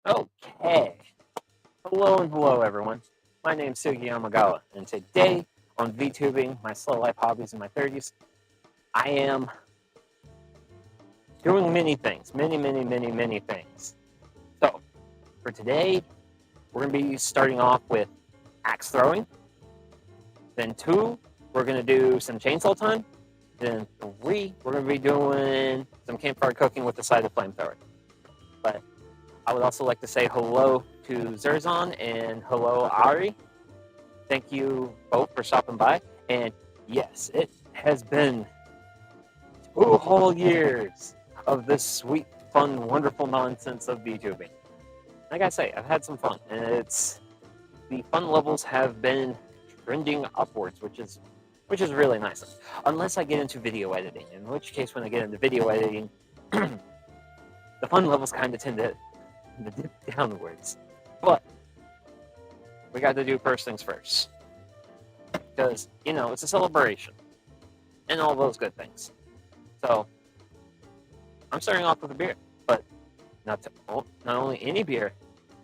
Okay. Hello and hello, everyone. My name's Sugi Yamagawa, and today on VTubing, my slow life hobbies in my 30s, I am doing many things. Many things. So, for today, we're going to be starting off with axe throwing. Then 2, we're going to do some chainsaw time. Then 3, we're going to be doing some campfire cooking with the side of flamethrower. But I would also like to say hello to Zerzon and hello, Ari. Thank you both for stopping by. And yes, it has been 2 whole years of this sweet, fun, wonderful nonsense of VTubing. Like I say, I've had some fun, and the fun levels have been trending upwards, which is really nice. Unless I get into video editing, in which case, when I get into video editing, the fun levels kind of tend to dip downwards. But we got to do first things first, because it's a celebration and all those good things. So I'm starting off with a beer, but not only any beer,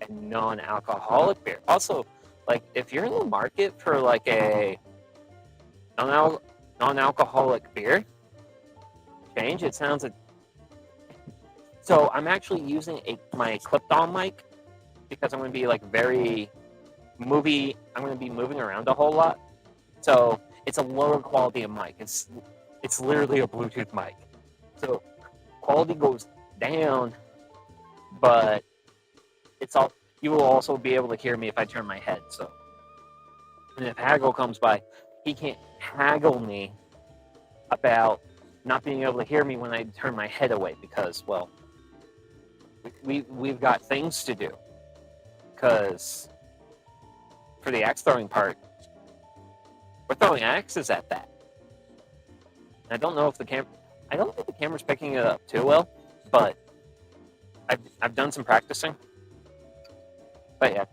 a non-alcoholic beer. Also, like, if you're in the market for like a non-alcoholic beer, change. It sounds like. So I'm actually using my clipped-on mic because I'm going to be like I'm going to be moving around a whole lot. So it's a lower quality of mic. It's literally a Bluetooth mic. So quality goes down, but you will also be able to hear me if I turn my head. So, and if Haggle comes by, he can't haggle me about not being able to hear me when I turn my head away because, well, we've got things to do. Because for the axe throwing part, we're throwing axes at that. And I don't know if I don't think the camera's picking it up too well, but I've done some practicing. But yeah,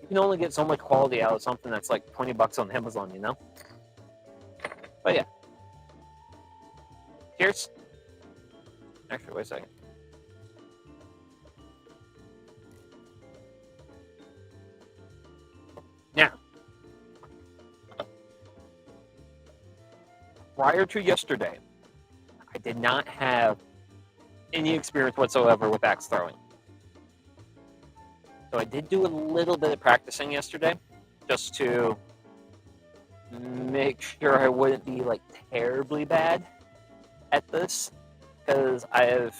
you can only get so much quality out of something that's like $20 on Amazon, you know? But yeah. Cheers. Actually, wait a second. Now, prior to yesterday, I did not have any experience whatsoever with axe throwing. So I did do a little bit of practicing yesterday, just to make sure I wouldn't be like terribly bad at this, because I've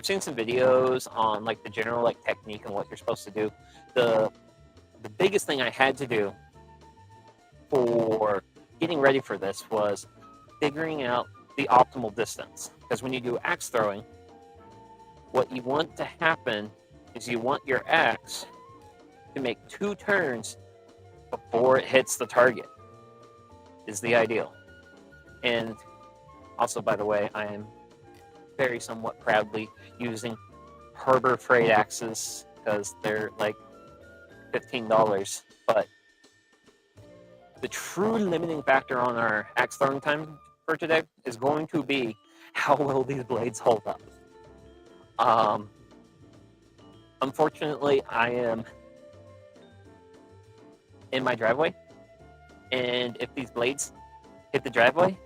seen some videos on like the general like technique and what you're supposed to do. The biggest thing I had to do for getting ready for this was figuring out the optimal distance. Because when you do axe throwing, what you want to happen is you want your axe to make 2 turns before it hits the target, is the ideal. And also, by the way, I am very somewhat proudly using Harbor Freight axes because they're like $15. But the true limiting factor on our axe throwing time for today is going to be how well these blades hold up. Unfortunately, I am in my driveway, and if these blades hit the driveway,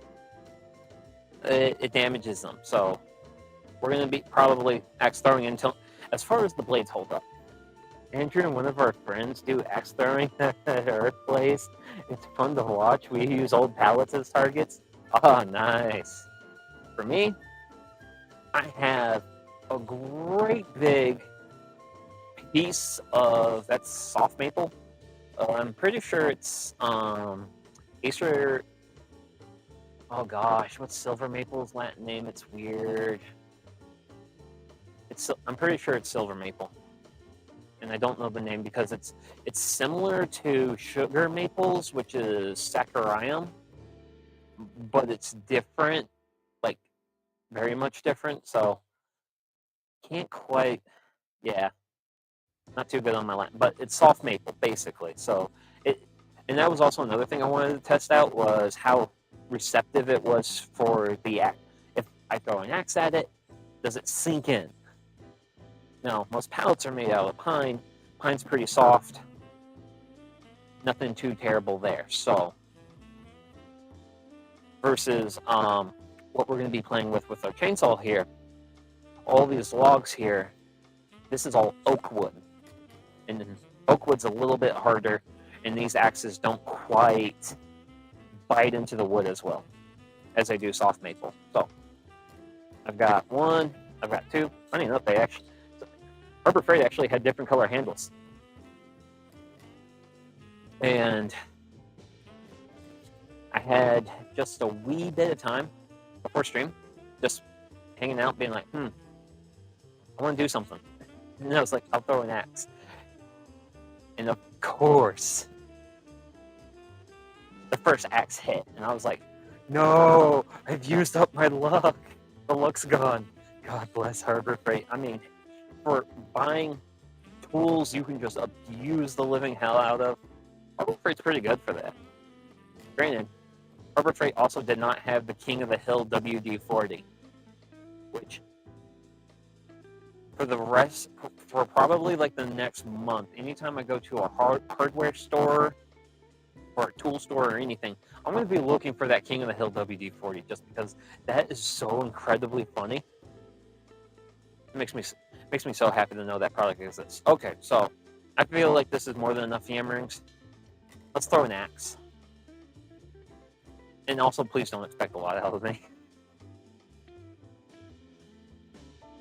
it damages them. So we're going to be probably axe throwing until, as far as the blades hold up. Andrew and one of our friends do axe throwing at our place. It's fun to watch. We use old pallets as targets. Oh, nice. For me, I have a great big piece of, that's soft maple. I'm pretty sure it's Acer. Oh gosh, what's silver maple's Latin name? It's weird. I'm pretty sure it's silver maple, and I don't know the name because it's similar to sugar maples, which is saccharium, but it's different, like very much different. So can't quite, yeah. Not too good on my Latin, but it's soft maple, basically. So and that was also another thing I wanted to test out, was how receptive it was for the axe. If I throw an axe at it, does it sink in? Now, most pallets are made out of pine. Pine's pretty soft. Nothing too terrible there. So, versus what we're going to be playing with our chainsaw here, all these logs here, this is all oak wood. And oak wood's a little bit harder, and these axes don't quite bite into the wood as well as they do soft maple. So, I've got one, I've got two. Funny enough, Harbor Freight actually had different color handles. And I had just a wee bit of time before stream, just hanging out, being like, I want to do something. And I was like, I'll throw an axe. And of course, the first axe hit. And I was like, no, I've used up my luck. The luck's gone. God bless Harbor Freight. I mean, for buying tools you can just abuse the living hell out of, Harbor Freight's pretty good for that. Granted, Harbor Freight also did not have the King of the Hill WD-40, which for probably like the next month, anytime I go to a hardware store or a tool store or anything, I'm going to be looking for that King of the Hill WD-40 just because that is so incredibly funny. It makes me so happy to know that product exists. Okay, so I feel like this is more than enough yammerings. Let's throw an axe. And also, please don't expect a lot out of me.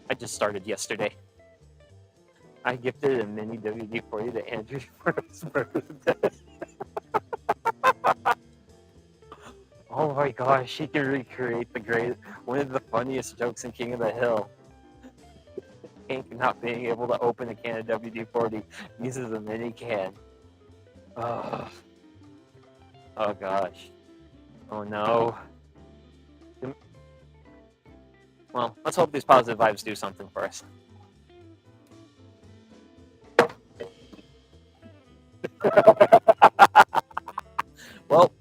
I just started yesterday. I gifted a mini WD-40 to Andrew for his birthday. Oh my gosh, he can recreate one of the funniest jokes in King of the Hill. Hank not being able to open a can of WD-40 uses a mini can. Oh gosh. Oh no. Well, let's hope these positive vibes do something for us. Well,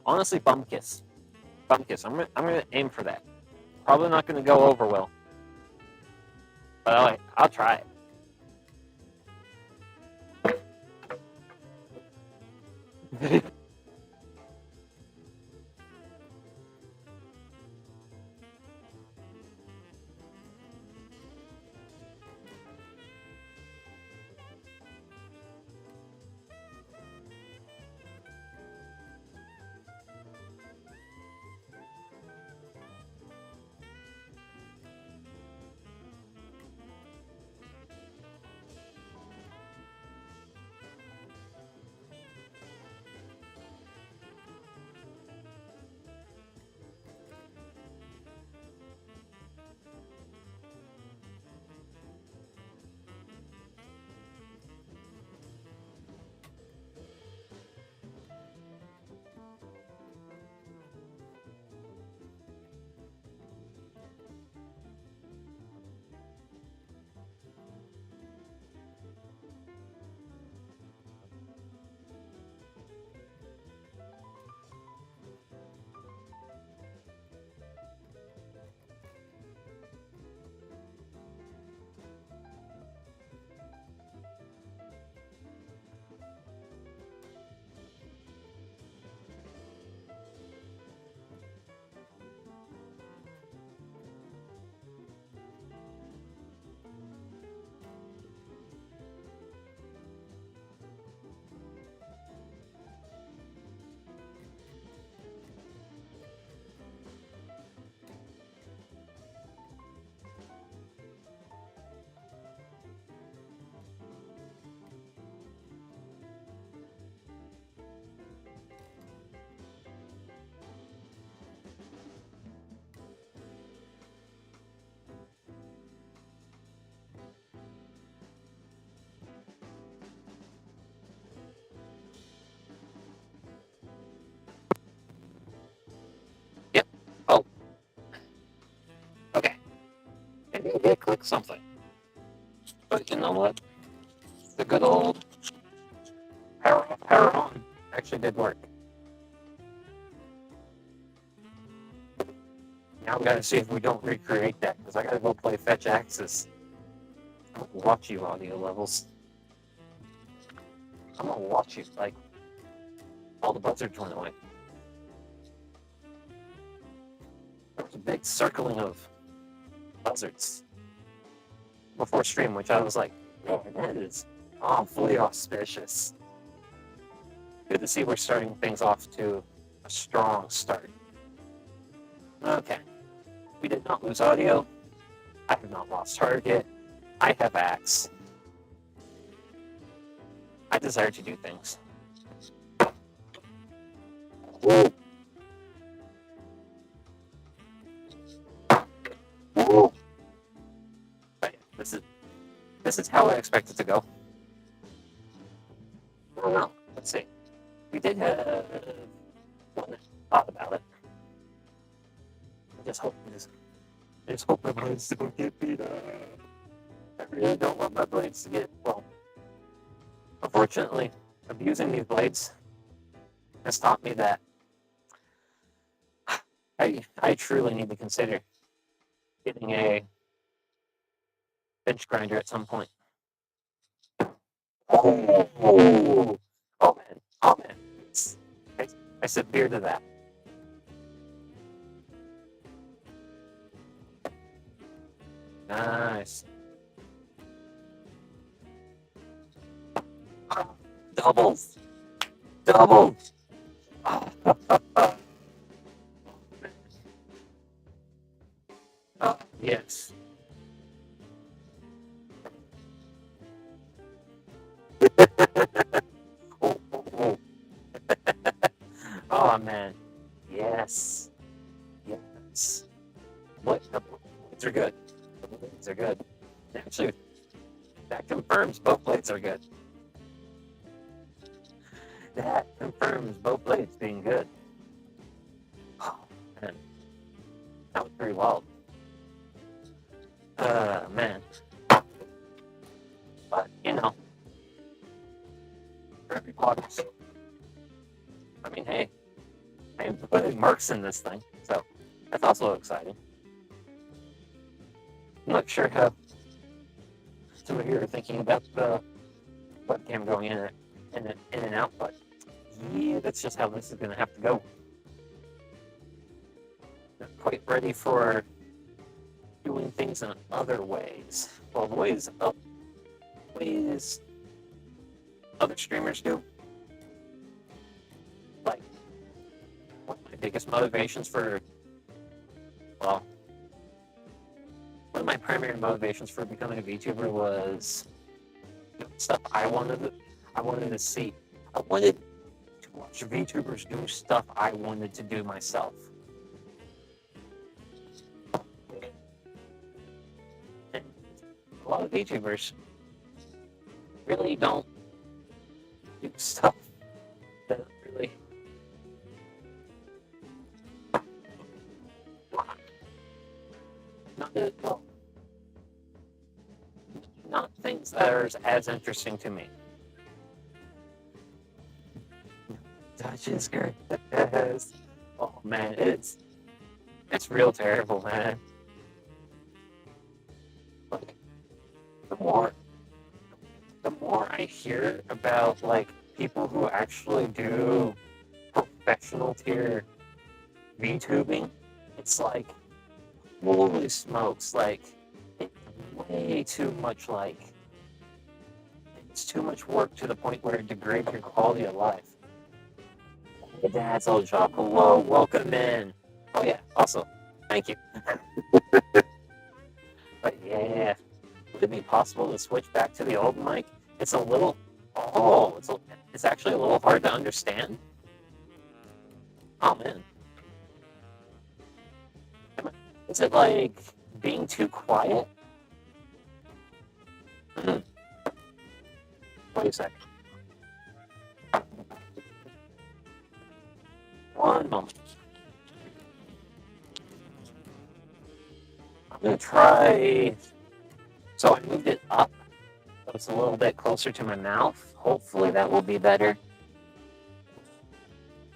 honestly, bum kiss. I'm gonna aim for that. Probably not gonna go over well, but I'll try it. Yep. Oh. Okay. Maybe I did click something. But you know what? The good old power on actually did work. Now we gotta see if we don't recreate that, because I gotta go play Fetch Axis. I'm gonna watch you, audio levels. I'm gonna watch you, like, all the buzzards went away. There was a big circling of buzzards before stream, which I was like, man, that is awfully auspicious. Good to see we're starting things off to a strong start. Okay. We did not lose audio. I have not lost target. I have axe. I desire to do things. Woo. Woo. But yeah, this is how I expect it to go. I don't know. Let's see. We did have one thought about it. I just hope my blades don't get beat up. I really don't want my blades to get, well, unfortunately, abusing these blades has taught me that I truly need to consider getting a bench grinder at some point. Oh man. I said beer to that. Nice. Doubles. Oh, yes. Oh man. Yes. What? The blades are good. The blades are good. Actually, that confirms both blades are good. That confirms both blades being good. Oh man. That was pretty wild. Man. But, you know, for every hobbies. I mean, hey, I am putting marks in this thing, so that's also exciting. I'm not sure how some of you are thinking about the webcam going in and out, but yeah, that's just how this is going to have to go. Not quite ready for doing things in other ways. Well, the ways other streamers do. Like, one of my biggest motivations for, well, one of my primary motivations for becoming a VTuber was stuff I wanted to see. I wanted to watch VTubers do stuff I wanted to do myself. And a lot of VTubers really don't do stuff that really not things that are as interesting to me. Duchess girl. Oh man, it's real terrible, man. Like, the more I hear about like people who actually do professional tier VTubing, it's like, holy smokes, like, it's way too much, like, it's too much work to the point where it degrades your quality of life. Hey, Dad's old shop, hello, welcome in. Oh yeah, also, thank you. But yeah, would it be possible to switch back to the old mic? It's a little, it's actually a little hard to understand. Oh man. Is it like being too quiet? Wait a sec. One moment. I'm gonna try. So I moved it up, so it's a little bit closer to my mouth. Hopefully that will be better.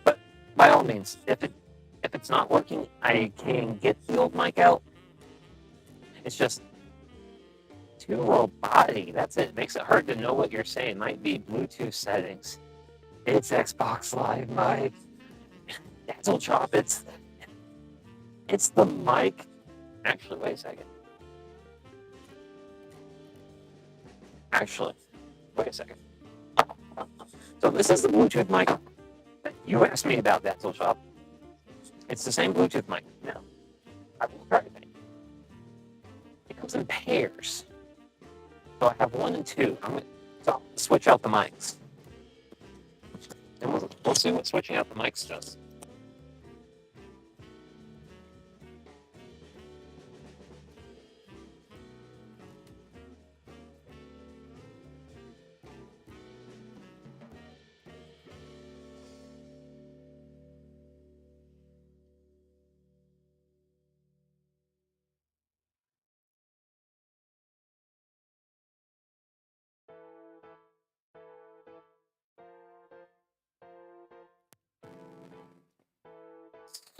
But by all means, if if it's not working, I can get the old mic out. It's just too robotic. That's it. It makes it hard to know what you're saying. Might be Bluetooth settings. It's Xbox Live mic. That's old chop. It's the mic. Actually, wait a second. Actually, wait a second. So this is the Bluetooth mic. You asked me about that, old chop. It's the same Bluetooth mic. Now, I will try it. It comes in pairs. So I have 1 and 2. So I'll switch out the mics. And we'll see what switching out the mics does.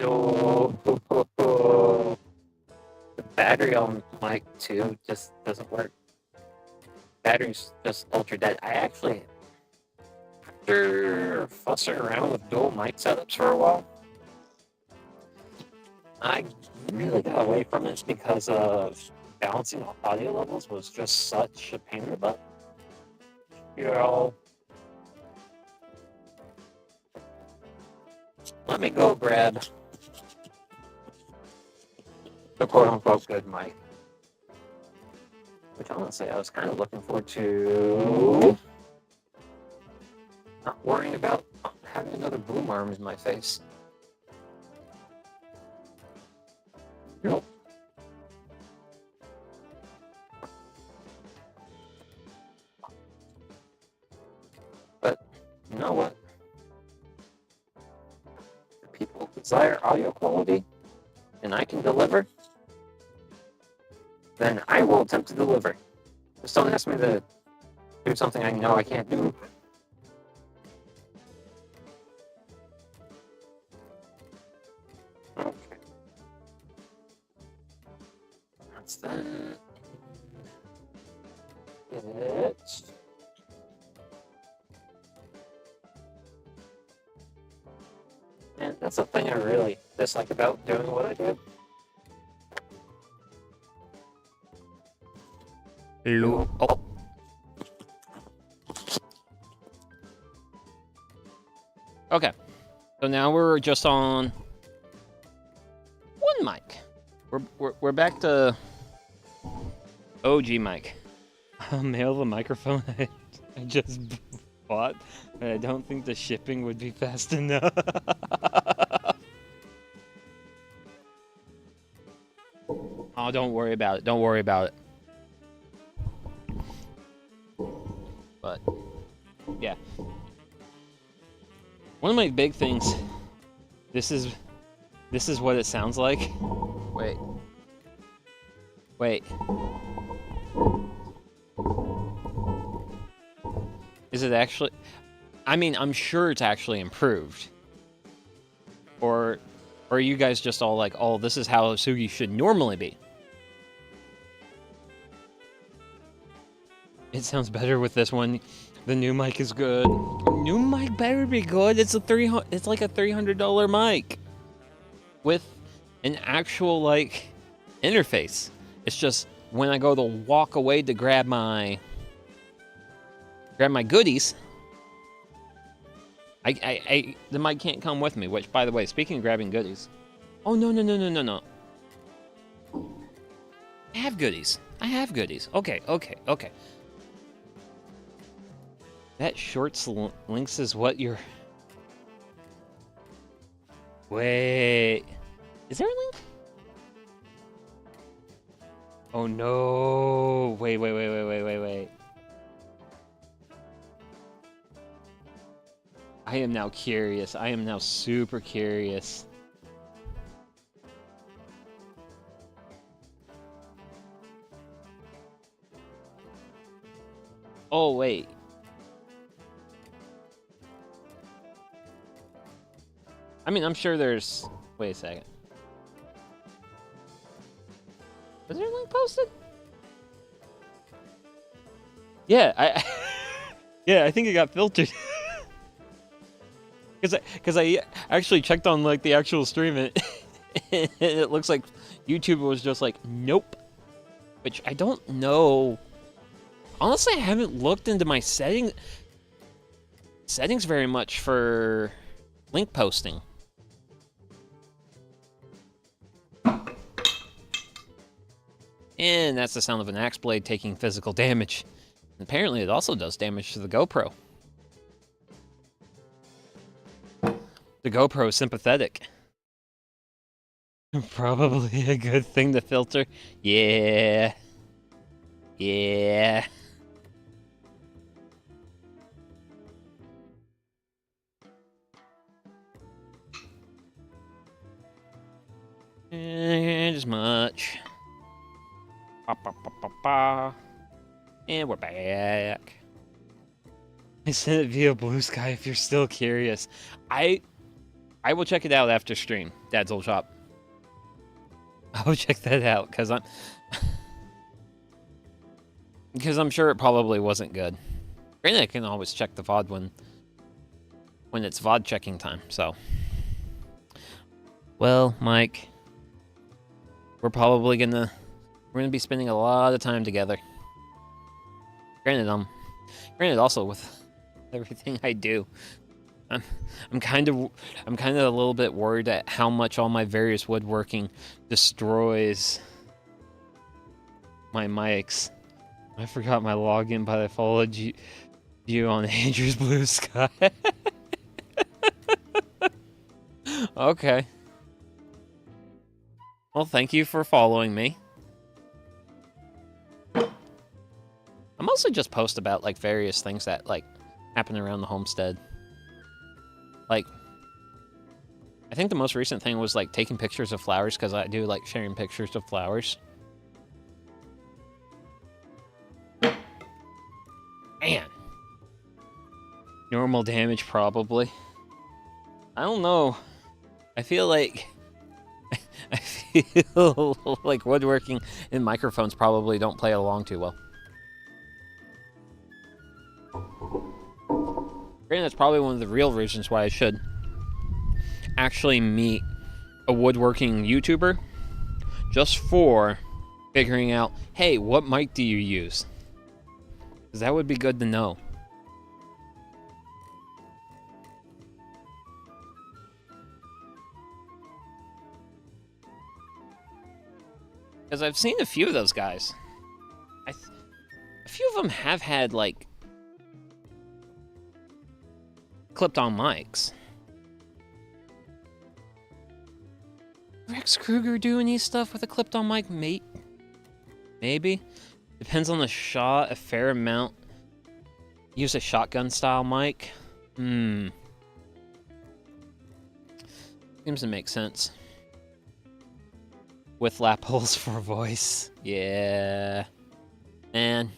So the battery on mic 2 just doesn't work. Battery's just ultra dead. I actually, after fussing around with dual mic setups for a while, I really got away from it because of balancing audio levels was just such a pain in the butt. Let me go grab the quote-unquote good mic. Which honestly, I was kind of looking forward to not worrying about having another boom arm in my face. Nope. But you know what? If people desire audio quality and I can deliver, then I will attempt to deliver. Just don't ask me to do something I know I can't do. Okay. That's that. It. And that's the thing I really dislike about doing what I do. Hello. Oh. Okay. So now we're just on one mic. We're back to OG mic. I'll mail the microphone I just bought, but I don't think the shipping would be fast enough. Oh, don't worry about it. Don't worry about it. But yeah, one of my big things. This is what it sounds like. Wait. Is it actually? I mean, I'm sure it's actually improved. Or are you guys just all like, oh, this is how Sugi should normally be? It sounds better with this one. The new mic is good. New mic better be good. It's like a $300 mic with an actual like interface. It's just when I go to walk away to grab my goodies, the mic can't come with me. Which, by the way, speaking of grabbing goodies, oh no. I have goodies. Okay. That shorts links is what you're... Wait. Is there a link? Oh no. Wait. I am now curious. I am now super curious. Oh, wait. I mean, I'm sure there's Wait a second. Was there a link posted? Yeah, yeah, I think it got filtered. Because I actually checked on like the actual stream and it looks like YouTube was just like, nope. Which I don't know. Honestly, I haven't looked into my settings very much for link posting. And that's the sound of an axe blade taking physical damage. And apparently it also does damage to the GoPro. The GoPro is sympathetic. Probably a good thing to filter. Yeah. Yeah. And as much. Ba, ba, ba, ba, ba. And we're back. I sent it via Bluesky if you're still curious. I will check it out after stream, Dad's Old Shop. I'll check that out, because I'm sure it probably wasn't good. Granted, I can always check the VOD when it's VOD checking time, so. Well, Mike, we're gonna be spending a lot of time together. Granted, also with everything I do, I'm kind of a little bit worried at how much all my various woodworking destroys my mics. I forgot my login, but I followed you on Andrew's Bluesky. Okay. Well, thank you for following me. I mostly just post about like various things that like happen around the homestead. Like, I think the most recent thing was like taking pictures of flowers, because I do like sharing pictures of flowers. Man. Normal damage, probably. I don't know. I feel like woodworking and microphones probably don't play along too well. Granted, that's probably one of the real reasons why I should actually meet a woodworking YouTuber, just for figuring out, hey, what mic do you use? Because that would be good to know. Because I've seen a few of those guys. A few of them have had, like, clipped-on mics. Rex Kruger do any stuff with a clipped-on mic, mate? Maybe. Depends on the shot, a fair amount. Use a shotgun-style mic. Seems to make sense. With lap holes for voice. Yeah. Man.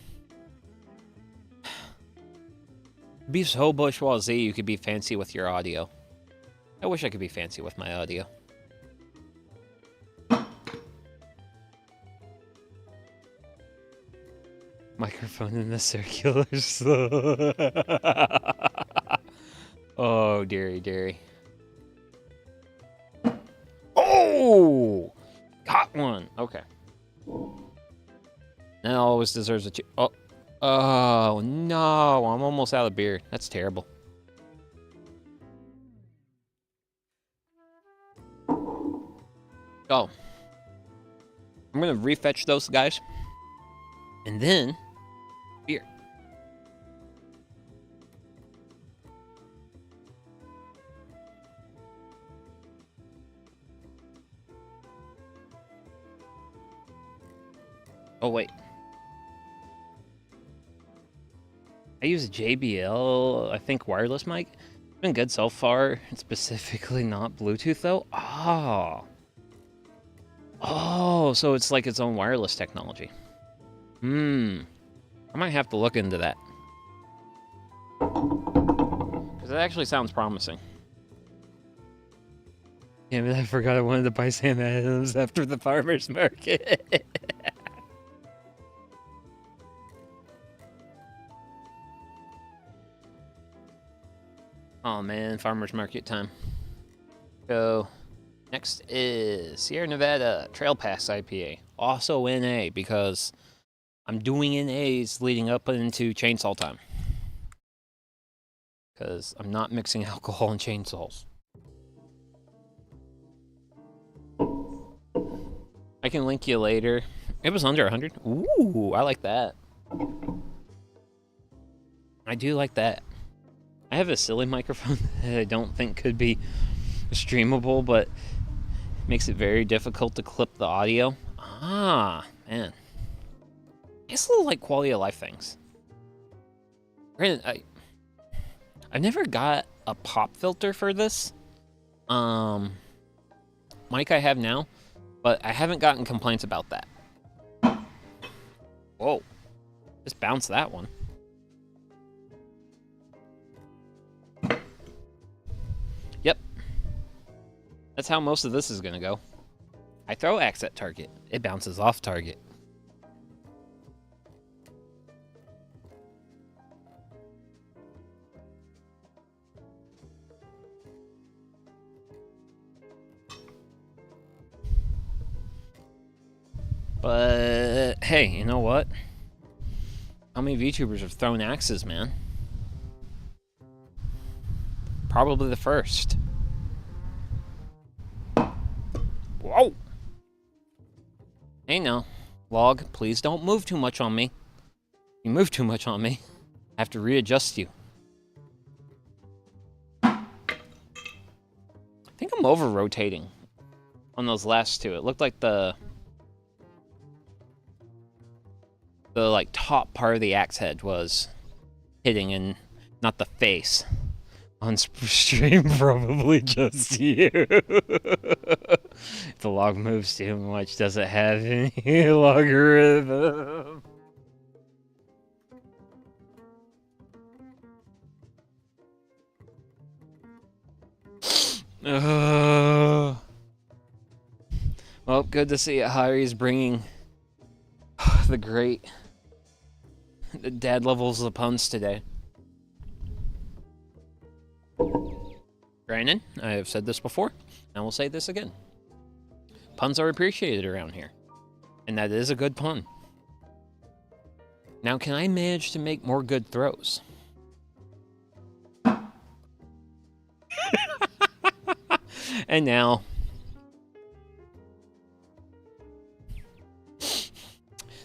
Be so bourgeoisie you could be fancy with your audio. I wish I could be fancy with my audio. Microphone in the circulars. Oh, dearie, dearie. Oh! Got one! Okay. That always deserves a oh. Oh, no! I'm almost out of beer. That's terrible. Oh. I'm gonna refetch those guys. And then... beer. Oh, wait. I use a JBL, I think, wireless mic. It's been good so far. It's specifically not Bluetooth, though. Oh. Oh, so it's like its own wireless technology. I might have to look into that. Because it actually sounds promising. Damn it, I forgot I wanted to buy Sam Adams after the farmer's market. Oh man, farmer's market time. So, next is Sierra Nevada Trail Pass IPA. Also NA, because I'm doing NAs leading up into chainsaw time. Because I'm not mixing alcohol and chainsaws. I can link you later. It was under 100. Ooh, I like that. I do like that. I have a silly microphone that I don't think could be streamable, but makes it very difficult to clip the audio. Ah, man. It's a little like quality of life things. Granted, I've never got a pop filter for this mic I have now, but I haven't gotten complaints about that. Whoa. Just bounced that one. Yep. That's how most of this is gonna go. I throw axe at target. It bounces off target. But hey, you know what? How many VTubers have thrown axes, man? Probably the first. Whoa! Hey, no. Log, please don't move too much on me. You move too much on me, I have to readjust you. I think I'm over-rotating on those last two. It looked like the like top part of the axe head was hitting and not the face. On stream, probably just you. If the log moves too much, does it have any logarithm? Well, good to see Harry's bringing the dad levels of puns today. Granted, I have said this before, and I will say this again. Puns are appreciated around here, and that is a good pun. Now, can I manage to make more good throws? And now,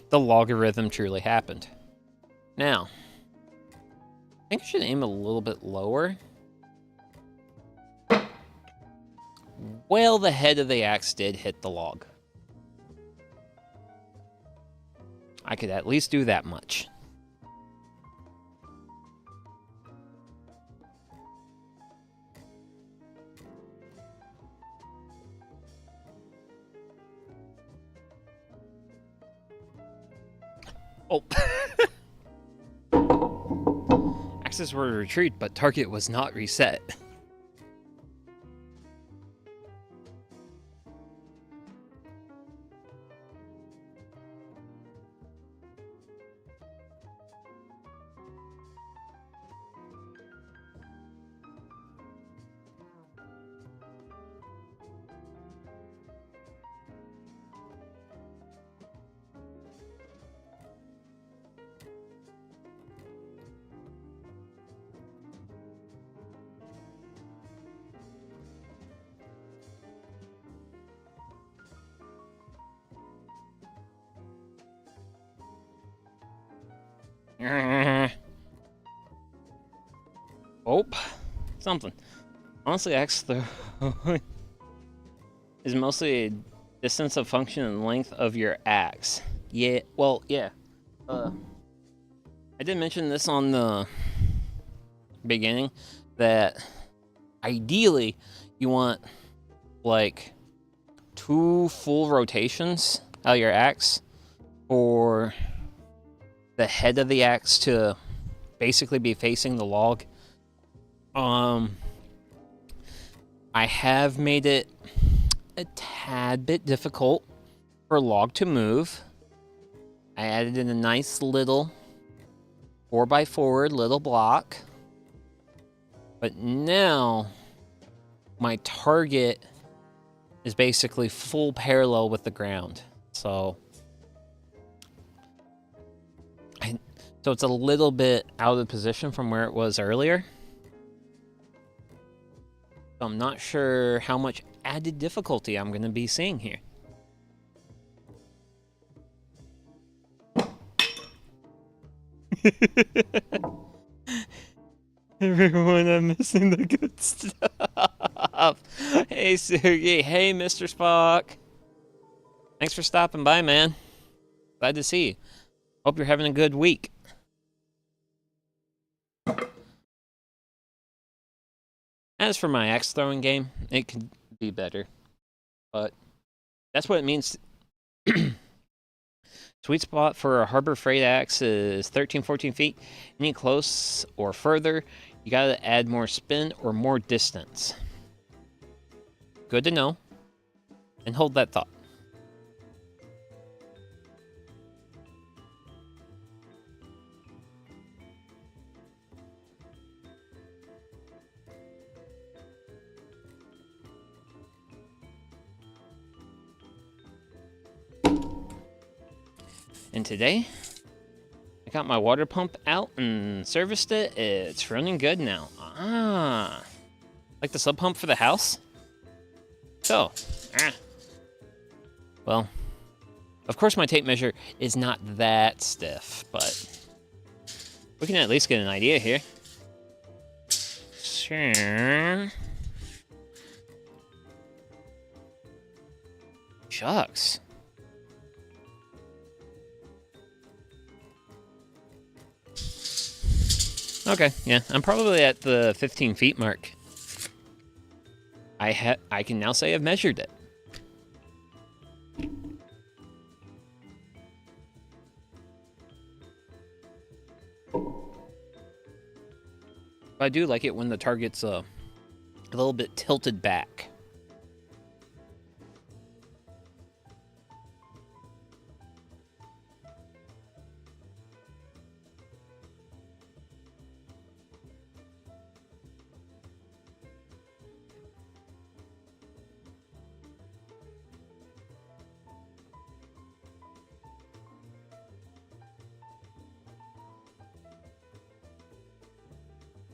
the logarithm truly happened. Now, I think I should aim a little bit lower. Well, the head of the axe did hit the log. I could at least do that much. Oh. Axes were to retreat, but target was not reset. Oh, something. Honestly, axe throw is mostly a distance of function and length of your axe. Yeah, well, yeah. I did mention this on the beginning, that ideally you want like 2 full rotations out of your axe for the head of the axe to basically be facing the log. I have made it a tad bit difficult for a log to move. I added in a nice little 4x4 little block. But now my target is basically full parallel with the ground. So it's a little bit out of position from where it was earlier. So I'm not sure how much added difficulty I'm going to be seeing here. Everyone, I'm missing the good stuff. Hey, Sugi. Hey, Mr. Spock. Thanks for stopping by, man. Glad to see you. Hope you're having a good week. As for my axe throwing game, it could be better. But that's what it means. Sweet spot for a Harbor Freight axe is 13-14 feet. Any close or further, you gotta add more spin or more distance. Good to know. And hold that thought. And today, I got my water pump out and serviced it. It's running good now. Like the sub pump for the house? So, well, of course my tape measure is not that stiff, but we can at least get an idea here. Sure. Shucks. Okay, yeah, I'm probably at the 15 feet mark. I can now say I've measured it. I do like it when the target's a little bit tilted back.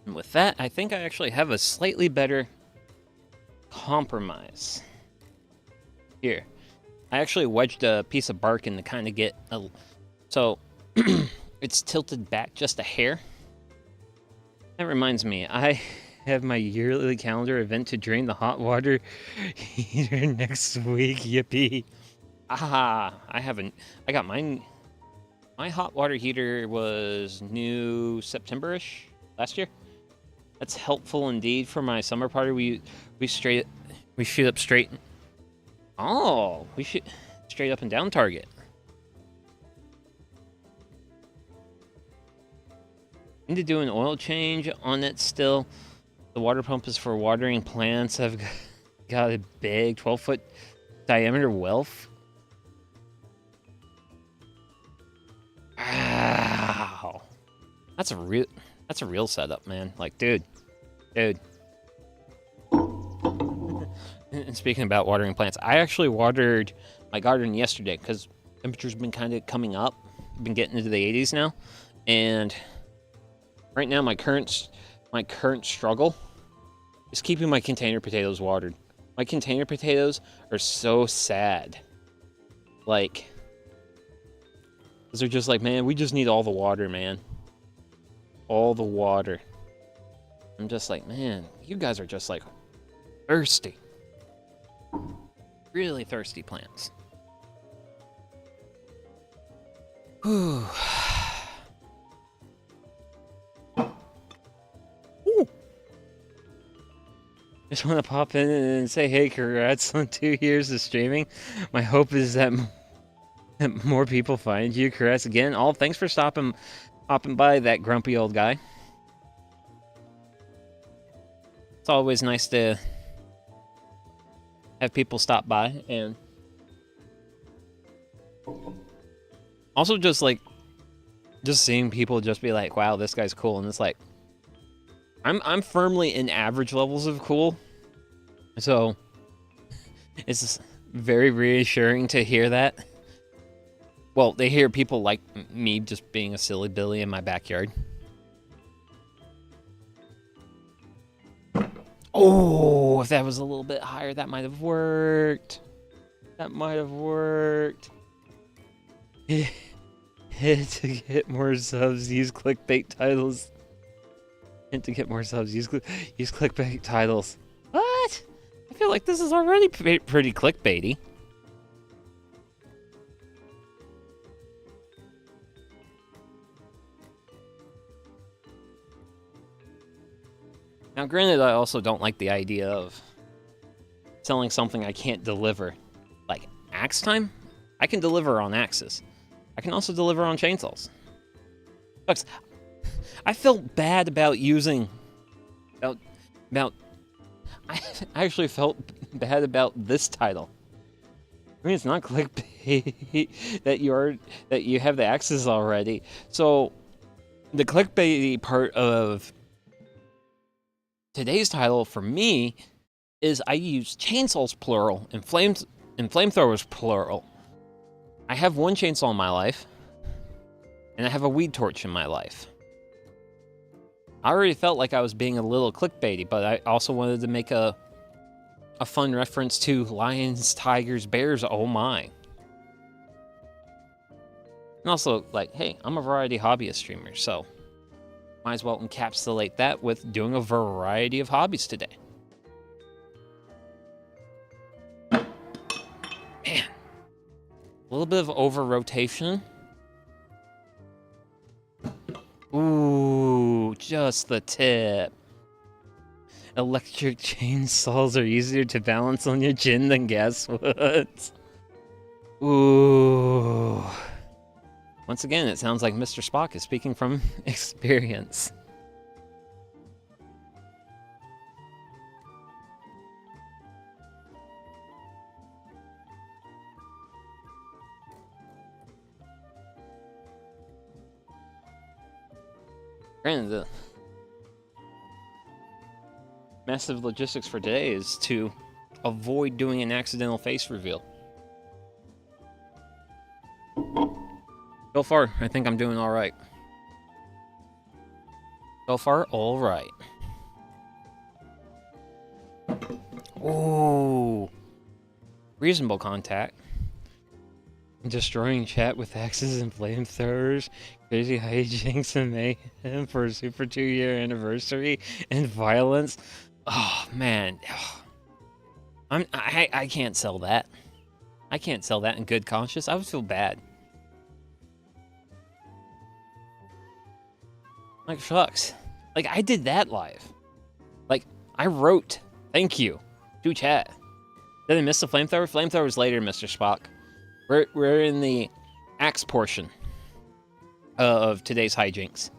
And with that, I think I actually have a slightly better compromise. Here, I actually wedged a piece of bark in to kind of get a... So, it's tilted back just a hair. That reminds me, I have my yearly calendar event to drain the hot water heater next week. Yippee. I haven't... I got mine... My hot water heater was new September-ish last year. That's helpful indeed for my summer party. We shoot up straight. Oh, we shoot straight up and down target. Need to do an oil change on it still. The water pump is for watering plants. I've got a big 12-foot diameter well. Wow, that's a real setup, man. Like, dude. And speaking about watering plants, I actually watered my garden yesterday because temperature's been kind of coming up. Been getting into the 80s now, and right now my current struggle is keeping my container potatoes watered. My container potatoes are so sad. Like, they're just like, man, we just need all the water, man. All the water. I'm just like, man, you guys are just like thirsty. Really thirsty plants. Whew. Ooh. Just want to pop in and say, hey, congrats on 2 years of streaming. My hope is that more people find you. Congrats again. All thanks for hopping by, that grumpy old guy. It's always nice to have people stop by, and also just like seeing people just be like, wow, this guy's cool. And it's like, I'm firmly in average levels of cool, so it's very reassuring to hear that. Well, they hear people like me just being a silly Billy in my backyard. Oh, if that was a little bit higher, that might have worked. That might have worked. Hit to get more subs, use clickbait titles. Hint to get more subs, use clickbait titles. What? I feel like this is already pretty clickbaity. Now, granted, I also don't like the idea of selling something I can't deliver. Like, axe time? I can deliver on axes. I can also deliver on chainsaws. Look, I felt bad about using... I actually felt bad about this title. I mean, it's not clickbait that you have the axes already. So, the clickbaity part of today's title for me is I use chainsaws plural and flamethrowers plural. I have one chainsaw in my life, and I have a weed torch in my life. I already felt like I was being a little clickbaity, but I also wanted to make a fun reference to lions, tigers, bears, oh my. And also, like, hey, I'm a variety hobbyist streamer, so might as well encapsulate that with doing a variety of hobbies today. Man. A little bit of over-rotation. Ooh, just the tip. Electric chainsaws are easier to balance on your chin than gas woods. Ooh. Once again, it sounds like Mr. Spock is speaking from experience. Granted, the massive logistics for today is to avoid doing an accidental face reveal. So far, I think I'm doing all right. So far, all right. Ooh. Reasonable contact. Destroying chat with axes and flamethrowers. Crazy hijinks and mayhem for a Super 2-year anniversary. And violence. Oh, man. I can't sell that. I can't sell that in good conscience. I would feel bad. Like, shucks. Like, I did that live. Like, I wrote, thank you, to chat. Did I miss the flamethrower? Flamethrower's later, Mr. Spock. We're in the axe portion of today's hijinks.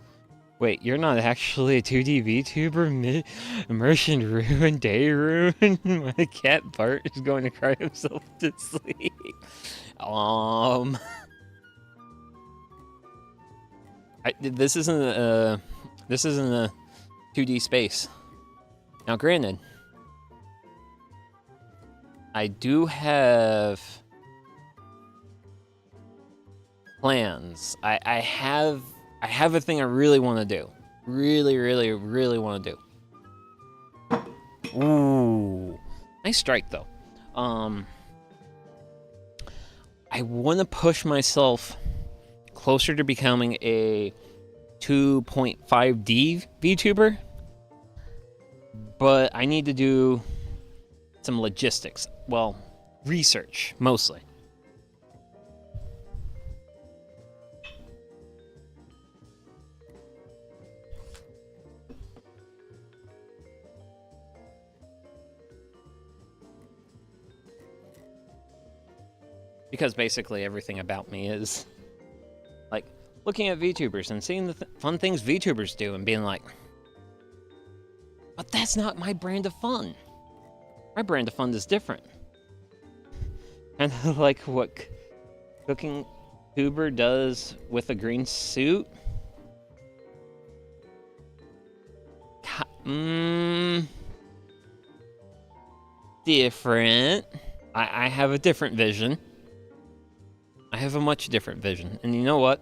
Wait, you're not actually a 2D VTuber? Immersion ruin, day ruin? My cat Bart is going to cry himself to sleep. This isn't a 2D space. Now, granted, I do have plans. I have a thing I really want to do. Really want to do. Ooh, nice strike though. I want to push myself closer to becoming a 2.5D VTuber, but I need to do some logistics. Well, research, mostly. Because basically everything about me is like looking at VTubers and seeing the fun things VTubers do and being like, but that's not my brand of fun. My brand of fun is different. Kind of like what Cooking Tuber does with a green suit. Different. I have a different vision. I have a much different vision. And you know what?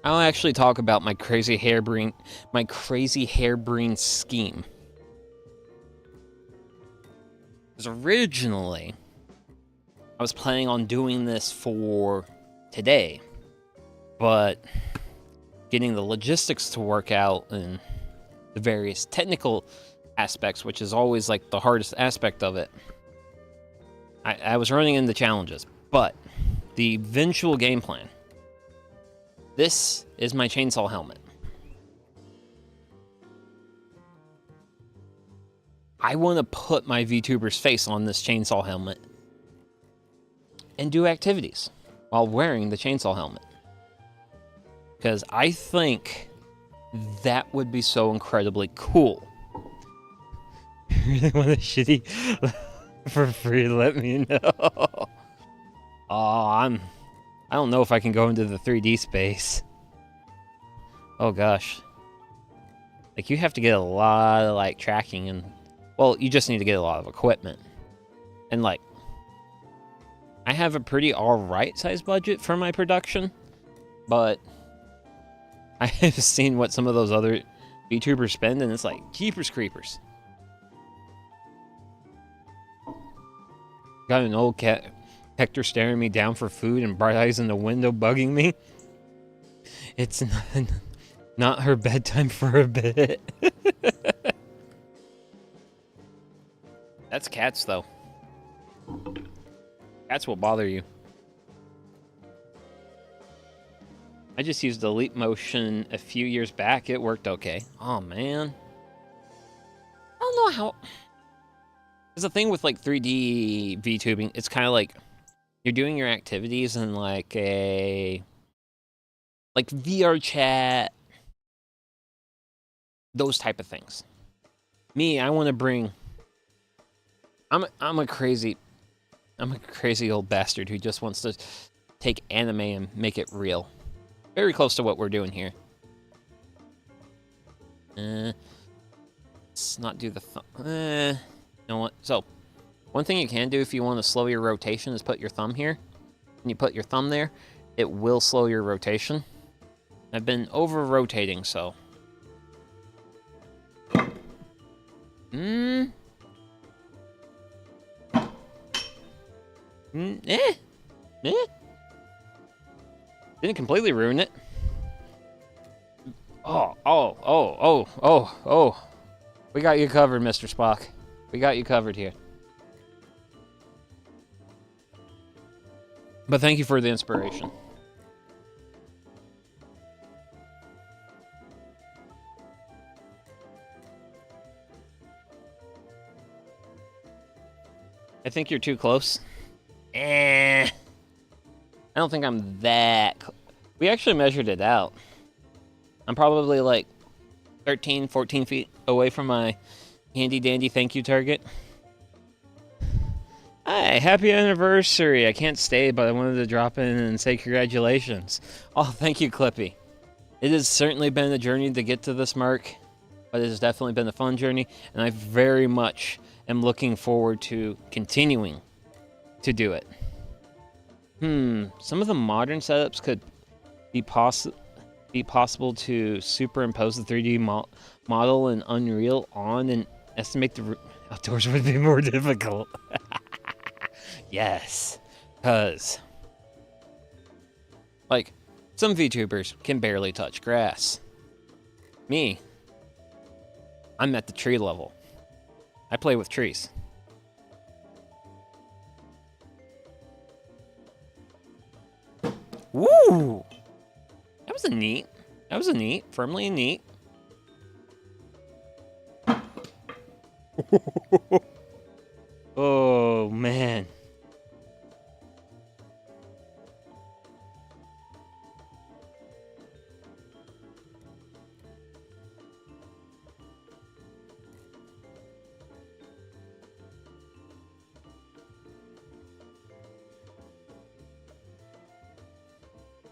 I'll actually talk about my crazy harebrained scheme. Because originally, I was planning on doing this for today, but getting the logistics to work out and the various technical aspects, which is always like the hardest aspect of it, I was running into challenges. But the eventual game plan, this is my chainsaw helmet. I want to put my VTuber's face on this chainsaw helmet and do activities while wearing the chainsaw helmet. Because I think that would be so incredibly cool. You really want a shitty for free? Let me know. Oh, I don't know if I can go into the 3D space. Oh gosh. Like, you have to get a lot of like tracking and, well, you just need to get a lot of equipment. And like, I have a pretty alright size budget for my production, but I have seen what some of those other VTubers spend, and it's like, jeepers creepers. Got an old cat, Hector, staring me down for food and bright eyes in the window bugging me. It's not her bedtime for a bit. That's cats, though. Cats will bother you. I just used Elite Motion a few years back. It worked okay. Oh, man. I don't know how... There's a thing with, like, 3D VTubing. It's kind of like you're doing your activities in, like, a... like, VR chat. Those type of things. Me, I want to bring... I'm a crazy old bastard who just wants to take anime and make it real. Very close to what we're doing here. Let's not do the you know what? So, one thing you can do if you want to slow your rotation is put your thumb here. When you put your thumb there, it will slow your rotation. I've been over-rotating, so... Didn't completely ruin it. Oh. We got you covered, Mr. Spock. We got you covered here. But thank you for the inspiration. I think you're too close. I don't think I'm that... We actually measured it out. I'm probably like 13, 14 feet away from my handy-dandy thank you target. Hi, happy anniversary. I can't stay, but I wanted to drop in and say congratulations. Oh, thank you, Clippy. It has certainly been a journey to get to this mark, but it has definitely been a fun journey, and I very much am looking forward to continuing to do it. Some of the modern setups could be possible to superimpose the 3D model in Unreal on and estimate the outdoors would be more difficult. Yes, because like some VTubers can barely touch grass. Me, I'm at the tree level. I play with trees. Woo! That was a neat. Firmly a neat. Oh, man.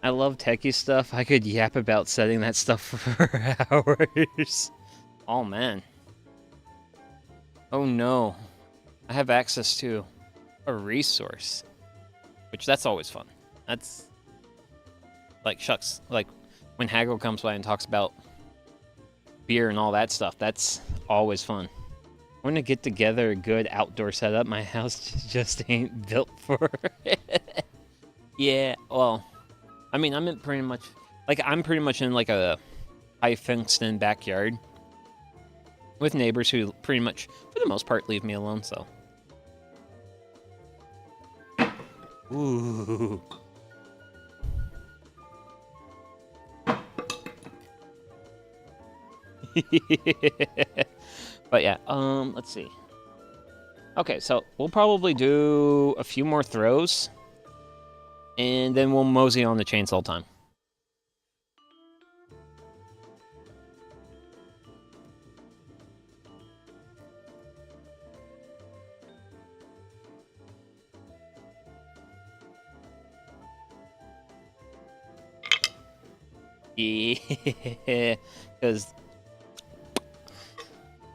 I love techie stuff. I could yap about setting that stuff for hours. Oh, man. Oh, no. I have access to a resource. Which, that's always fun. That's... Like, shucks. Like, when Haggle comes by and talks about beer and all that stuff, that's always fun. I want to get together a good outdoor setup. My house just ain't built for it. Yeah, well... I mean, I'm pretty much in like a high fenced in backyard with neighbors who pretty much, for the most part, leave me alone, so. Ooh. But yeah, let's see. Okay, so we'll probably do a few more throws. And then we'll mosey on the chainsaw time. Yeah, because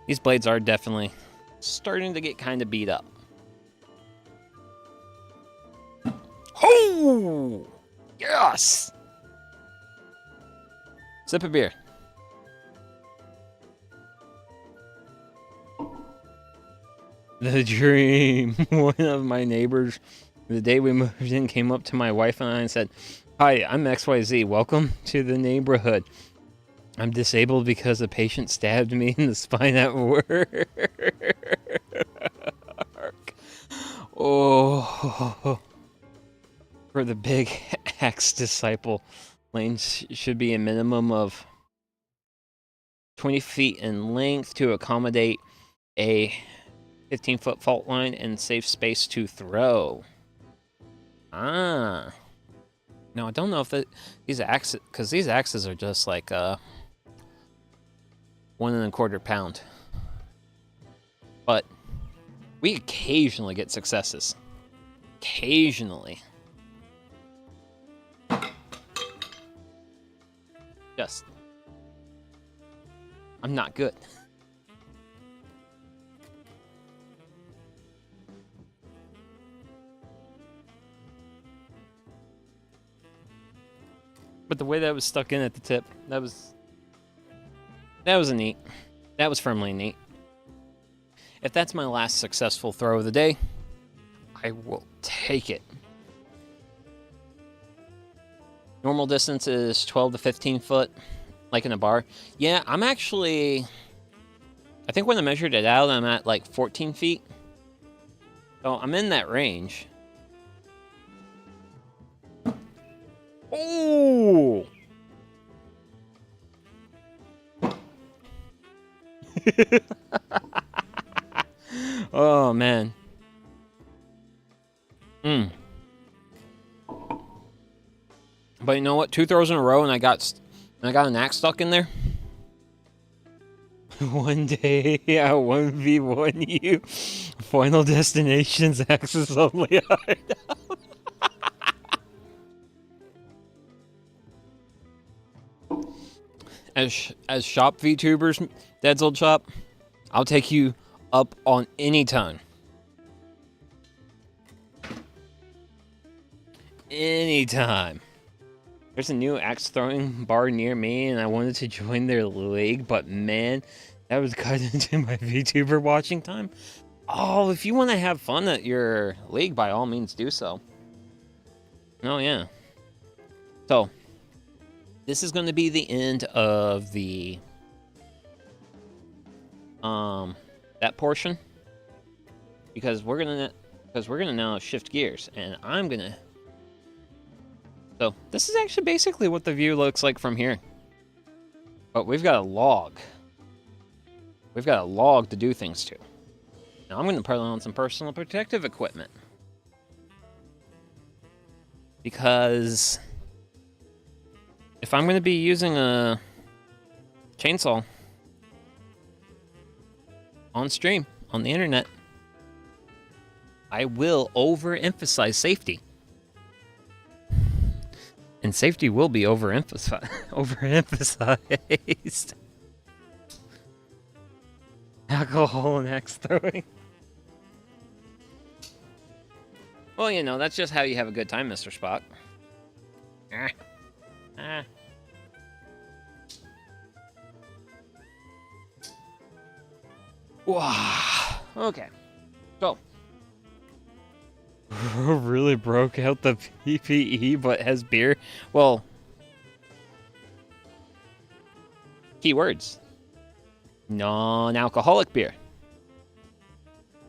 these blades are definitely starting to get kind of beat up. Oh! Yes! Sip of beer. The dream. One of my neighbors, the day we moved in, came up to my wife and I and said, "Hi, I'm XYZ. Welcome to the neighborhood. I'm disabled because a patient stabbed me in the spine at work." Oh. For the big axe disciple, lanes should be a minimum of 20 feet in length to accommodate a 15-foot fault line and safe space to throw. Ah. Now, I don't know if these axes, because these axes are just like 1 1/4 pound. But we occasionally get successes. Occasionally. Just, I'm not good. But the way that was stuck in at the tip, that was a neat. That was firmly neat. If that's my last successful throw of the day, I will take it. Normal distance is 12 to 15 foot, like in a bar. Yeah, I'm actually... I think when I measured it out, I'm at like 14 feet. So I'm in that range. Oh! Oh, man. But you know what? 2 throws in a row, and I got an axe stuck in there. One day, yeah, 1v1 you. Final Destination's axes only hideout. As shop VTubers, Dad's old shop, I'll take you up on any time. Anytime. There's a new axe throwing bar near me, and I wanted to join their league, but man, that was cut into my VTuber watching time. Oh, if you want to have fun at your league, by all means do so. Oh, yeah. So, this is going to be the end of the that portion, because we're gonna now shift gears, and I'm gonna. So this is actually basically what the view looks like from here, but we've got a log. We've got a log to do things to. Now I'm gonna put on some personal protective equipment, because if I'm gonna be using a chainsaw on stream, on the internet, I will overemphasize safety. And safety will be overemphasized. Overemphasized. Alcohol and axe throwing. Well, you know, that's just how you have a good time, Mr. Spock. Wow. Okay. So. Really broke out the PPE, but has beer? Well. Keywords. Non-alcoholic beer.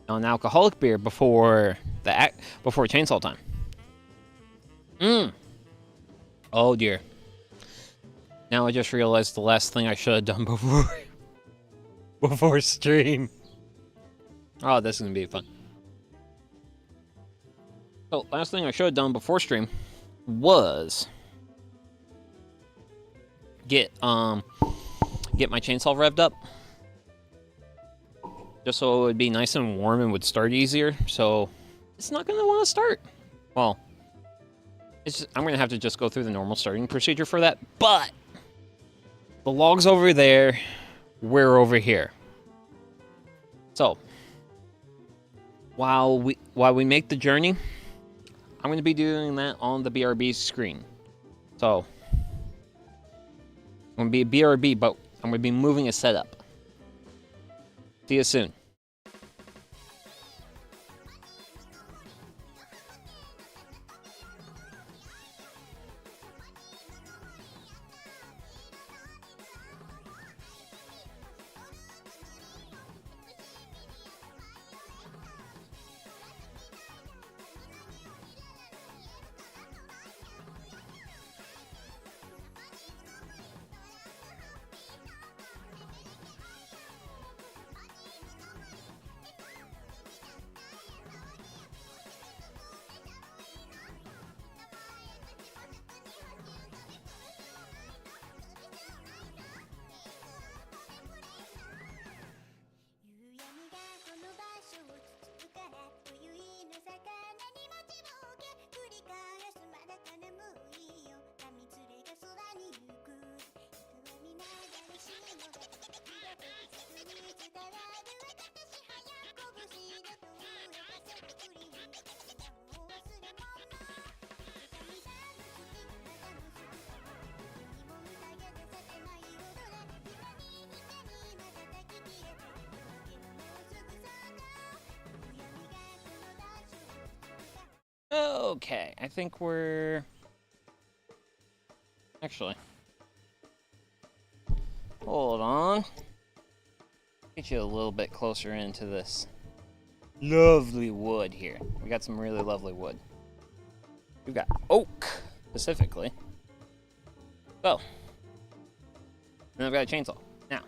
Non-alcoholic beer before chainsaw time. Oh dear. Now I just realized the last thing I should have done before stream. Oh, this is gonna be fun. So last thing I should have done before stream was get my chainsaw revved up. Just so it would be nice and warm and would start easier. So it's not gonna want to start. Well, I'm gonna have to just go through the normal starting procedure for that. But the log's over there, we're over here. So while we make the journey, I'm gonna be doing that on the BRB screen. So I'm gonna be a BRB, but I'm gonna be moving a setup. See you soon. Okay, I think we're... Actually... Hold on. Get you a little bit closer into this lovely wood here. We got some really lovely wood. We've got oak, specifically. So. And I've got a chainsaw. Now.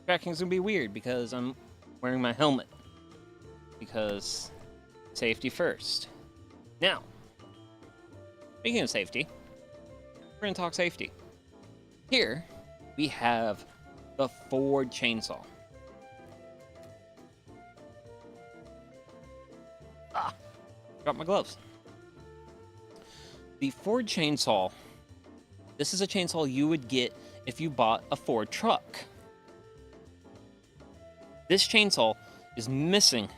Tracking's gonna be weird because I'm wearing my helmet. Because safety first. Now, speaking of safety, we're going to talk safety. Here, we have the Ford chainsaw. Got my gloves. The Ford chainsaw, this is a chainsaw you would get if you bought a Ford truck. This chainsaw is missing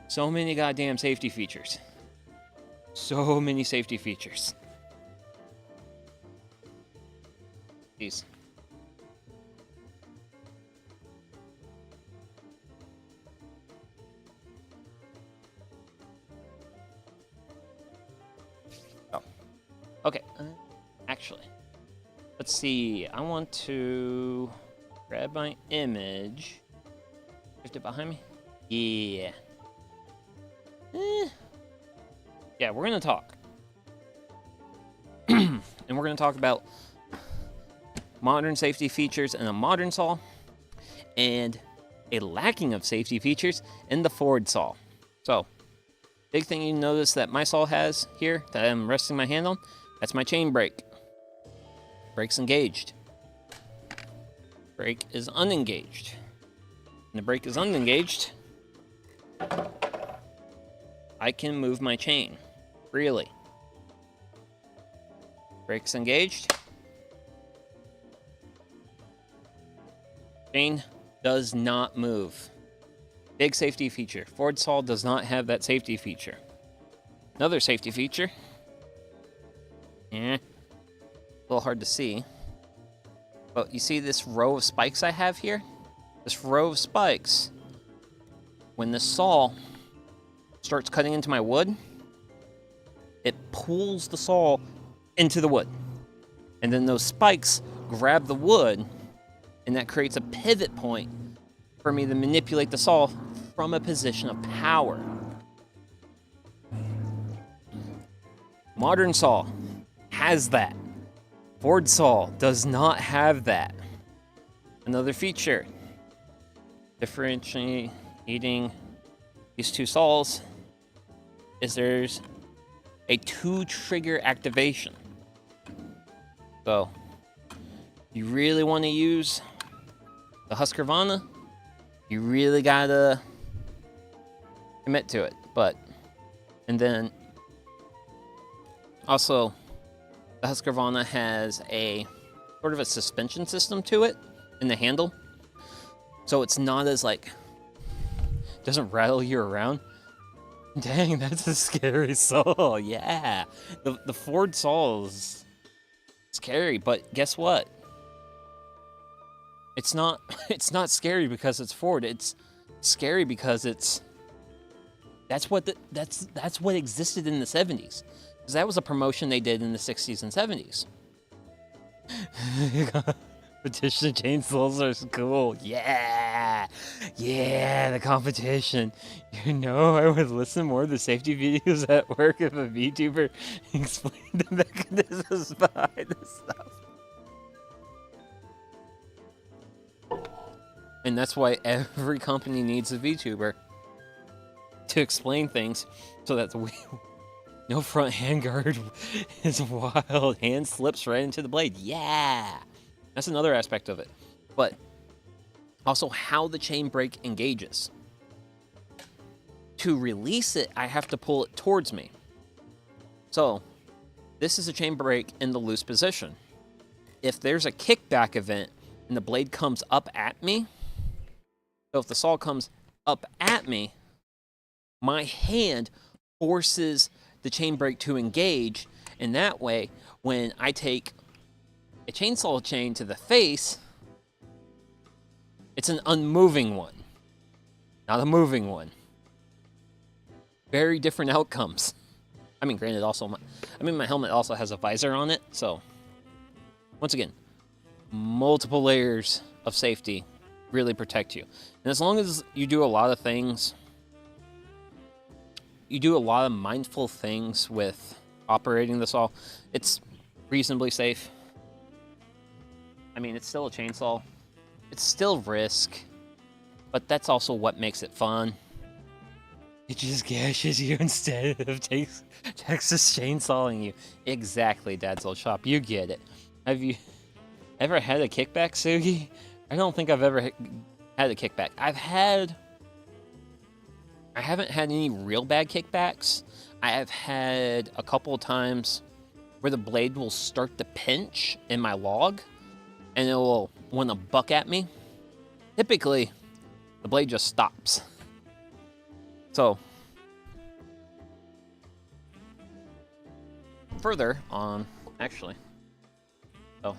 so many goddamn safety features. So many safety features. Jeez. Oh. Okay. Actually, let's see. I want to grab my image. Shift it behind me. Yeah. Yeah, we're going to talk. And we're going to talk about modern safety features in a modern saw and a lacking of safety features in the Ford saw. So, big thing you notice that my saw has here that I'm resting my hand on, that's my chain brake. Brake's engaged. Brake is unengaged. When the brake is unengaged, I can move my chain freely. Brakes engaged. Chain does not move. Big safety feature. Ford saw does not have that safety feature. Another safety feature. A little hard to see. But you see this row of spikes I have here? This row of spikes. When the saw starts cutting into my wood, it pulls the saw into the wood. And then those spikes grab the wood, and that creates a pivot point for me to manipulate the saw from a position of power. Modern saw has that. Ford saw does not have that. Another feature, differentiating these two saws, is there's a 2-trigger activation. So, you really want to use the Husqvarna, you really gotta commit to it. And then also, the Husqvarna has a sort of a suspension system to it in the handle. So it's not as doesn't rattle you around. Dang, that's a scary saw. Yeah. The Ford saw is scary, but guess what? It's not scary because it's Ford. It's scary because that's what existed in the 70s. Because that was a promotion they did in the 60s and 70s. Competition chainsaws are cool. Yeah. Yeah, the competition. You know, I would listen more to the safety videos at work if a VTuber explained the mechanisms behind this stuff. And that's why every company needs a VTuber to explain things so that no front handguard is wild. Hand slips right into the blade. Yeah! That's another aspect of it. But also how the chain brake engages. To release it, I have to pull it towards me. So, this is a chain brake in the loose position. If there's a kickback event and the blade comes up at me, so if the saw comes up at me, my hand forces the chain brake to engage, and that way, when I take a chainsaw chain to the face, it's an unmoving one, not a moving one. Very different outcomes. I mean, granted, my helmet also has a visor on it, so once again, multiple layers of safety really protect you. And as long as you do a lot of things, you do a lot of mindful things with operating the saw, it's reasonably safe. I mean, it's still a chainsaw. It's still risk, but that's also what makes it fun. It just gashes you instead of Texas chainsawing you. Exactly, Dad's Old Shop. You get it. Have you ever had a kickback, Sugi? I don't think I've ever had a kickback. I haven't had any real bad kickbacks. I have had a couple of times where the blade will start to pinch in my log, and it will want to buck at me. Typically, the blade just stops. So, further on, actually, so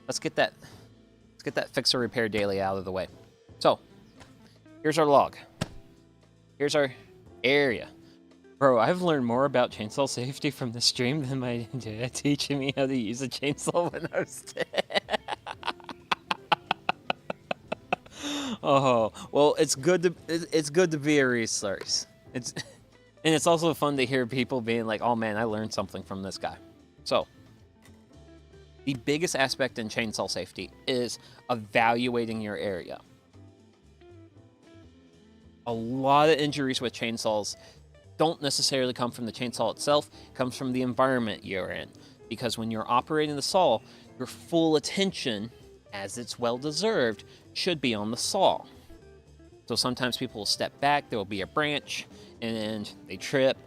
let's get that fix or repair daily out of the way. So, here's our log. Here's our area. Bro, I've learned more about chainsaw safety from the stream than my dad teaching me how to use a chainsaw when I was 10. Oh, well, it's good to be a resource. And it's also fun to hear people being like, "Oh man, I learned something from this guy." So, the biggest aspect in chainsaw safety is evaluating your area. A lot of injuries with chainsaws don't necessarily come from the chainsaw itself, it comes from the environment you're in. Because when you're operating the saw, your full attention, as it's well deserved, should be on the saw. So sometimes people will step back, there will be a branch, and they trip,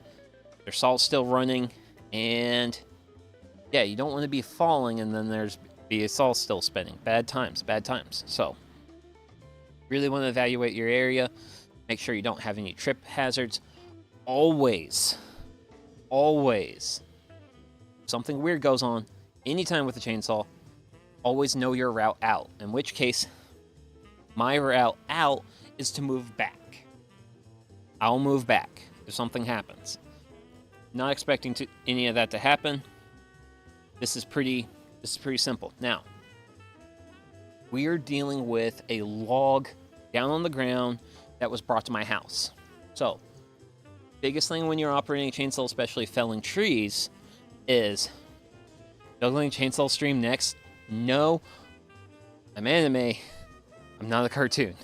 their saw's still running, and Yeah, you don't want to be falling and then there's be a saw still spinning. Bad times, bad times. So, really want to evaluate your area. Make sure you don't have any trip hazards. Always, always, something weird goes on anytime with a chainsaw, always know your route out. In which case, my route out is to move back. I'll move back if something happens. Not expecting any of that to happen. This is pretty simple. Now, we are dealing with a log down on the ground that was brought to my house. So, biggest thing when you're operating a chainsaw, especially felling trees, is juggling chainsaw stream next. No, I'm anime. I'm not a cartoon.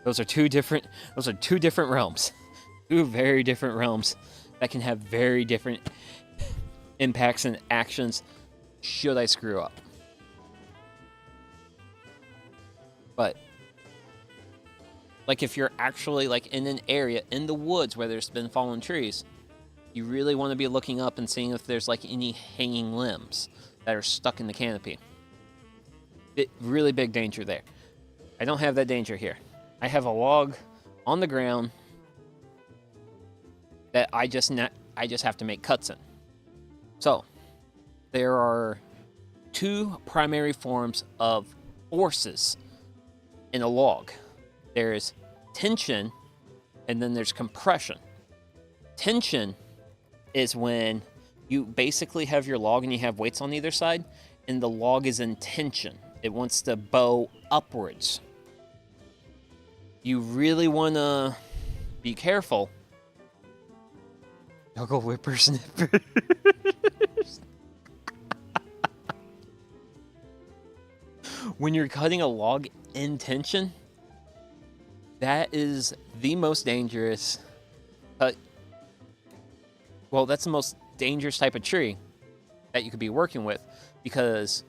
Those are two different realms. Two very different realms that can have very different impacts and actions should I screw up. But like if you're actually like in an area in the woods where there's been fallen trees, you really want to be looking up and seeing if there's like any hanging limbs that are stuck in the canopy. Really big danger there. I don't have that danger here. I have a log on the ground that I just have to make cuts in. So, there are two primary forms of forces in a log. There's tension, and then there's compression. Tension is when you basically have your log and you have weights on either side, and the log is in tension. It wants to bow upwards. You really want to be careful. Juggle whippersnippers. When you're cutting a log in tension, that is the most dangerous. Well, that's the most dangerous type of tree that you could be working with, because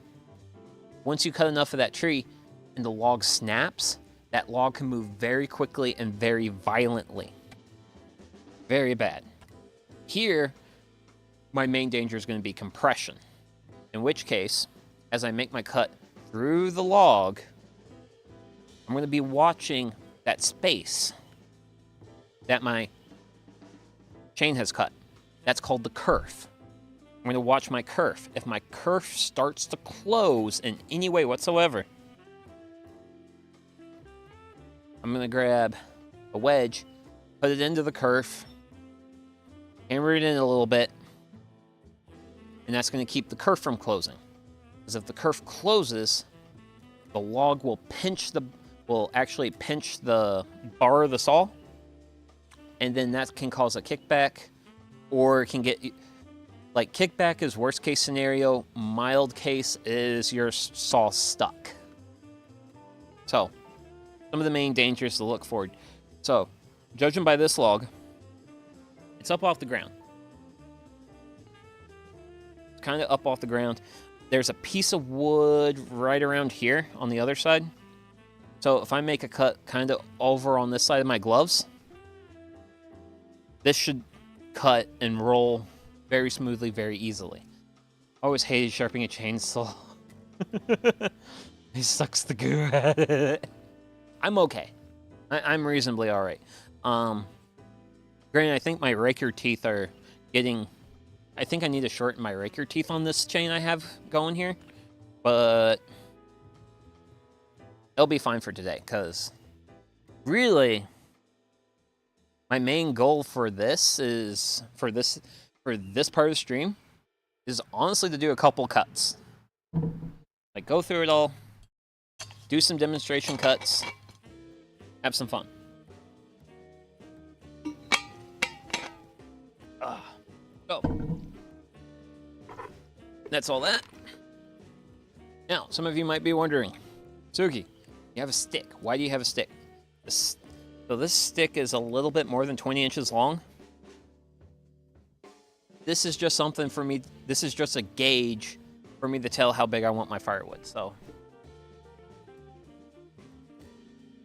once you cut enough of that tree and the log snaps, that log can move very quickly and very violently. Very bad. Here, my main danger is going to be compression. In which case, as I make my cut through the log, I'm going to be watching that space that my chain has cut. That's called the kerf. I'm going to watch my kerf. If my kerf starts to close in any way whatsoever, I'm going to grab a wedge, put it into the kerf, hammer it in a little bit, and that's going to keep the kerf from closing. Because if the kerf closes, the log will actually pinch the bar of the saw, and then that can cause a kickback, or it can get, like, kickback is worst case scenario, mild case is your saw stuck. So, some of the main dangers to look for. So, judging by this log, it's up off the ground. It's kind of up off the ground. There's a piece of wood right around here on the other side. So if I make a cut kind of over on this side of my gloves, this should cut and roll very smoothly, very easily. I always hated sharpening a chainsaw. It sucks the goo at it. I'm okay. I'm reasonably alright. Granted, I think my raker teeth are getting... I think I need to shorten my raker teeth on this chain I have going here. But it'll be fine for today, because really, my main goal for this is, for this part of the stream, is honestly to do a couple cuts. Like, go through it all, do some demonstration cuts, have some fun. So, that's all that. Now, some of you might be wondering, Suki, you have a stick. Why do you have a stick? So this stick is a little bit more than 20 inches long. This is just something for me. This is just a gauge for me to tell how big I want my firewood. So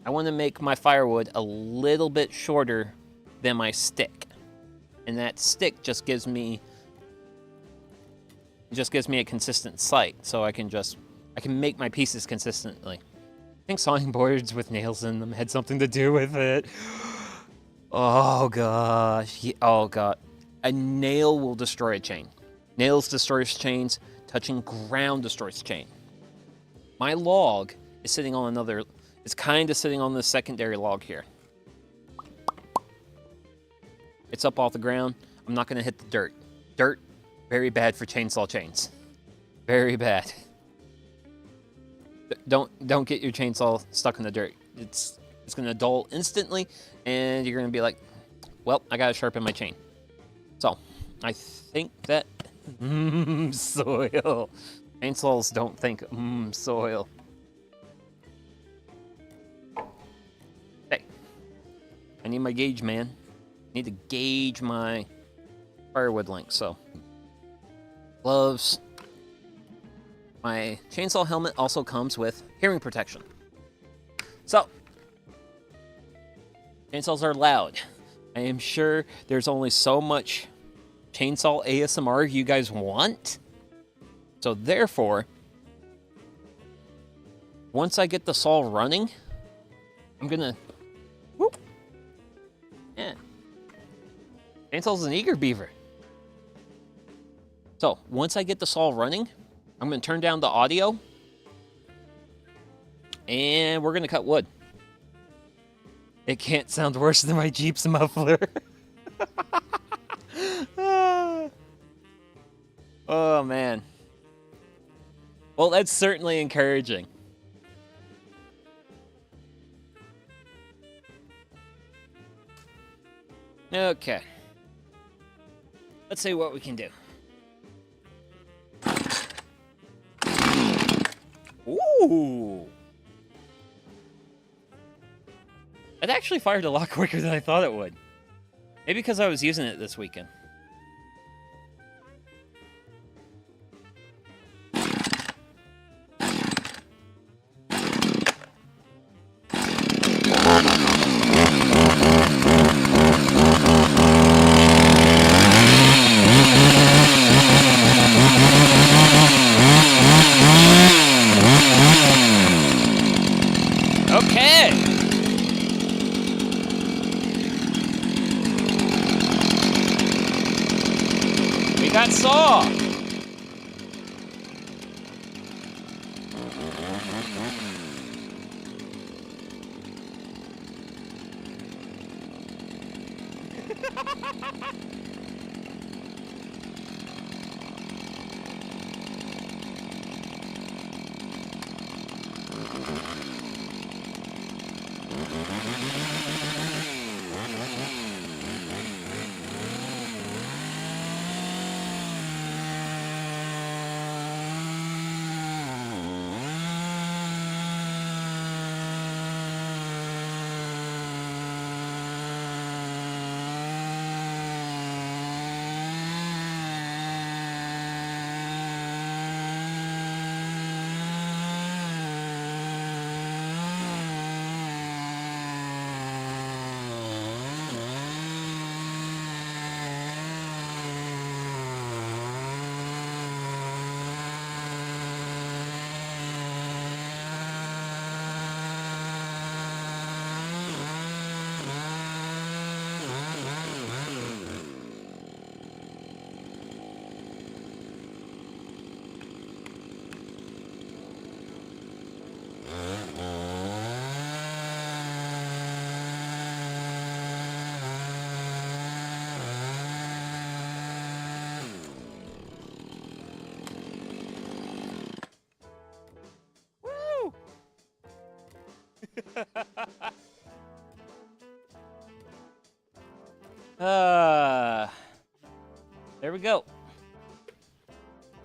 I want to make my firewood a little bit shorter than my stick. And that stick just gives me It just gives me a consistent sight, so I can make my pieces consistently. I think sawing boards with nails in them had something to do with it. Oh gosh. Oh god. A nail will destroy a chain. Nails destroys chains. Touching ground destroys chain. My log is sitting on another. It's kind of sitting on the secondary log here. It's up off the ground. I'm not gonna hit the dirt. Dirt, very bad for chainsaw chains. Very bad. Don't get your chainsaw stuck in the dirt. It's gonna dull instantly, and you're gonna be like, well, I gotta sharpen my chain. So, I think that soil. Chainsaws don't think soil. Hey, I need my gauge, man. I need to gauge my firewood length. So, gloves. My chainsaw helmet also comes with hearing protection. So, chainsaws are loud. I am sure there's only so much chainsaw ASMR you guys want. So therefore, once I get the saw running, I'm gonna... Whoop! Yeah. Chainsaw's an eager beaver. So, once I get the saw running, I'm going to turn down the audio, and we're going to cut wood. It can't sound worse than my Jeep's muffler. Oh, man. Well, that's certainly encouraging. Okay. Let's see what we can do. Ooh! It actually fired a lot quicker than I thought it would. Maybe because I was using it this weekend. Okay! We got saw! There we go.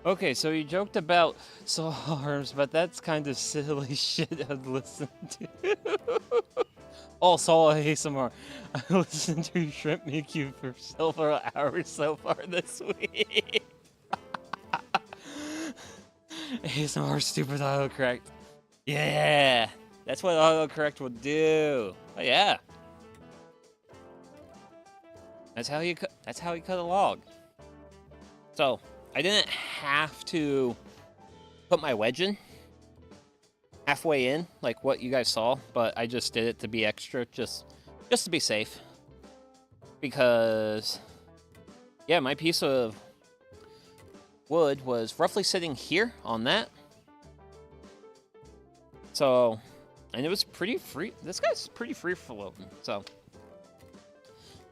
Okay, so you joked about saw arms, but that's kind of silly shit I'd listen to. Oh, saw ASMR. I listened to Shrimp Make You for several hours so far this week. ASMR stupid autocorrect. Yeah, that's what autocorrect would do. Oh yeah. That's how you cut a log. So, I didn't have to put my wedge in halfway in, like what you guys saw, but I just did it to be extra, just to be safe. Because, yeah, my piece of wood was roughly sitting here on that. So, and it was pretty free. This guy's pretty free floating, so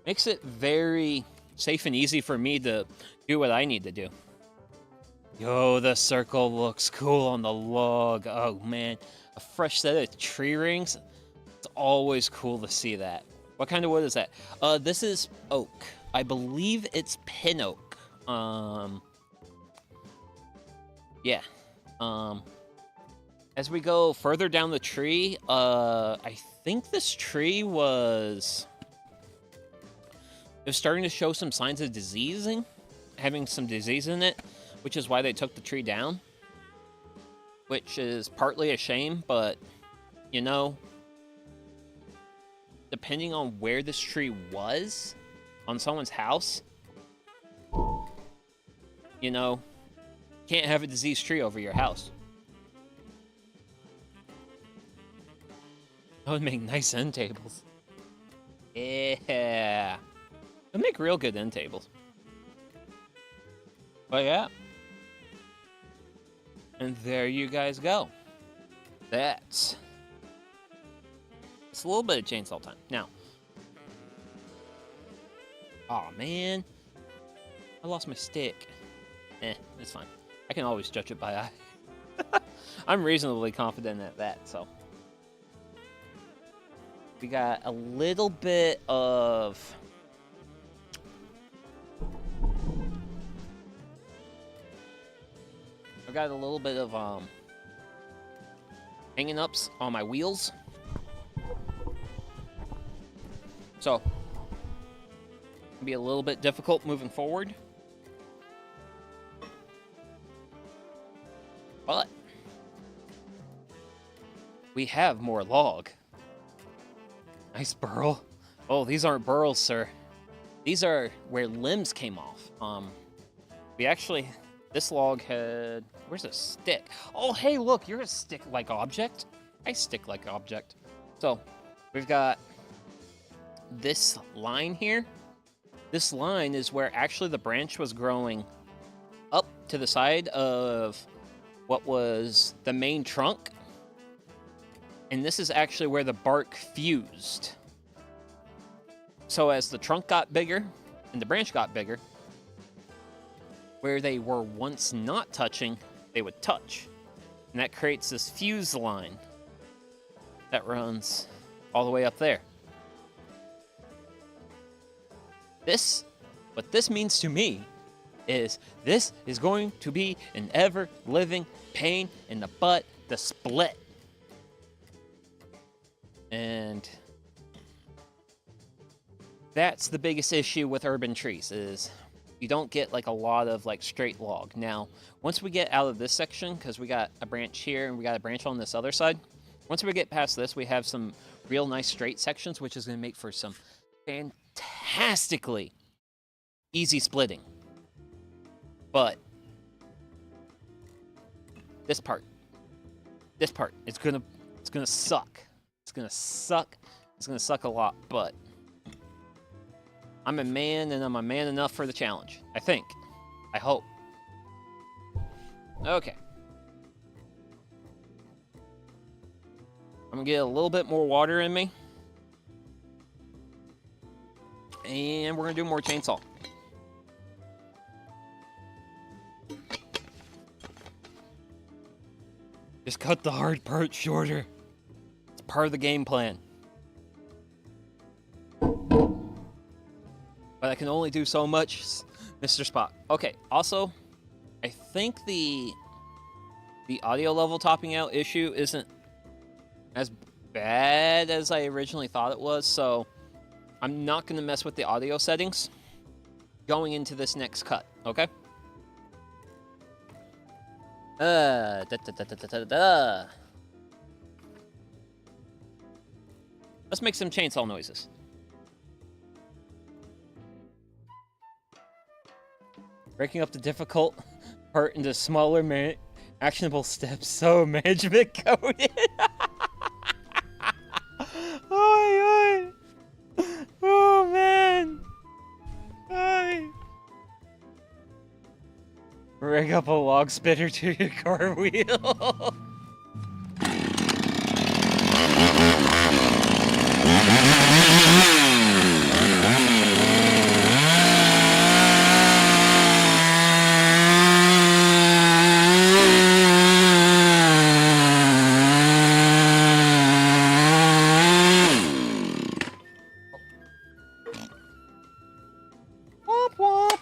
makes it very safe and easy for me to do what I need to do. Yo, the circle looks cool on the log. Oh man, a fresh set of tree rings. It's always cool to see that. What kind of wood is that? This is oak. I believe it's pin oak. Yeah. As we go further down the tree, I think this tree was starting to show some signs of diseasing, having some disease in it, which is why they took the tree down, which is partly a shame, but, you know, depending on where this tree was on someone's house, you know, can't have a diseased tree over your house. That would make nice end tables. Yeah. It'd make real good end tables. But yeah. And there you guys go. It's a little bit of chainsaw time. Now. Aw, man. I lost my stick. It's fine. I can always judge it by eye. I'm reasonably confident at that, so. We got a little bit of... I got a little bit of, hanging ups on my wheels. So, it'll be a little bit difficult moving forward. But, we have more log. Nice burl. Oh, these aren't burls, sir. These are where limbs came off. We actually... This log had... Where's a stick? Oh, hey, look, you're a stick-like object. I stick-like object. So, we've got this line here. This line is where actually the branch was growing up to the side of what was the main trunk. And this is actually where the bark fused. So as the trunk got bigger and the branch got bigger, where they were once not touching, they would touch. And that creates this fuse line that runs all the way up there. What this means to me is this is going to be an ever-living pain in the butt to split. And that's the biggest issue with urban trees, is you don't get like a lot of like straight log. Now, once we get out of this section, because we got a branch here and we got a branch on this other side, once we get past this, we have some real nice straight sections, which is going to make for some fantastically easy splitting. But this part is gonna suck. It's gonna suck. It's gonna suck a lot, but I'm a man, and I'm a man enough for the challenge. I think. I hope. Okay. I'm gonna get a little bit more water in me. And we're gonna do more chainsaw. Just cut the hard part shorter. It's part of the game plan. But I can only do so much, Mr. Spock. Okay, also, I think the audio level topping out issue isn't as bad as I originally thought it was, so I'm not going to mess with the audio settings going into this next cut, okay? Let's make some chainsaw noises. Breaking up the difficult part into smaller, actionable steps so management coded. Oi, oi. Oh, man. Oi. Rig up a log spitter to your car wheel. Womp womp.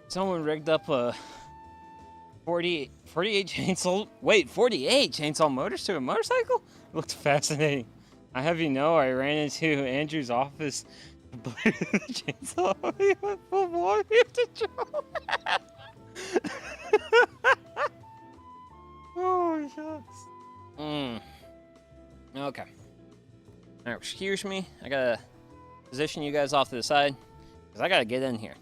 Someone rigged up a 48 chainsaw. Wait, 48 chainsaw motors to a motorcycle? It looked fascinating. I have you know, I ran into Andrew's office to play the chainsaw. He went full bore to Joe. Oh, shucks. Okay. Now, excuse me. I gotta position you guys off to the side because I gotta get in here.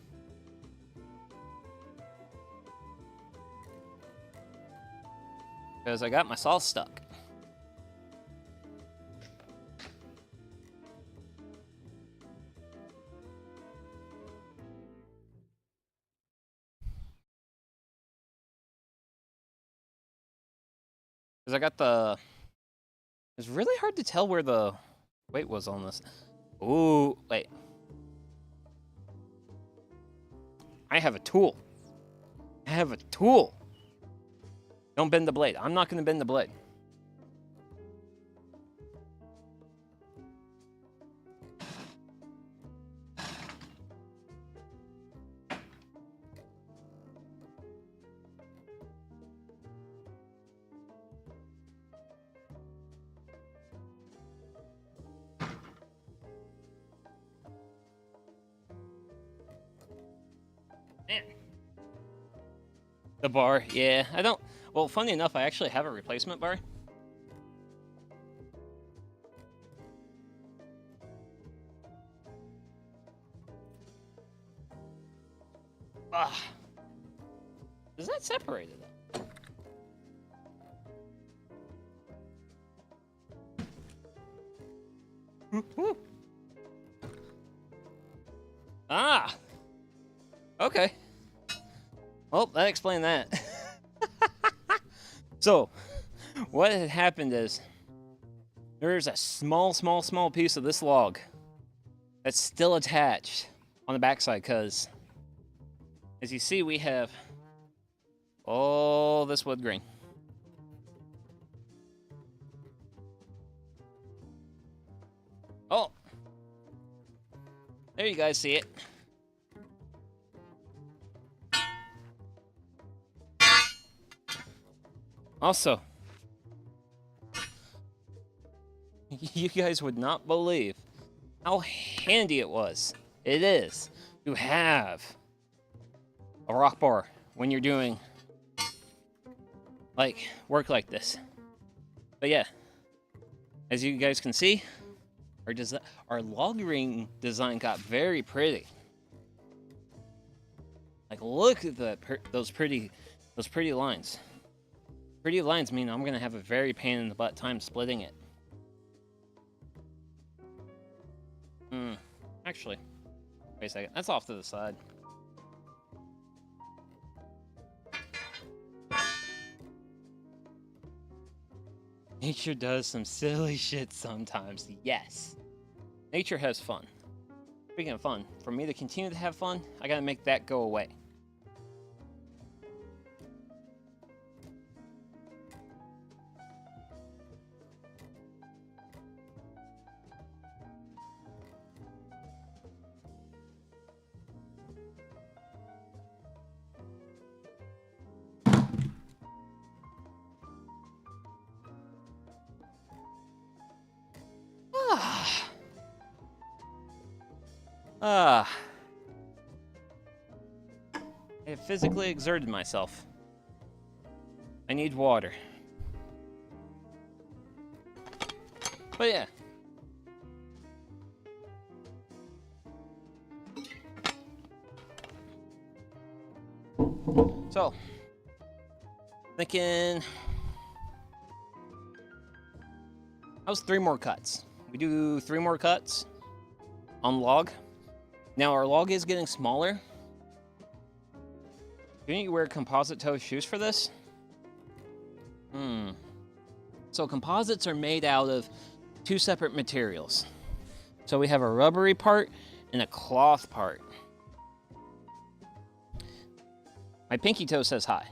Because I got my saw stuck. Because I got the... It's really hard to tell where the weight was on this. Ooh, wait. I have a tool. I have a tool. Don't bend the blade. I'm not going to bend the blade. Man. The bar, yeah. I don't... Well, funny enough, I actually have a replacement bar. Ah. Is that separated? Ah. Okay. Well, that explained that. So, what had happened is there's a small piece of this log that's still attached on the backside because, as you see, we have all this wood grain. Oh, there you guys see it. Also, you guys would not believe how handy it is to have a rock bar when you're doing like work like this. But yeah, as you guys can see, our log ring design got very pretty. Like, look at those pretty lines. Pretty lines mean I'm gonna have a very pain in the butt time splitting it. Actually, wait a second. That's off to the side. Nature does some silly shit sometimes, yes. Nature has fun. Speaking of fun, for me to continue to have fun, I gotta make that go away. I have physically exerted myself. I need water. But yeah. So, thinking, how's 3 more cuts? We do 3 more cuts on log. Now our log is getting smaller. Do you wear composite toe shoes for this? So composites are made out of 2 separate materials. So we have a rubbery part and a cloth part. My pinky toe says hi.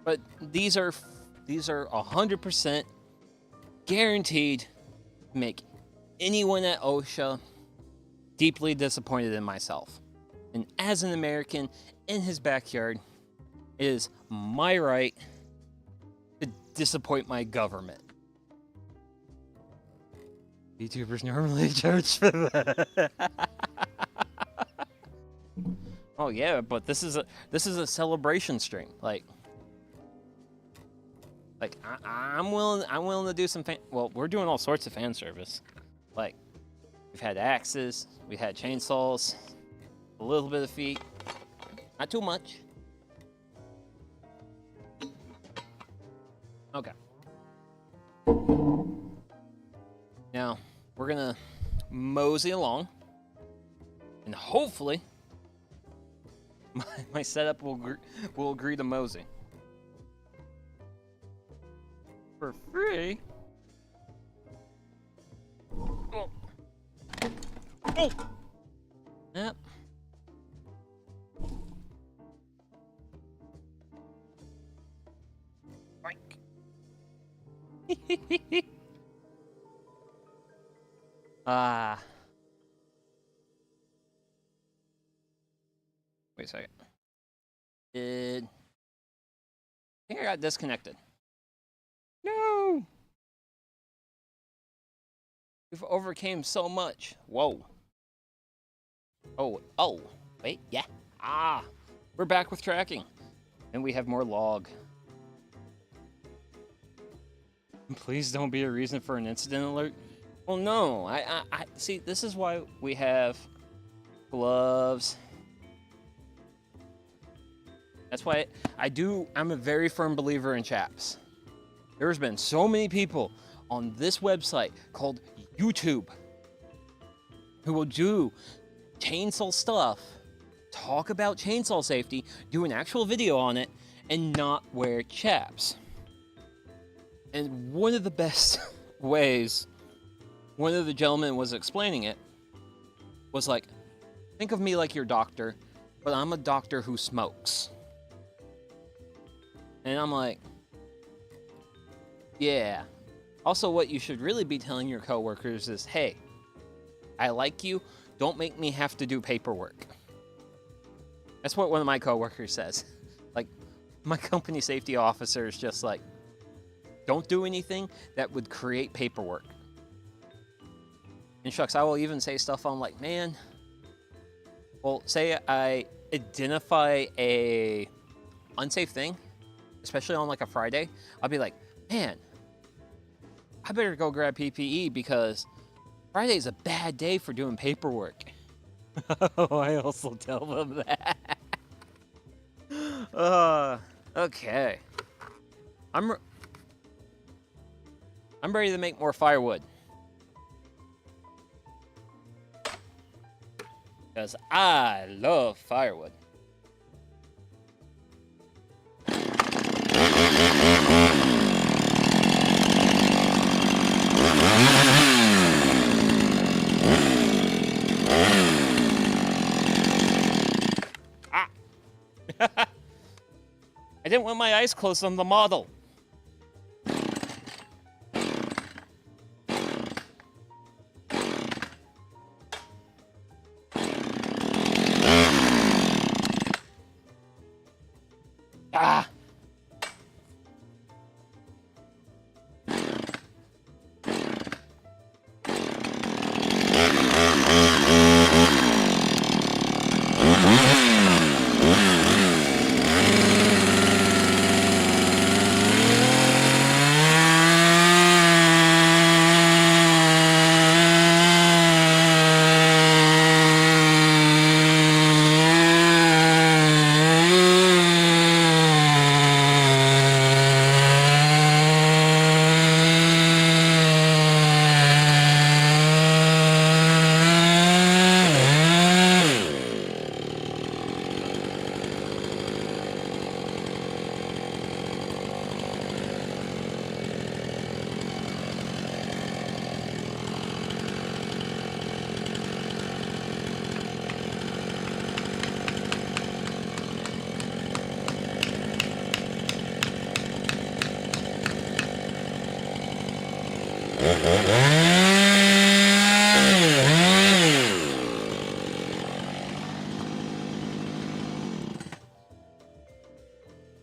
But these are 100% guaranteed to make anyone at OSHA deeply disappointed in myself. And as an American in his backyard, it is my right to disappoint my government. YouTubers normally charge for that. Oh yeah, but this is a celebration stream. Like I'm willing to do some well, we're doing all sorts of fan service. Like, we've had axes, we had chainsaws, a little bit of feet, not too much. Okay. Now we're gonna mosey along, and hopefully my setup will agree to mosey. For free? Oh. Oh. Yep. Frank. Wait a second. I think I got disconnected. No! We've overcame so much. Whoa. Oh, wait, yeah. We're back with tracking. And we have more log. Please don't be a reason for an incident alert. Well, no, I see, this is why we have gloves. That's why I'm a very firm believer in chaps. There's been so many people on this website called YouTube who will do chainsaw stuff, talk about chainsaw safety, do an actual video on it, and not wear chaps. And one of the best ways one of the gentlemen was explaining it was like, think of me like your doctor, but I'm a doctor who smokes. And I'm like, yeah. Also, what you should really be telling your coworkers is, hey, I like you. Don't make me have to do paperwork. That's what one of my coworkers says. Like, my company safety officer is just like, don't do anything that would create paperwork. And shucks, I will even say stuff on like, man, well, say I identify a unsafe thing, especially on like a Friday, I'll be like, man, I better go grab PPE because Friday's a bad day for doing paperwork. Oh, I also tell them that. Okay. I'm ready to make more firewood. Because I love firewood. Ah! I didn't want my eyes closed on the model. Ah!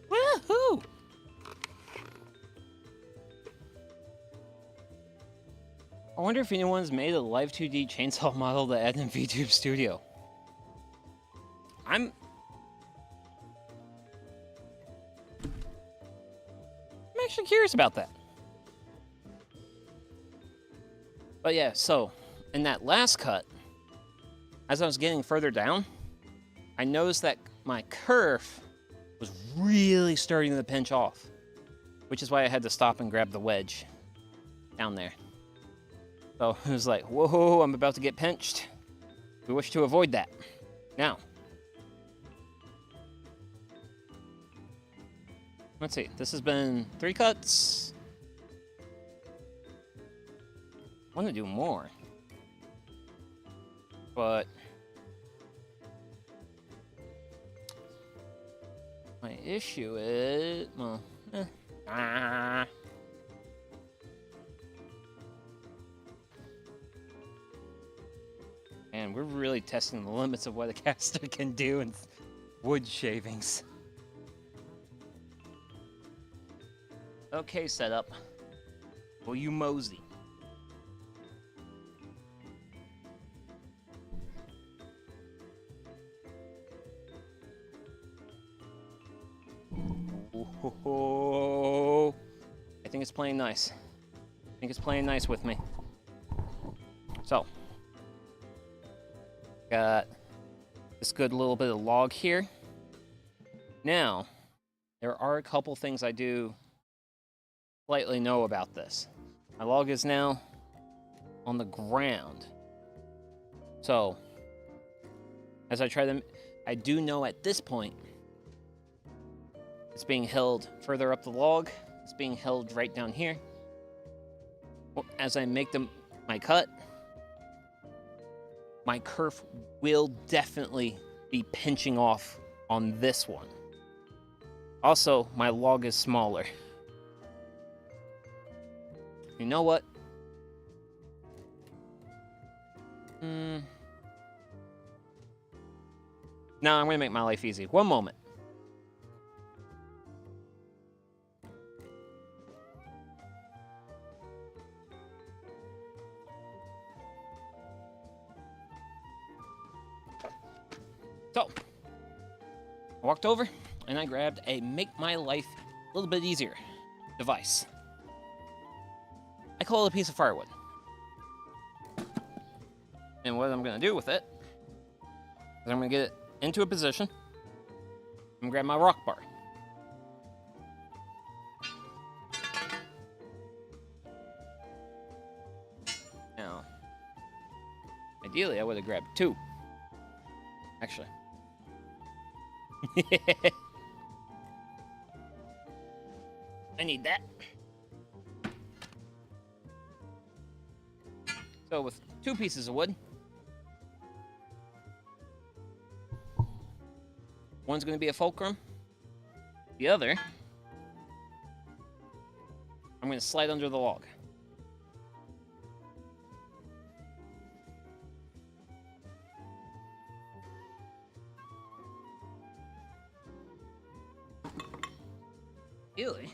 Woohoo! I wonder if anyone's made a live 2D chainsaw model to add in VTube Studio. I'm actually curious about that. But yeah, so in that last cut, as I was getting further down, I noticed that my kerf was really starting to pinch off, which is why I had to stop and grab the wedge down there. So it was like, whoa, I'm about to get pinched. We wish to avoid that. Now, let's see, this has been 3 cuts. I want to do more, but my issue is, well, and we're really testing the limits of what a caster can do in wood shavings. Okay, setup. Will you mosey? Oh, I think it's playing nice. I think it's playing nice with me. So, got this good little bit of log here. Now, there are a couple things I do slightly know about this. My log is now on the ground. So, as I try to, I do know at this point, it's being held further up the log. It's being held right down here. As I make my cut, my kerf will definitely be pinching off on this one. Also, my log is smaller. You know what? No, I'm gonna make my life easy. One moment. So, I walked over and I grabbed a make my life a little bit easier device. I call it a piece of firewood. And what I'm going to do with it is I'm going to get it into a position. I'm going to grab my rock bar. Now, ideally I would have grabbed two. Actually. I need that. So with two pieces of wood, one's going to be a fulcrum. The other, I'm going to slide under the log. Really?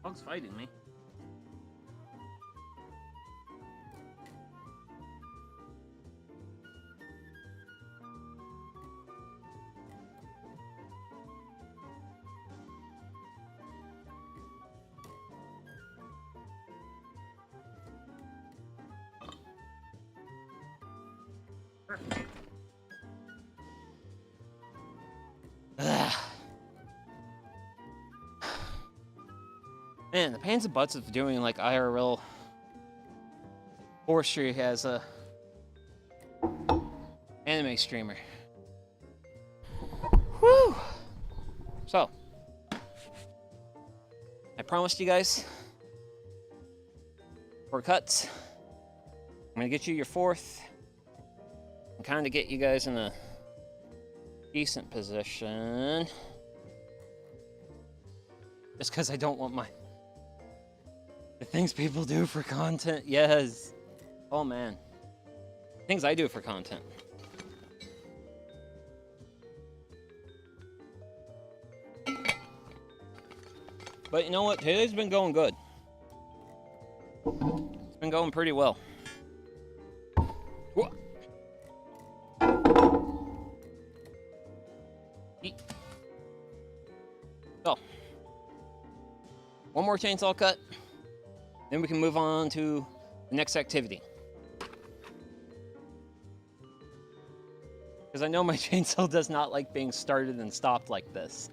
Dog's fighting me. Ugh. Man, the pains and butts of doing like IRL forestry as a anime streamer. Whew. So, I promised you guys 4 cuts. I'm gonna get you your 4th and kind of get you guys in a decent position. Just because I don't want the things people do for content. Yes. Oh man. Things I do for content. But you know what? Today's been going good. It's been going pretty well. Whoa. So, one more chainsaw cut, then we can move on to the next activity. Because I know my chainsaw does not like being started and stopped like this.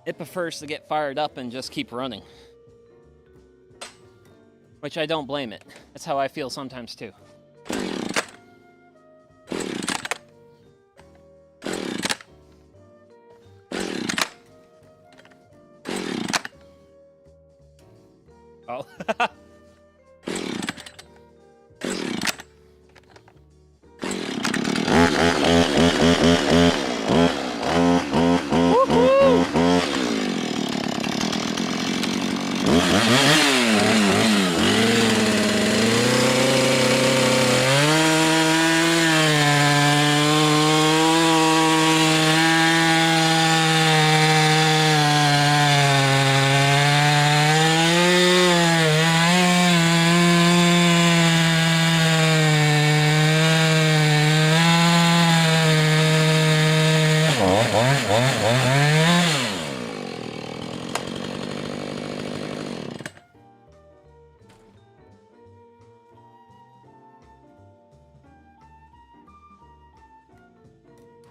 It prefers to get fired up and just keep running. Which I don't blame it. That's how I feel sometimes too. Oh.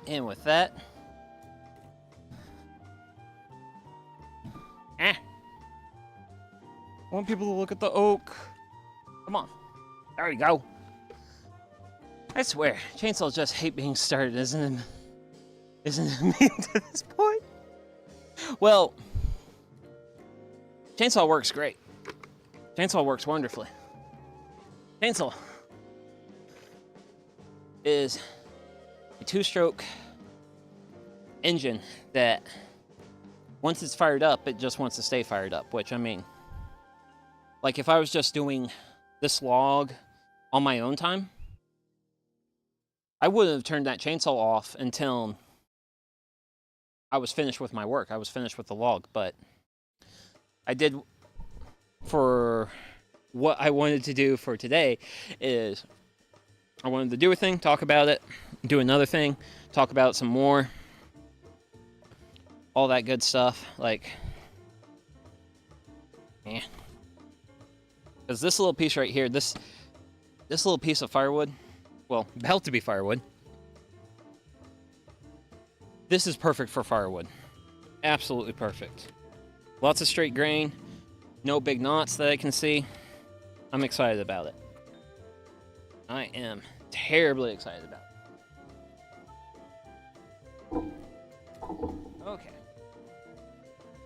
And with that, I want people to look at the oak. Come on. There we go. I swear, chainsaws just hate being started, isn't it mean to this point? Well, chainsaw works great. Chainsaw works wonderfully. Chainsaw is a two-stroke engine that once it's fired up, it just wants to stay fired up, which, I mean, like if I was just doing this log on my own time, I wouldn't have turned that chainsaw off until I was finished with my work. I was finished with the log, but I did, for what I wanted to do for today is I wanted to do a thing, talk about it, do another thing, talk about it some more, all that good stuff, like, yeah. Because this little piece right here, this little piece of firewood, well, about to be firewood, this is perfect for firewood. Absolutely perfect. Lots of straight grain, no big knots that I can see. I'm excited about it. I am terribly excited about it. Okay.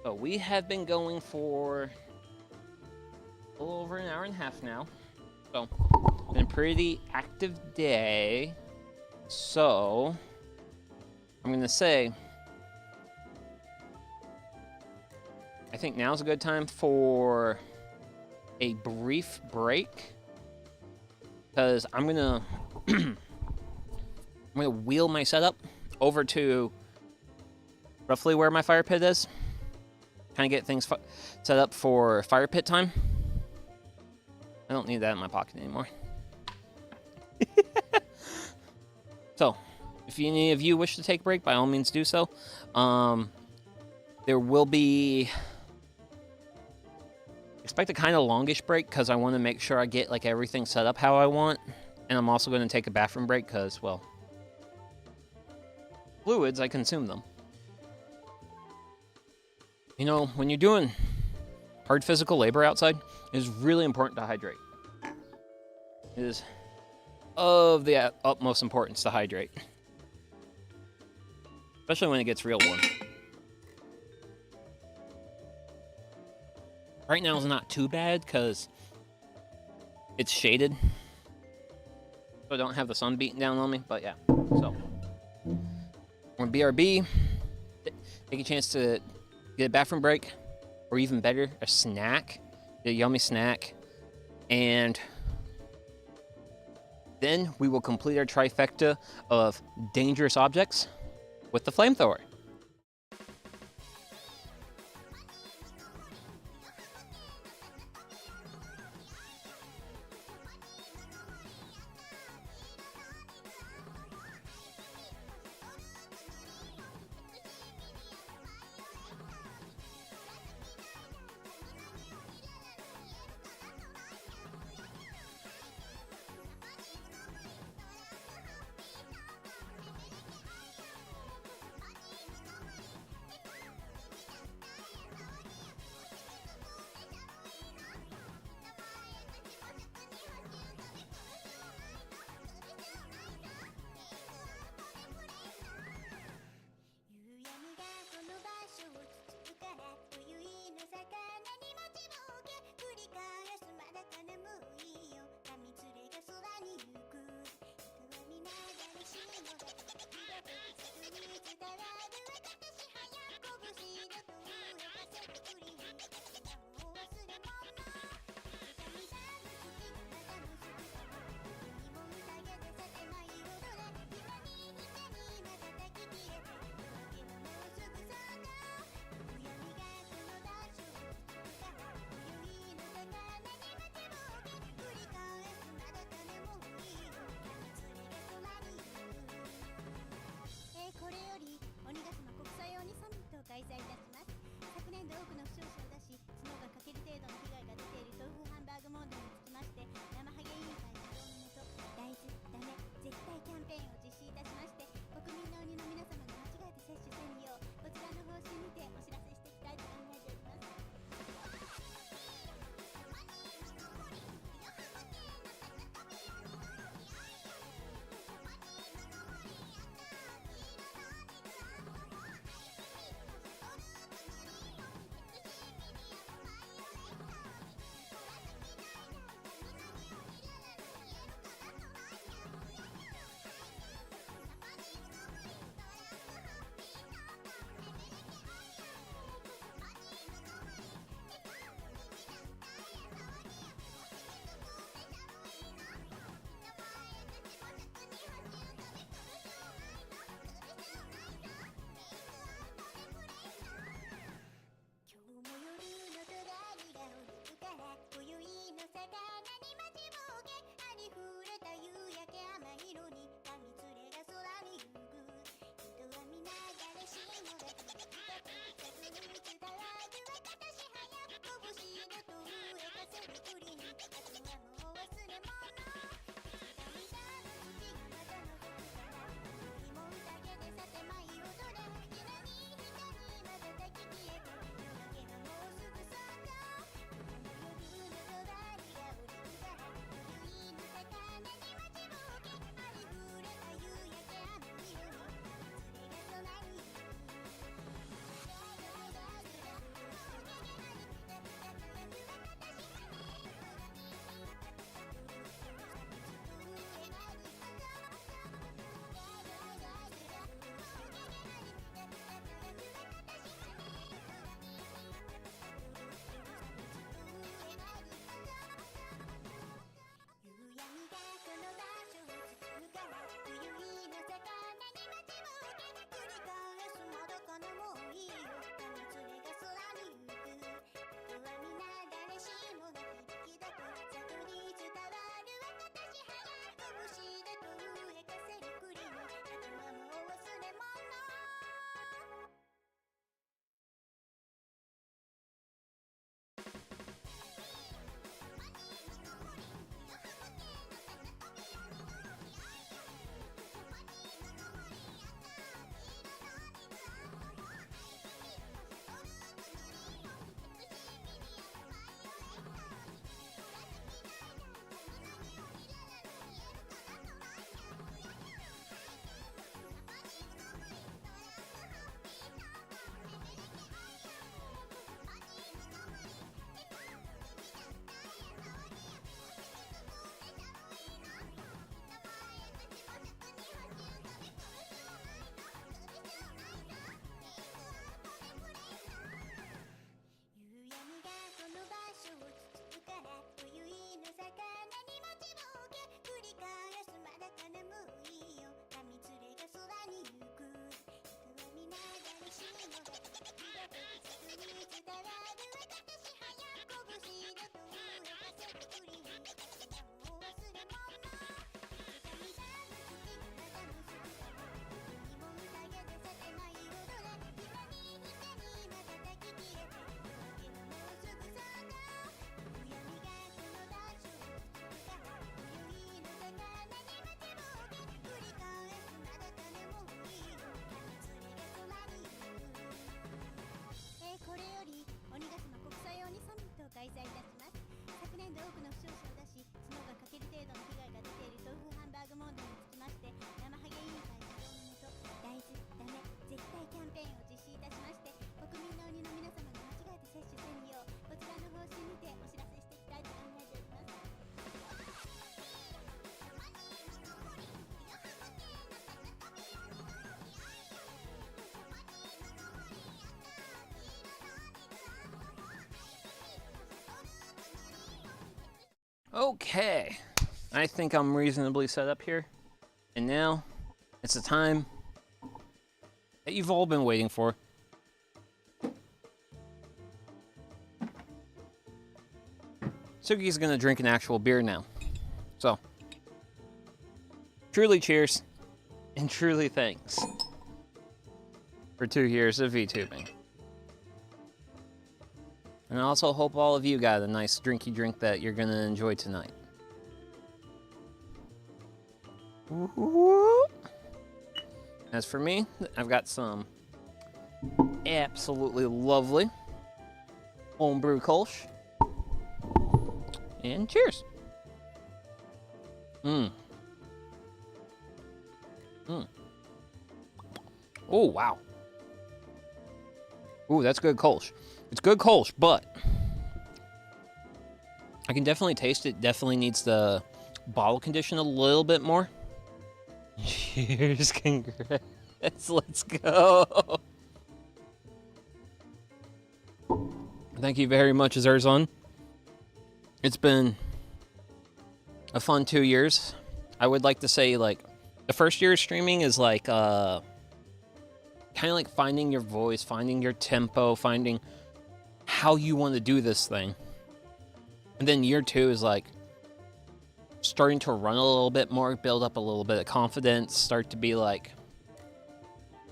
So we have been going for a little over an hour and a half now. So, been a pretty active day. So, I'm going to say, I think now's a good time for a brief break, because I'm gonna wheel my setup over to roughly where my fire pit is. Kind of get things set up for fire pit time. I don't need that in my pocket anymore. So, if any of you wish to take a break, by all means do so. There will be, expect a kind of longish break, because I want to make sure I get like everything set up how I want. And I'm also going to take a bathroom break because, well, fluids, I consume them. You know, when you're doing hard physical labor outside, it is really important to hydrate. It is of the utmost importance to hydrate. Especially when it gets real warm. Right now is not too bad because it's shaded. So I don't have the sun beating down on me, but yeah. So, on BRB, take a chance to get a bathroom break, or even better, a snack, a yummy snack, and then we will complete our trifecta of dangerous objects with the flamethrower. 開催いたします。昨年度多くの負傷者を出し、角が欠ける程度の被害が出ている豆腐ハンバーグ問題につきまして、生ハゲ委員会主導のもと、大豆、ダメ、絶対キャンペーンを実施いたしまして、国民の鬼の皆様が間違えて接種せんよう、こちらの方針にてお知らせしていきたいと考えております。Okay, I think I'm reasonably set up here. And now, it's the time that you've all been waiting for. Suki's gonna drink an actual beer now. So, truly cheers, and truly thanks for 2 years of VTubing. And I also hope all of you got a nice drinky drink that you're gonna enjoy tonight. As for me, I've got some absolutely lovely homebrew Kolsch. And cheers. Oh, wow. Ooh, that's good Kolsch. It's good Kolsch, but I can definitely taste it. Definitely needs the bottle condition a little bit more. Cheers, congrats. Let's go. Thank you very much, Zerzon. It's been a fun 2 years. I would like to say, like, the first year of streaming is like, kind of like finding your voice, finding your tempo, finding how you want to do this thing. And then year 2 is like starting to run a little bit more, build up a little bit of confidence, start to be like,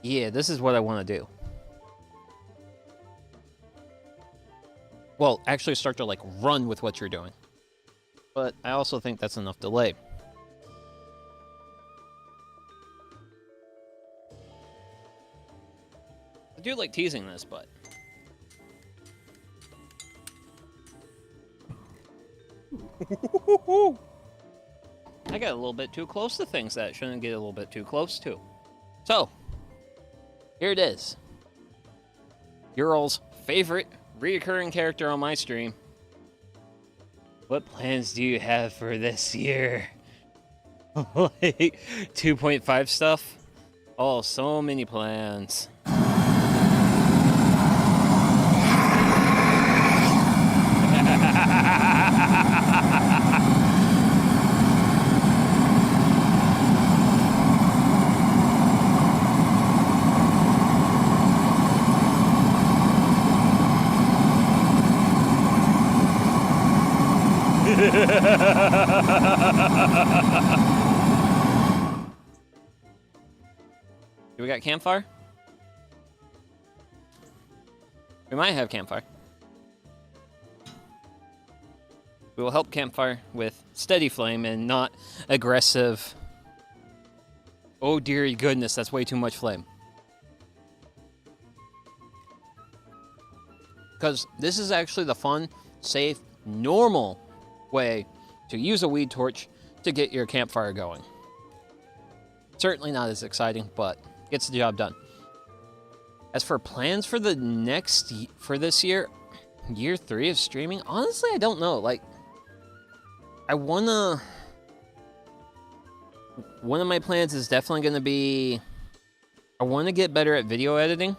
yeah, this is what I want to do. Well, actually start to like run with what you're doing. But I also think that's enough delay. I do like teasing this, but I got a little bit too close to things that I shouldn't get a little bit too close to. So, here it is. Your all's favorite reoccurring character on my stream. What plans do you have for this year? Like 2.5 stuff? Oh, so many plans. Do we got campfire? We might have campfire. We will help campfire with steady flame and not aggressive. Oh dear goodness, that's way too much flame. Because this is actually the fun, safe, normal way to use a weed torch to get your campfire going. Certainly not as exciting, but gets the job done. As for plans for the for this year, year 3 of streaming, honestly, I don't know. Like, one of my plans is definitely going to be, I want to get better at video editing.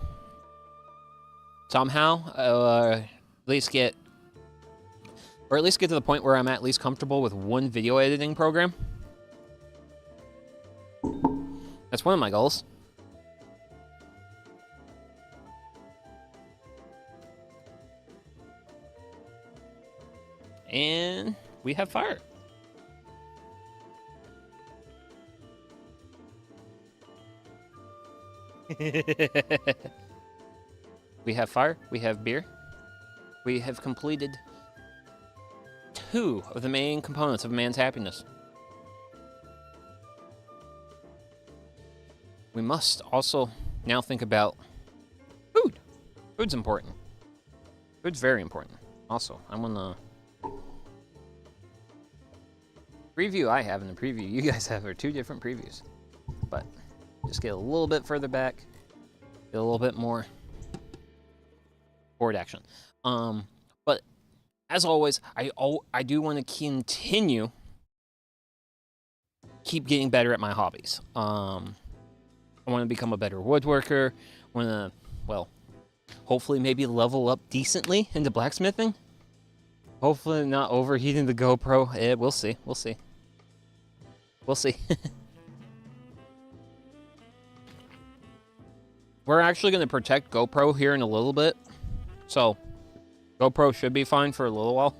Somehow, at least get to the point where I'm at least comfortable with one video editing program. That's one of my goals. And we have fire. We have fire. We have beer. We have completed 2 of the main components of man's happiness. We must also now think about food. Food's important. Food's very important. Also, I'm gonna preview I have and the preview you guys have are 2 different previews. But just get a little bit further back, get a little bit more forward action. But as always, I do want to keep getting better at my hobbies. I want to become a better woodworker. I want to, well, hopefully maybe level up decently into blacksmithing. Hopefully not overheating the GoPro. We'll see. We'll see. We'll see. We're actually going to protect GoPro here in a little bit. So, GoPro should be fine for a little while.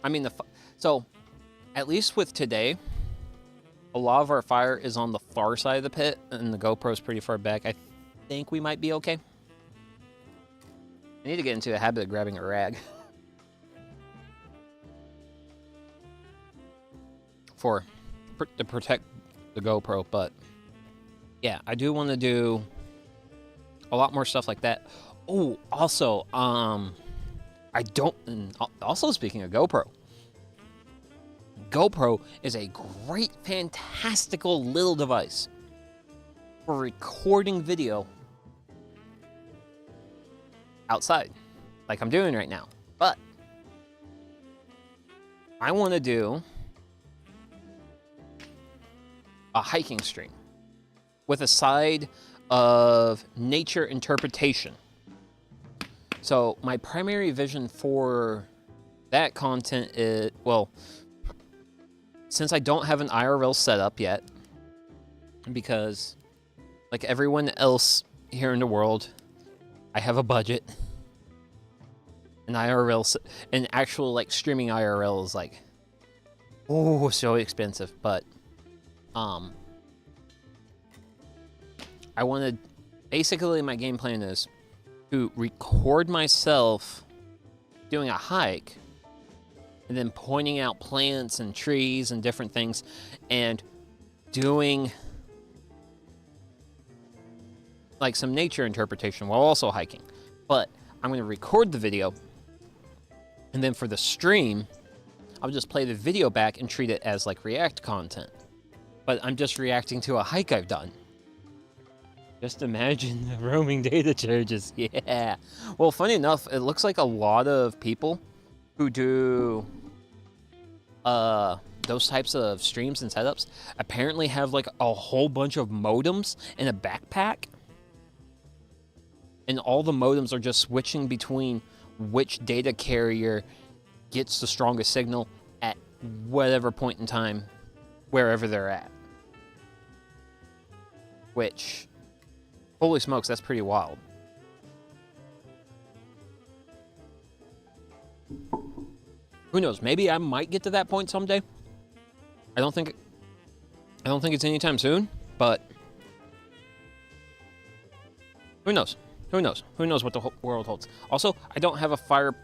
I mean, so, at least with today, a lot of our fire is on the far side of the pit, and the GoPro's pretty far back. I think we might be okay. I need to get into the habit of grabbing a rag. To protect the GoPro, but yeah, I do want to do a lot more stuff like that. Oh, also, also speaking of GoPro is a great, fantastical little device for recording video outside, like I'm doing right now. But I want to do a hiking stream with a side of nature interpretation. So my primary vision for that content is, well, since I don't have an IRL setup yet, because like everyone else here in the world, I have a budget. And IRL, and actual like streaming IRL is like, oh, so expensive. But, I wanted, basically my game plan is to record myself doing a hike and then pointing out plants and trees and different things and doing like some nature interpretation while also hiking. But I'm going to record the video, and then for the stream, I'll just play the video back and treat it as like React content. But I'm just reacting to a hike I've done. Just imagine the roaming data charges. Yeah. Well, funny enough, it looks like a lot of people who do those types of streams and setups apparently have like a whole bunch of modems in a backpack. And all the modems are just switching between which data carrier gets the strongest signal at whatever point in time, wherever they're at. Which, holy smokes, that's pretty wild. Who knows? Maybe I might get to that point someday. I don't think it's anytime soon, but who knows? Who knows? Who knows what the whole world holds? Also, I don't have a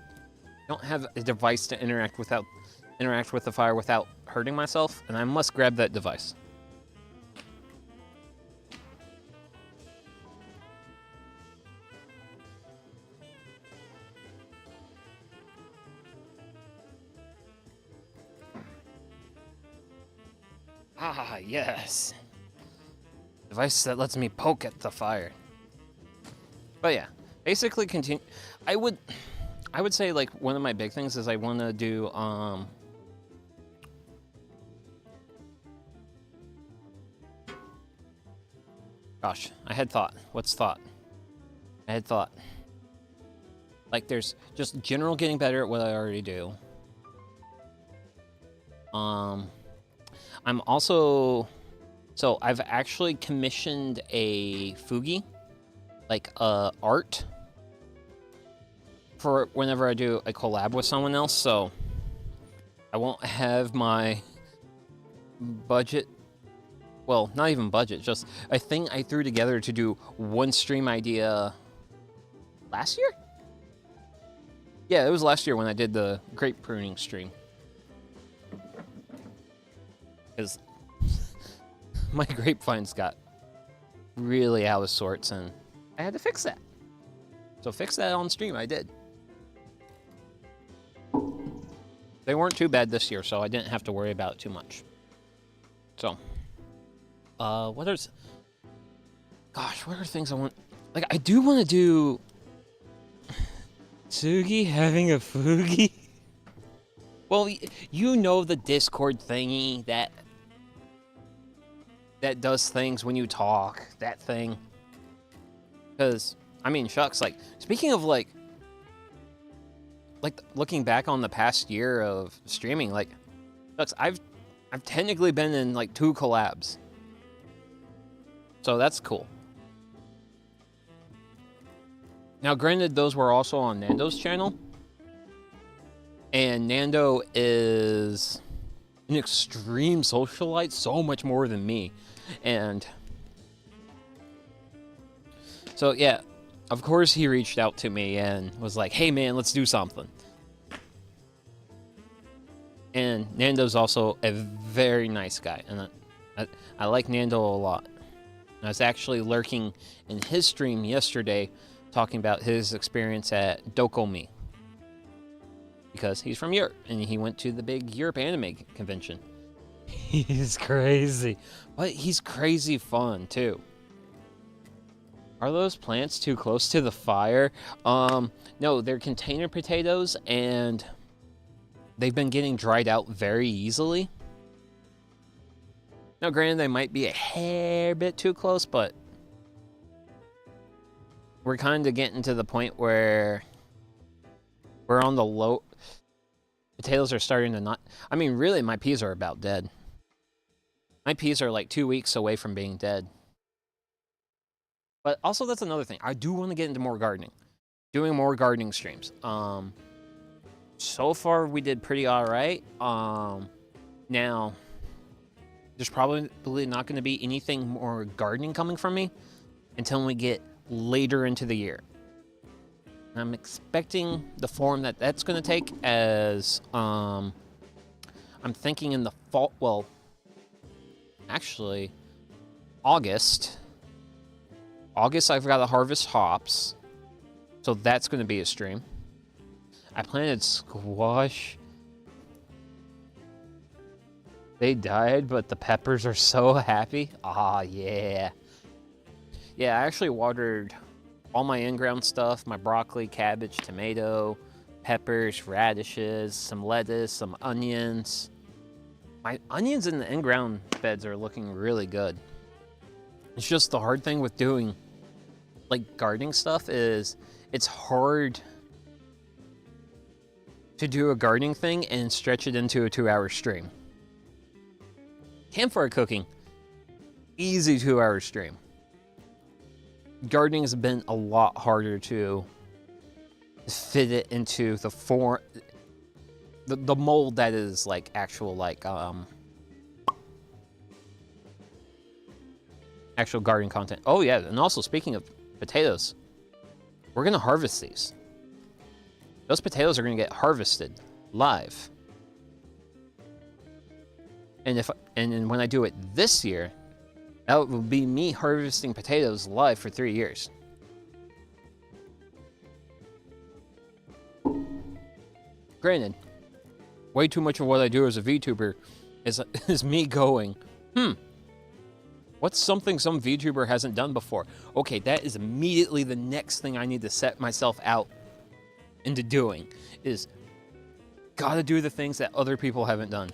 device to interact with the fire without hurting myself, and I must grab that device. Ah, yes. Device that lets me poke at the fire. But yeah, basically continue. I would say like one of my big things is I want to do gosh, I had thought. What's thought? I had thought. Like there's just general getting better at what I already do. I'm also, so I've actually commissioned a Fugi, like art, for whenever I do a collab with someone else, so I won't have my budget, well, not even budget, just a thing I threw together to do one stream idea last year? Yeah, it was last year when I did the grape pruning stream. Because my grapevines got really out of sorts and I had to fix that. So fix that on stream, I did. They weren't too bad this year, so I didn't have to worry about it too much. So, what are things I want? Like, I do want to do Tsugi having a Fugi. Well, you know the Discord thingy that does things when you talk, that thing. Because, I mean, shucks, like, speaking of, like, looking back on the past year of streaming, like, shucks, I've technically been in, like, 2 collabs. So that's cool. Now, granted, those were also on Nando's channel. And Nando is an extreme socialite, so much more than me. And so, yeah, of course he reached out to me and was like, hey, man, let's do something. And Nando's also a very nice guy. And I like Nando a lot. I was actually lurking in his stream yesterday talking about his experience at Dokomi. Because he's from Europe, and he went to the big Europe anime convention. He's crazy. But he's crazy fun, too. Are those plants too close to the fire? No, they're container potatoes, and they've been getting dried out very easily. Now, granted, they might be a hair bit too close, but we're kind of getting to the point where we're on the low. Potatoes are starting to not. I mean, really, my peas are about dead. My peas are like 2 weeks away from being dead. But also, that's another thing. I do want to get into more gardening. Doing more gardening streams. so far we did pretty all right. Now there's probably not going to be anything more gardening coming from me until we get later into the year. I'm expecting the form that that's going to take as I'm thinking in the fall. Well, actually, August. I've got to harvest hops, so that's going to be a stream. I planted squash. They died, but the peppers are so happy. Ah, yeah. Yeah, I actually watered all my in-ground stuff, my broccoli, cabbage, tomato, peppers, radishes, some lettuce, some onions. My onions in the in-ground beds are looking really good. It's just the hard thing with doing like gardening stuff is it's hard to do a gardening thing and stretch it into a 2-hour stream. Campfire cooking, easy 2-hour stream. Gardening has been a lot harder to fit it into the form, the mold that is like actual actual garden content. Oh yeah, and also speaking of potatoes, we're gonna harvest these. Those potatoes are gonna get harvested live. And when I do it this year, that will be me harvesting potatoes live for 3 years. Granted, way too much of what I do as a VTuber is me going, what's something some VTuber hasn't done before? Okay, that is immediately the next thing I need to set myself out into doing, is gotta do the things that other people haven't done.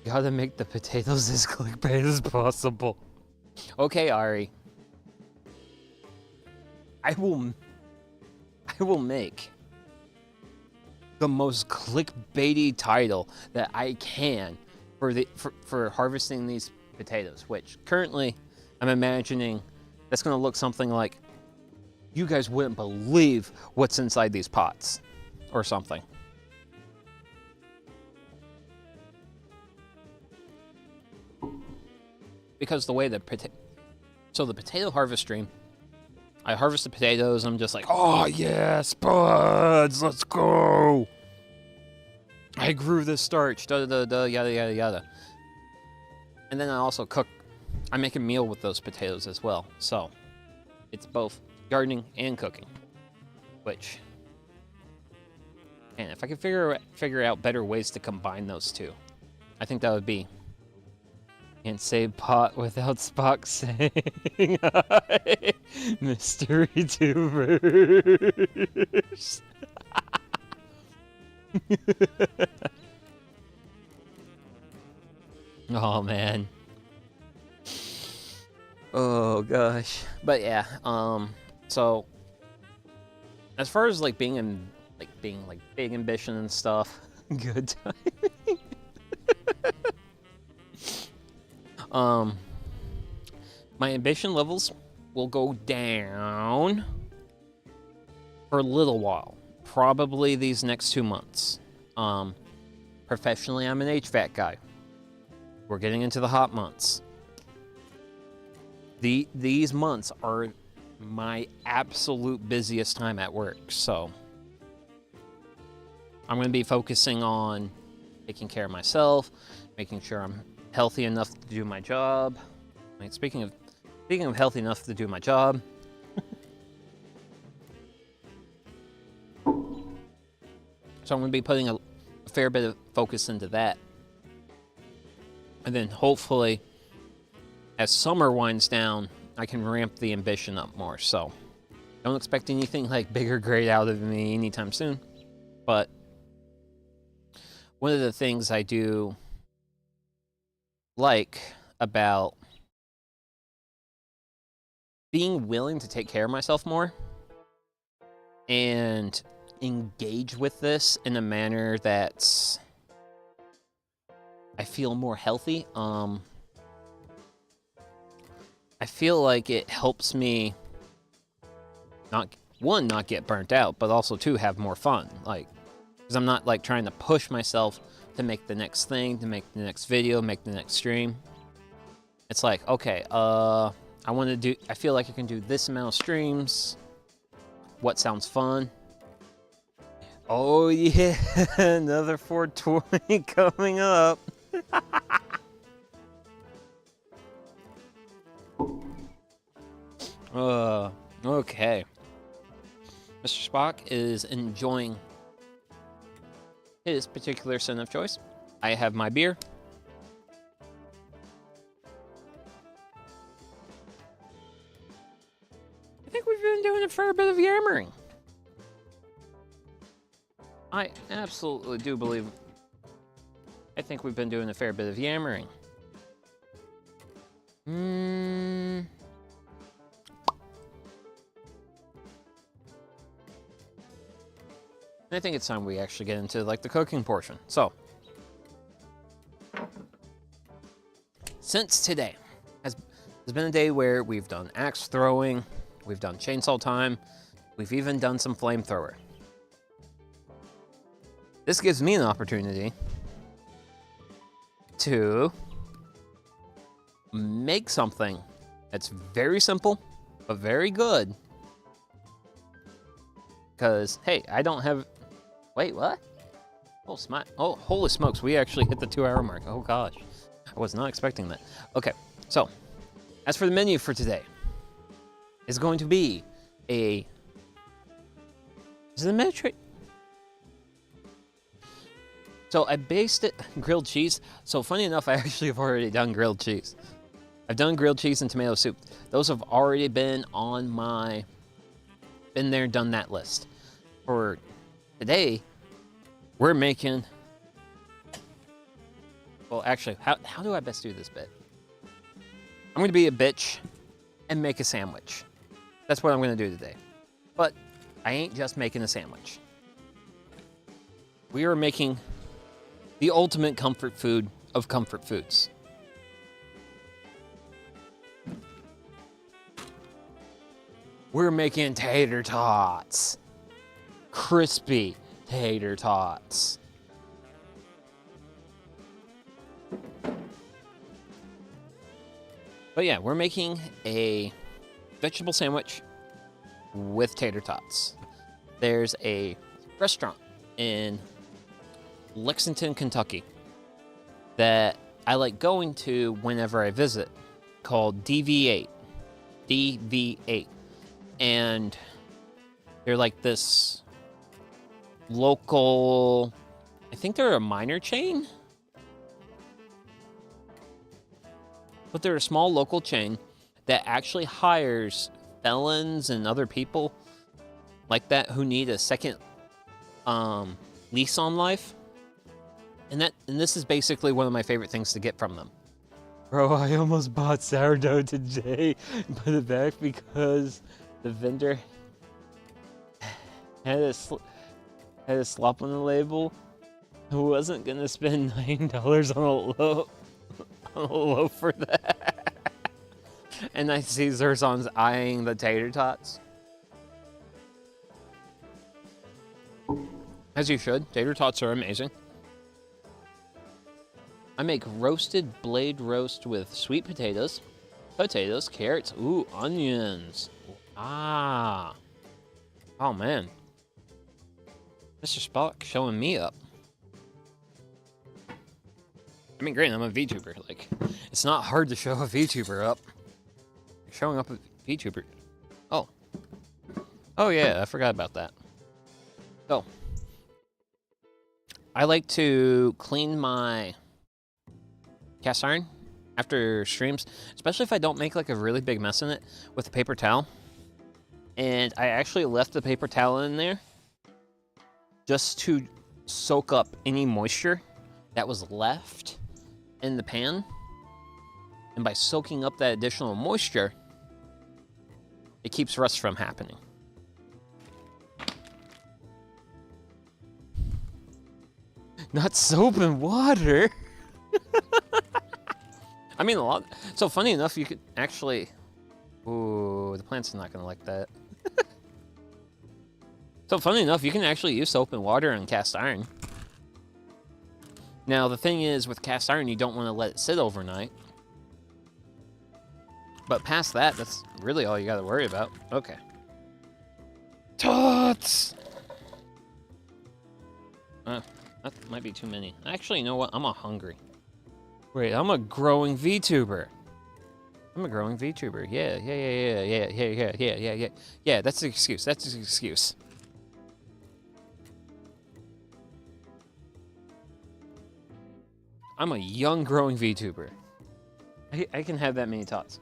Gotta make the potatoes as clickbait as possible. Okay, Ari. I will make the most clickbaity title that I can for harvesting these potatoes, which currently I'm imagining that's gonna look something like, you guys wouldn't believe what's inside these pots, or something. Because the way the potato harvest stream, I harvest the potatoes, I'm just like, oh yes, buds, let's go. I grew this starch, yada yada yada. And then I also I make a meal with those potatoes as well. So it's both gardening and cooking, which, and if I could figure out better ways to combine those two, I think that would be. Can't say pot without Spock saying hi, mystery tubers. Oh man. Oh gosh. But yeah, so as far as like being big ambition and stuff, good timing. My ambition levels will go down for a little while, probably these next 2 months. Professionally, I'm an HVAC guy. We're getting into the hot months. These months are my absolute busiest time at work, so I'm going to be focusing on taking care of myself, making sure I'm healthy enough to do my job. I mean, speaking of healthy enough to do my job, so I'm going to be putting a fair bit of focus into that. And then hopefully, as summer winds down, I can ramp the ambition up more. So don't expect anything like big or great out of me anytime soon. But one of the things I do like about being willing to take care of myself more and engage with this in a manner that's, I feel, more healthy. I feel like it helps me not get burnt out, but also to have more fun. Like, Because I'm not like trying to push myself to make the next thing, to make the next video, make the next stream. It's like, okay, I feel like I can do this amount of streams. What sounds fun? Oh yeah, another 420 coming up. Okay. Mr. Spock is enjoying his particular sin of choice. I have my beer. I think we've been doing a fair bit of yammering. I absolutely do believe. I think we've been doing a fair bit of yammering. I think it's time we actually get into like the cooking portion. So, since today has been a day where we've done axe throwing, we've done chainsaw time, we've even done some flamethrower. This gives me an opportunity to make something that's very simple, but very good. Because, hey, I don't have... Wait, what? Oh, holy smokes, we actually hit the 2-hour mark. Oh, gosh. I was not expecting that. Okay, so, as for the menu for today, it's going to be a... Is it a Mediterranean? So I based it grilled cheese. So funny enough, I actually have already done grilled cheese. I've done grilled cheese and tomato soup. Those have already been on my been there, done that list. For today, we're making... Well, actually, how do I best do this bit? I'm going to be a bitch and make a sandwich. That's what I'm going to do today. But I ain't just making a sandwich. We are making the ultimate comfort food of comfort foods. We're making tater tots. Crispy tater tots. But yeah, we're making a vegetable sandwich with tater tots. There's a restaurant in Lexington, Kentucky that I like going to whenever I visit called DV8. DV8. And they're like this local, I think they're a minor chain, but they're a small local chain that actually hires felons and other people like that who need a second lease on life. And this is basically one of my favorite things to get from them. Bro, I almost bought sourdough today and put it back because the vendor had a slop on the label. I wasn't gonna spend $9 on a loaf for that. And I see Zerzon's eyeing the tater tots. As you should. Tater tots are amazing. I make roasted blade roast with sweet potatoes, carrots, ooh, onions. Ah. Oh, man. Mr. Spock showing me up. I mean, great, I'm a VTuber. Like, it's not hard to show a VTuber up. Showing up a VTuber. Oh. Oh, yeah, I forgot about that. So, I like to clean my cast iron after streams, especially if I don't make like a really big mess in it, with a paper towel. And I actually left the paper towel in there just to soak up any moisture that was left in the pan. And by soaking up that additional moisture, it keeps rust from happening. Not soap and water. I mean, a lot. So funny enough, you could actually... Ooh, the plant's not gonna like that. So funny enough, you can actually use soap and water on cast iron. Now, the thing is, with cast iron, you don't want to let it sit overnight. But past that, that's really all you got to worry about. Okay. Tots! That might be too many. Actually, you know what? I'm hungry. Wait, I'm a growing VTuber. I'm a growing VTuber. Yeah. Yeah, that's the excuse. That's the excuse. I'm a young growing VTuber. I can have that many tots.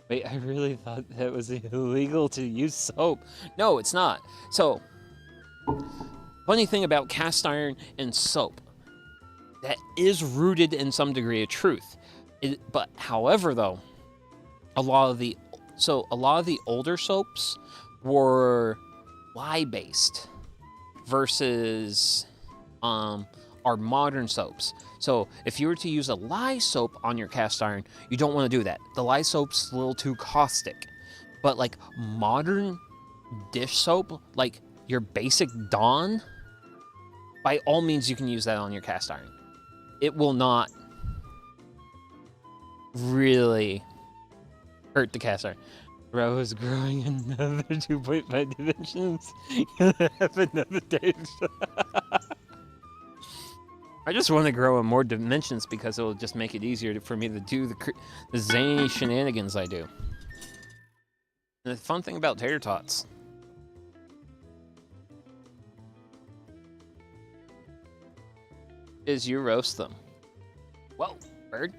Wait, I really thought that it was illegal to use soap. No, it's not. So, funny thing about cast iron and soap, that is rooted in some degree of truth. But however, though, a lot of the older soaps were lye-based versus our modern soaps. So if you were to use a lye soap on your cast iron, you don't want to do that. The lye soap's a little too caustic. But like modern dish soap, like your basic Dawn, by all means you can use that on your cast iron. It will not really hurt the cast iron. Bro is growing another 2.5 dimensions. You'll have another day. I just want to grow in more dimensions because it will just make it easier for me to do the zany shenanigans I do. And the fun thing about tater tots is you roast them. Whoa, bird.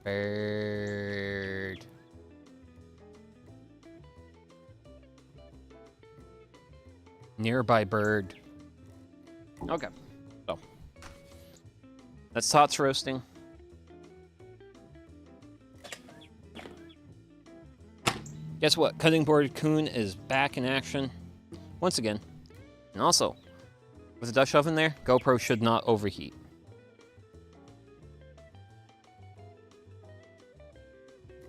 Bird. Nearby bird. Okay. So that's tots roasting. Guess what? Cutting board Coon is back in action once again. And also, with the Dutch oven there, GoPro should not overheat.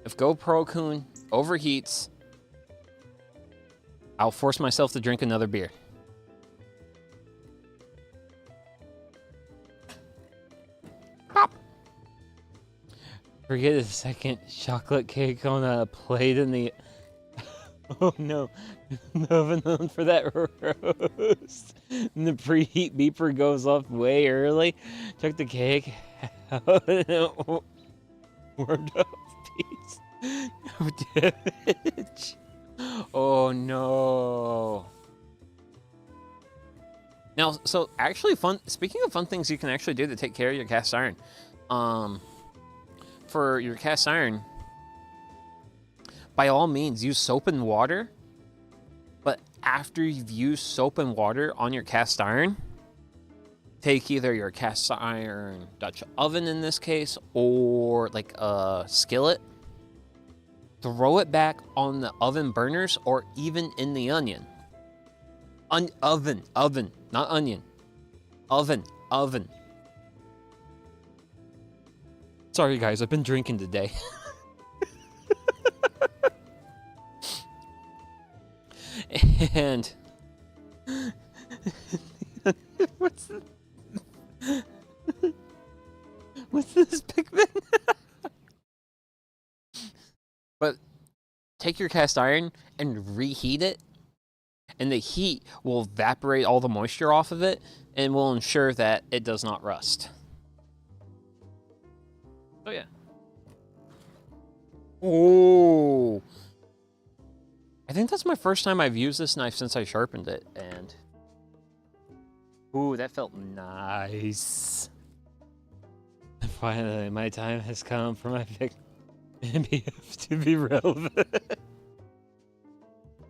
If GoPro Coon overheats, I'll force myself to drink another beer. Pop. Forget a second chocolate cake on a plate in the... Oh no, the oven on for that roast. And the preheat beeper goes off way early. Took the cake out and it warmed up piece. No damage. Oh no. Now, so actually speaking of fun things you can actually do to take care of your cast iron. For your cast iron, by all means, use soap and water. But after you've used soap and water on your cast iron, take either your cast iron Dutch oven in this case, or like a skillet. Throw it back on the oven burners or even in the onion. Oven, not onion. Oven. Sorry guys, I've been drinking today. And what's this Pikmin? But take your cast iron and reheat it, and the heat will evaporate all the moisture off of it and will ensure that it does not rust. Oh yeah. Oh, I think that's my first time I've used this knife since I sharpened it, and ooh, that felt nice. Finally, my time has come for my pick to be relevant.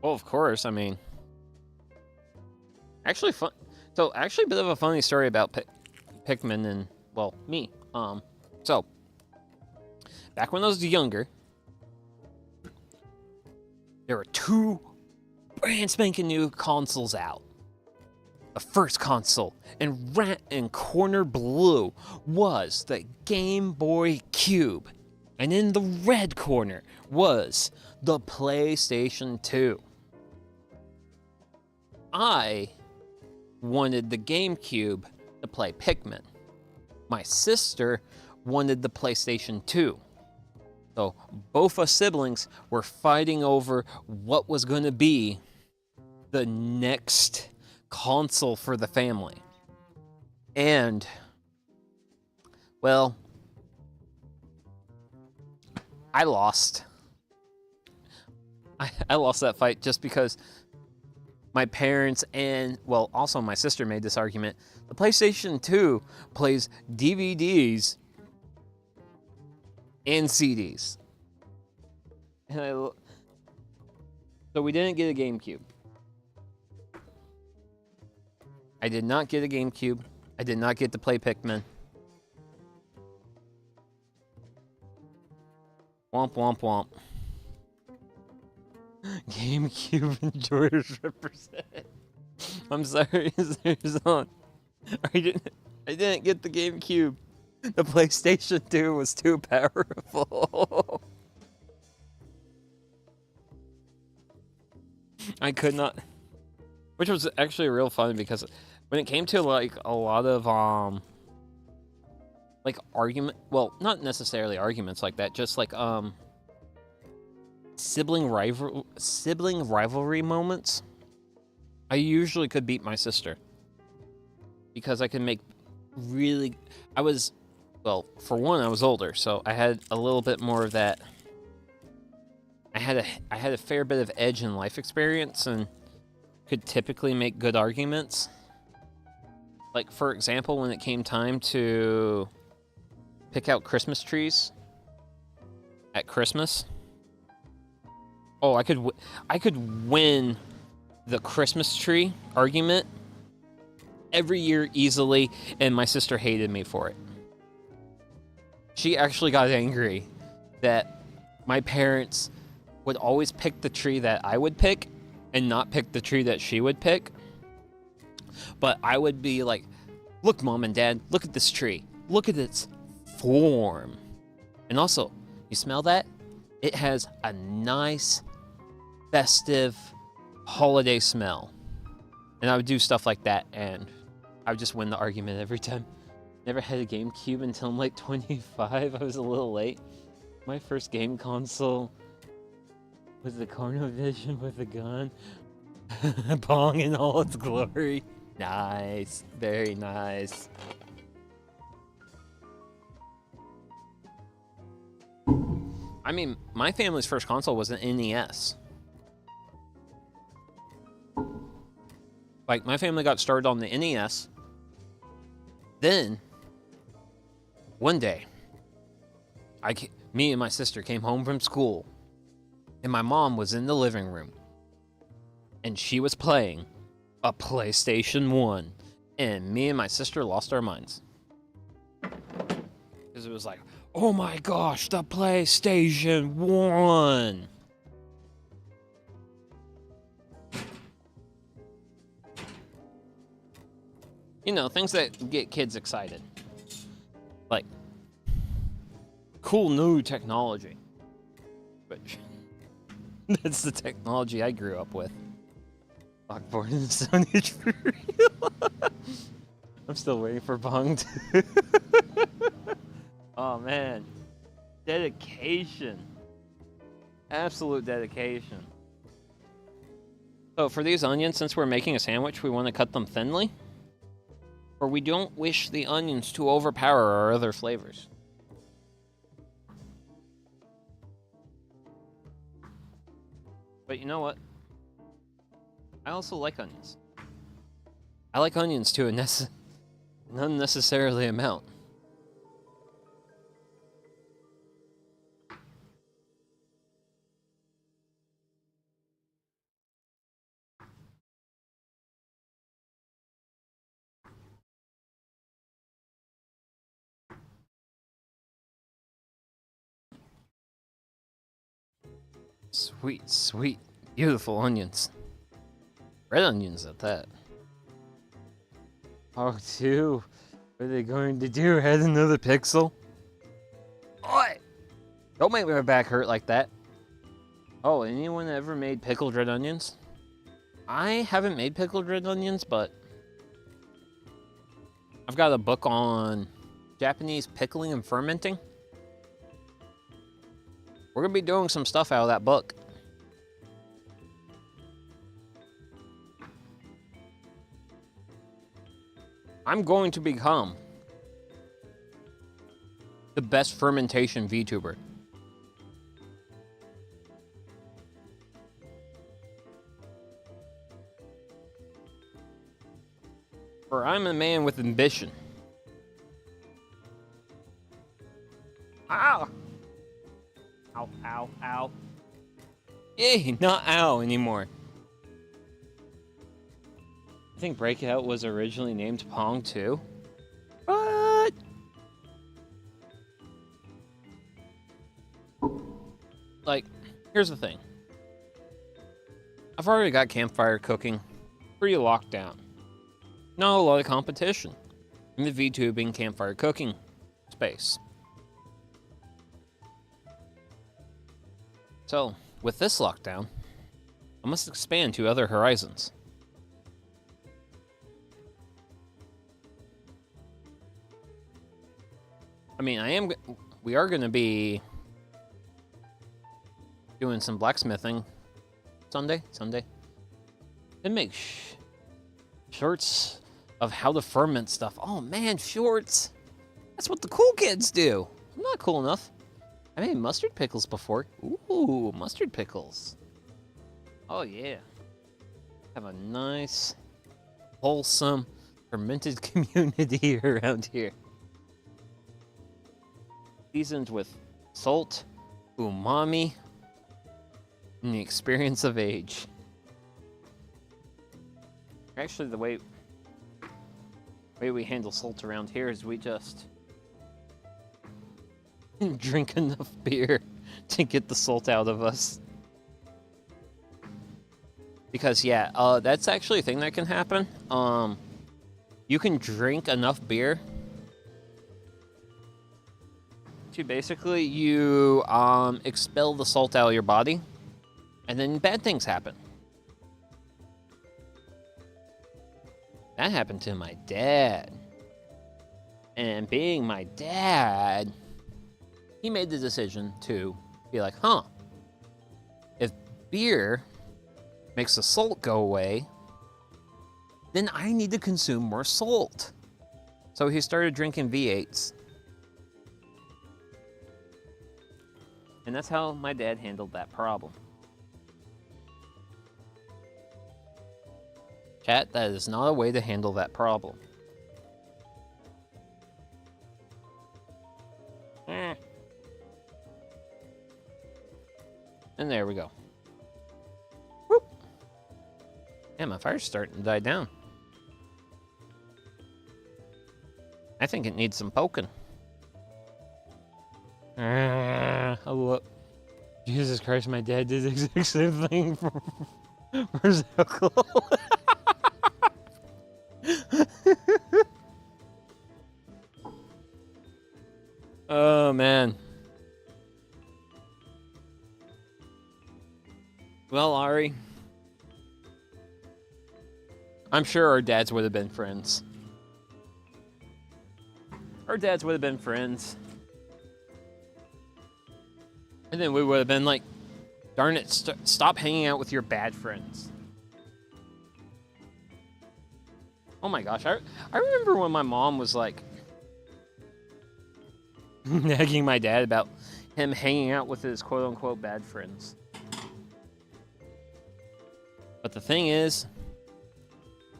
Well, of course, I mean, actually fun. So, actually, a bit of a funny story about Pikmin and, well, me. So, back when I was younger, there were two brand spanking new consoles out. The first console in corner blue was the Game Boy Cube. And in the red corner was the PlayStation 2. I wanted the GameCube to play Pikmin. My sister wanted the PlayStation 2. So both us siblings were fighting over what was going to be the next console for the family. And, well, I lost. I lost that fight just because my parents and, well, also my sister made this argument. The PlayStation 2 plays DVDs and CDs. And so we didn't get a GameCube. I did not get a GameCube. I did not get to play Pikmin. Womp womp womp. GameCube enjoyers represent. I'm sorry, there's on. I didn't get the GameCube. The PlayStation 2 was too powerful. I could not. Which was actually real fun because when it came to like a lot of like argument, well, not necessarily arguments like that, just like sibling rivalry moments, I usually could beat my sister because I could make really. Well, for one, I was older, so I had a little bit more of that. I had a fair bit of edge in life experience and could typically make good arguments. Like, for example, when it came time to pick out Christmas trees at Christmas. Oh, I could win the Christmas tree argument every year easily, and my sister hated me for it. She actually got angry that my parents would always pick the tree that I would pick and not pick the tree that she would pick. But I would be like, look, Mom and Dad, look at this tree. Look at its form. And also, you smell that? It has a nice, festive, holiday smell. And I would do stuff like that, and I would just win the argument every time. Never had a GameCube until I'm like 25. I was a little late. My first game console was the ConoVision with a gun. Pong in all its glory. Nice. Very nice. I mean, my family's first console was an NES. Like, my family got started on the NES. Then, one day, me and my sister came home from school, and my mom was in the living room, and she was playing a PlayStation 1, and me and my sister lost our minds. Because it was like, oh my gosh, the PlayStation 1! You know, things that get kids excited. Like, cool new technology. But that's the technology I grew up with. Lockboard in the Stone Age for real. I'm still waiting for Bong to... Oh man. Dedication. Absolute dedication. So for these onions, since we're making a sandwich, we want to cut them thinly. Or we don't wish the onions to overpower our other flavors. But you know what? I also like onions. I like onions to an unnecessarily amount. Sweet, sweet, beautiful onions. Red onions at that. Oh, two. What are they going to do? Add another pixel? Oi! Don't make my back hurt like that. Oh, anyone ever made pickled red onions? I haven't made pickled red onions, but I've got a book on Japanese pickling and fermenting. We're gonna be doing some stuff out of that book. I'm going to become the best fermentation VTuber. For I'm a man with ambition. Ow! Ow, ow, ow. Yay, not ow anymore. I think Breakout was originally named Pong too. What? Like, here's the thing. I've already got campfire cooking, pretty locked down. Not a lot of competition in the VTubing campfire cooking space. So, with this lockdown, I must expand to other horizons. I mean, we are going to be doing some blacksmithing Sunday. And make shorts of how to ferment stuff. Oh man, shorts. That's what the cool kids do. I'm not cool enough. I made mustard pickles before. Ooh, mustard pickles. Oh yeah. Have a nice, wholesome, fermented community around here. Seasoned with salt, umami, and the experience of age. Actually, the way we handle salt around here is we just drink enough beer to get the salt out of us. Because yeah, that's actually a thing that can happen. You can drink enough beer to basically you expel the salt out of your body, and then bad things happen. That happened to my dad. And being my dad, he made the decision to be like, huh, if beer makes the salt go away, then I need to consume more salt. So he started drinking V8s. And that's how my dad handled that problem. Chat, that is not a way to handle that problem. And there we go. Whoop. Yeah, my fire's starting to die down. I think it needs some poking. Oh, Jesus Christ, my dad did the exact same thing for Circle. Oh, man. Well, Ari, I'm sure our dads would have been friends. Our dads would have been friends. And then we would have been like, darn it, stop hanging out with your bad friends. Oh my gosh, I remember when my mom was like, nagging my dad about him hanging out with his quote-unquote bad friends. But the thing is,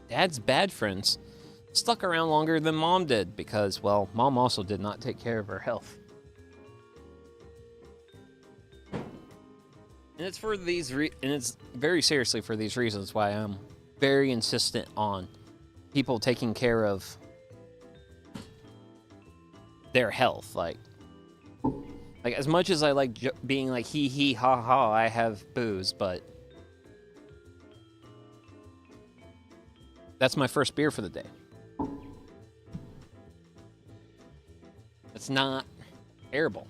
Dad's bad friends stuck around longer than Mom did because, well, Mom also did not take care of her health. And it's for these and it's very seriously for these reasons why I'm very insistent on people taking care of their health. Like as much as I like being like hee hee ha ha, I have booze, but that's my first beer for the day. It's not terrible.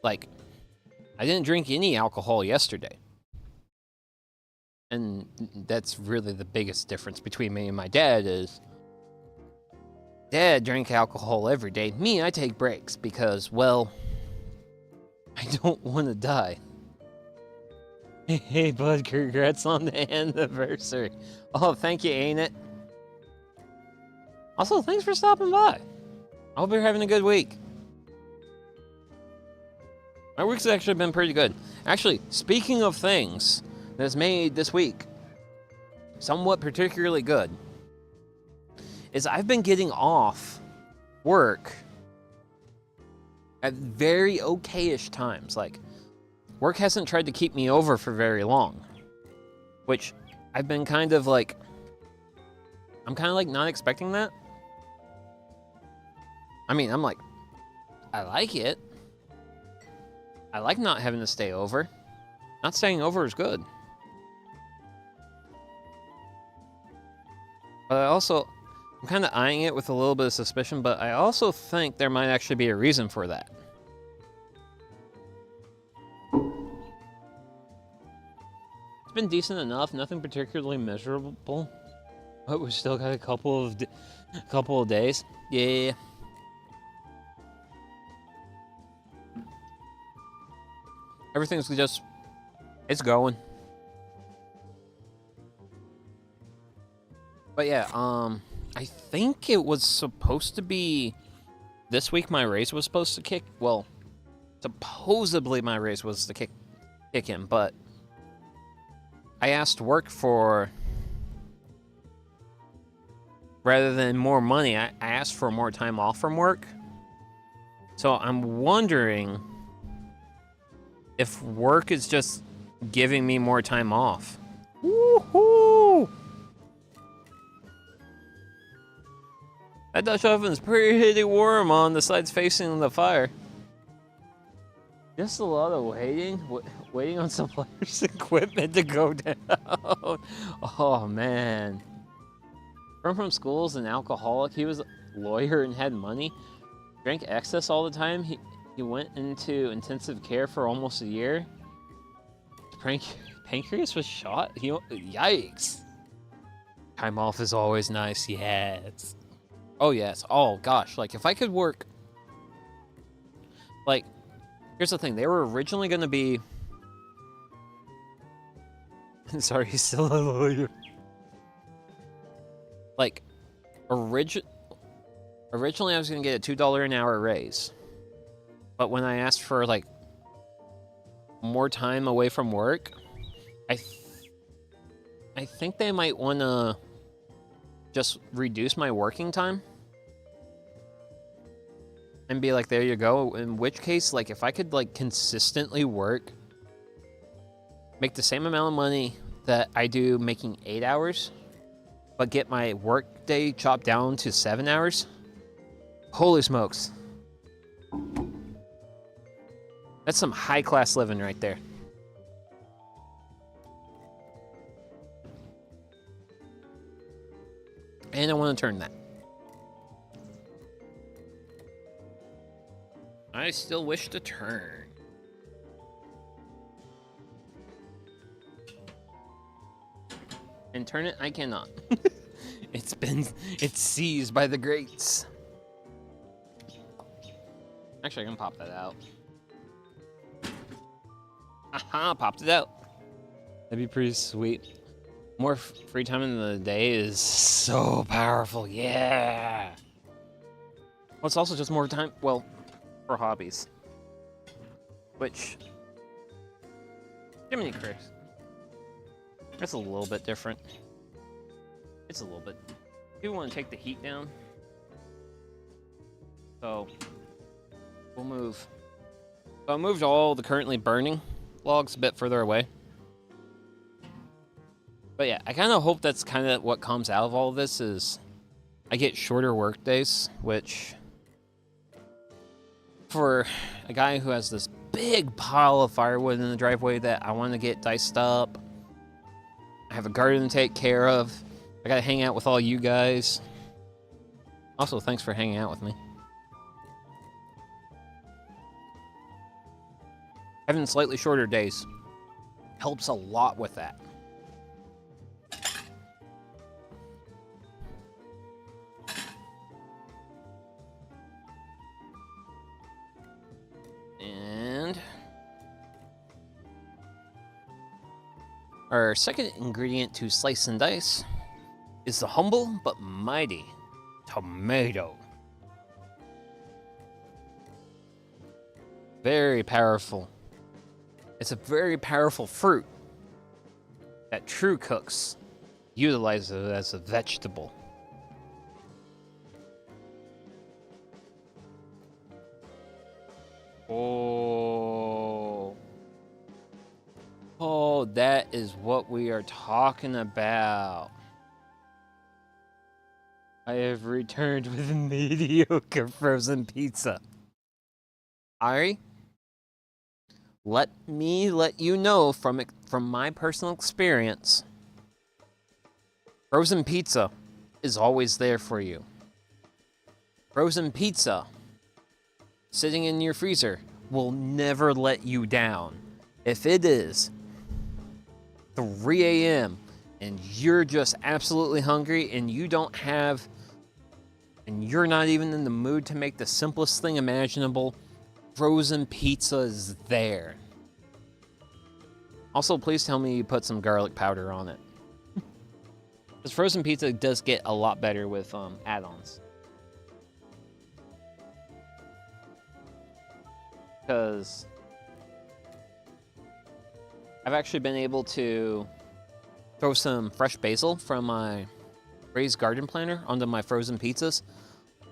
Like, I didn't drink any alcohol yesterday. And that's really the biggest difference between me and my dad is Dad drank alcohol every day. Me, I take breaks because, well, I don't want to die. Hey, bud, congrats on the anniversary. Oh, thank you, ain't it? Also, thanks for stopping by. I hope you're having a good week. My week's actually been pretty good. Actually, speaking of things that's made this week somewhat particularly good, is I've been getting off work at very okayish times. Like, work hasn't tried to keep me over for very long, which I've been kind of like, I'm kind of like not expecting that. I mean, I'm like, I like it. I like not having to stay over. Not staying over is good. But I'm kind of eyeing it with a little bit of suspicion, but I also think there might actually be a reason for that. It's been decent enough, nothing particularly miserable, but we've still got a couple of days. Yeah. Everything's just, it's going. But yeah, I think it was supposed to be this week my raise was supposed to kick, well, supposedly my raise was to kick in, but I asked work for, rather than more money, I asked for more time off from work. So I'm wondering if work is just giving me more time off. Woohoo! That Dutch oven's pretty warm on the sides facing the fire. Just a lot of waiting on suppliers' equipment to go down. Oh man. From school's an alcoholic. He was a lawyer and had money. Drank excess all the time. He went into intensive care for almost a year. Pancreas was shot. Yikes. Time off is always nice. Yes. Oh yes. Oh gosh. Like if I could work. Like, here's the thing. They were originally going to be. Sorry, he's still a lawyer. Like, originally I was going to get a $2 an hour raise. But when I asked for, like, more time away from work, I think they might want to just reduce my working time. And be like, there you go. In which case, like, if I could, like, consistently work, make the same amount of money that I do making 8 hours, but get my work day chopped down to 7 hours, holy smokes. That's some high-class living right there. And I want to turn that. I still wish to turn. And turn it, I cannot. It's seized by the grates. Actually, I can pop that out. Aha, popped it out. That'd be pretty sweet. More free time in the day is so powerful, yeah. Well, it's also just more time, well, for hobbies. Which, Jiminy Chris. That's a little bit different. It's a little bit. I do want to take the heat down. So, we'll move. So I moved all the currently burning logs a bit further away. But yeah, I kind of hope that's kind of what comes out of all of this is I get shorter work days, which for a guy who has this big pile of firewood in the driveway that I want to get diced up, I have a garden to take care of, I gotta hang out with all you guys. Also, thanks for hanging out with me. Having slightly shorter days helps a lot with that. And our second ingredient to slice and dice is the humble but mighty tomato. Very powerful. It's a very powerful fruit that true cooks utilize it as a vegetable. Oh, that is what we are talking about. I have returned with mediocre frozen pizza. Ari, let me let you know from my personal experience, frozen pizza is always there for you. Frozen pizza sitting in your freezer will never let you down. If it is 3 a.m. and you're just absolutely hungry and you don't have, and you're not even in the mood to make the simplest thing imaginable, frozen pizza is there. Also, please tell me you put some garlic powder on it. Because frozen pizza does get a lot better with add-ons. Because I've actually been able to throw some fresh basil from my raised garden planter onto my frozen pizzas.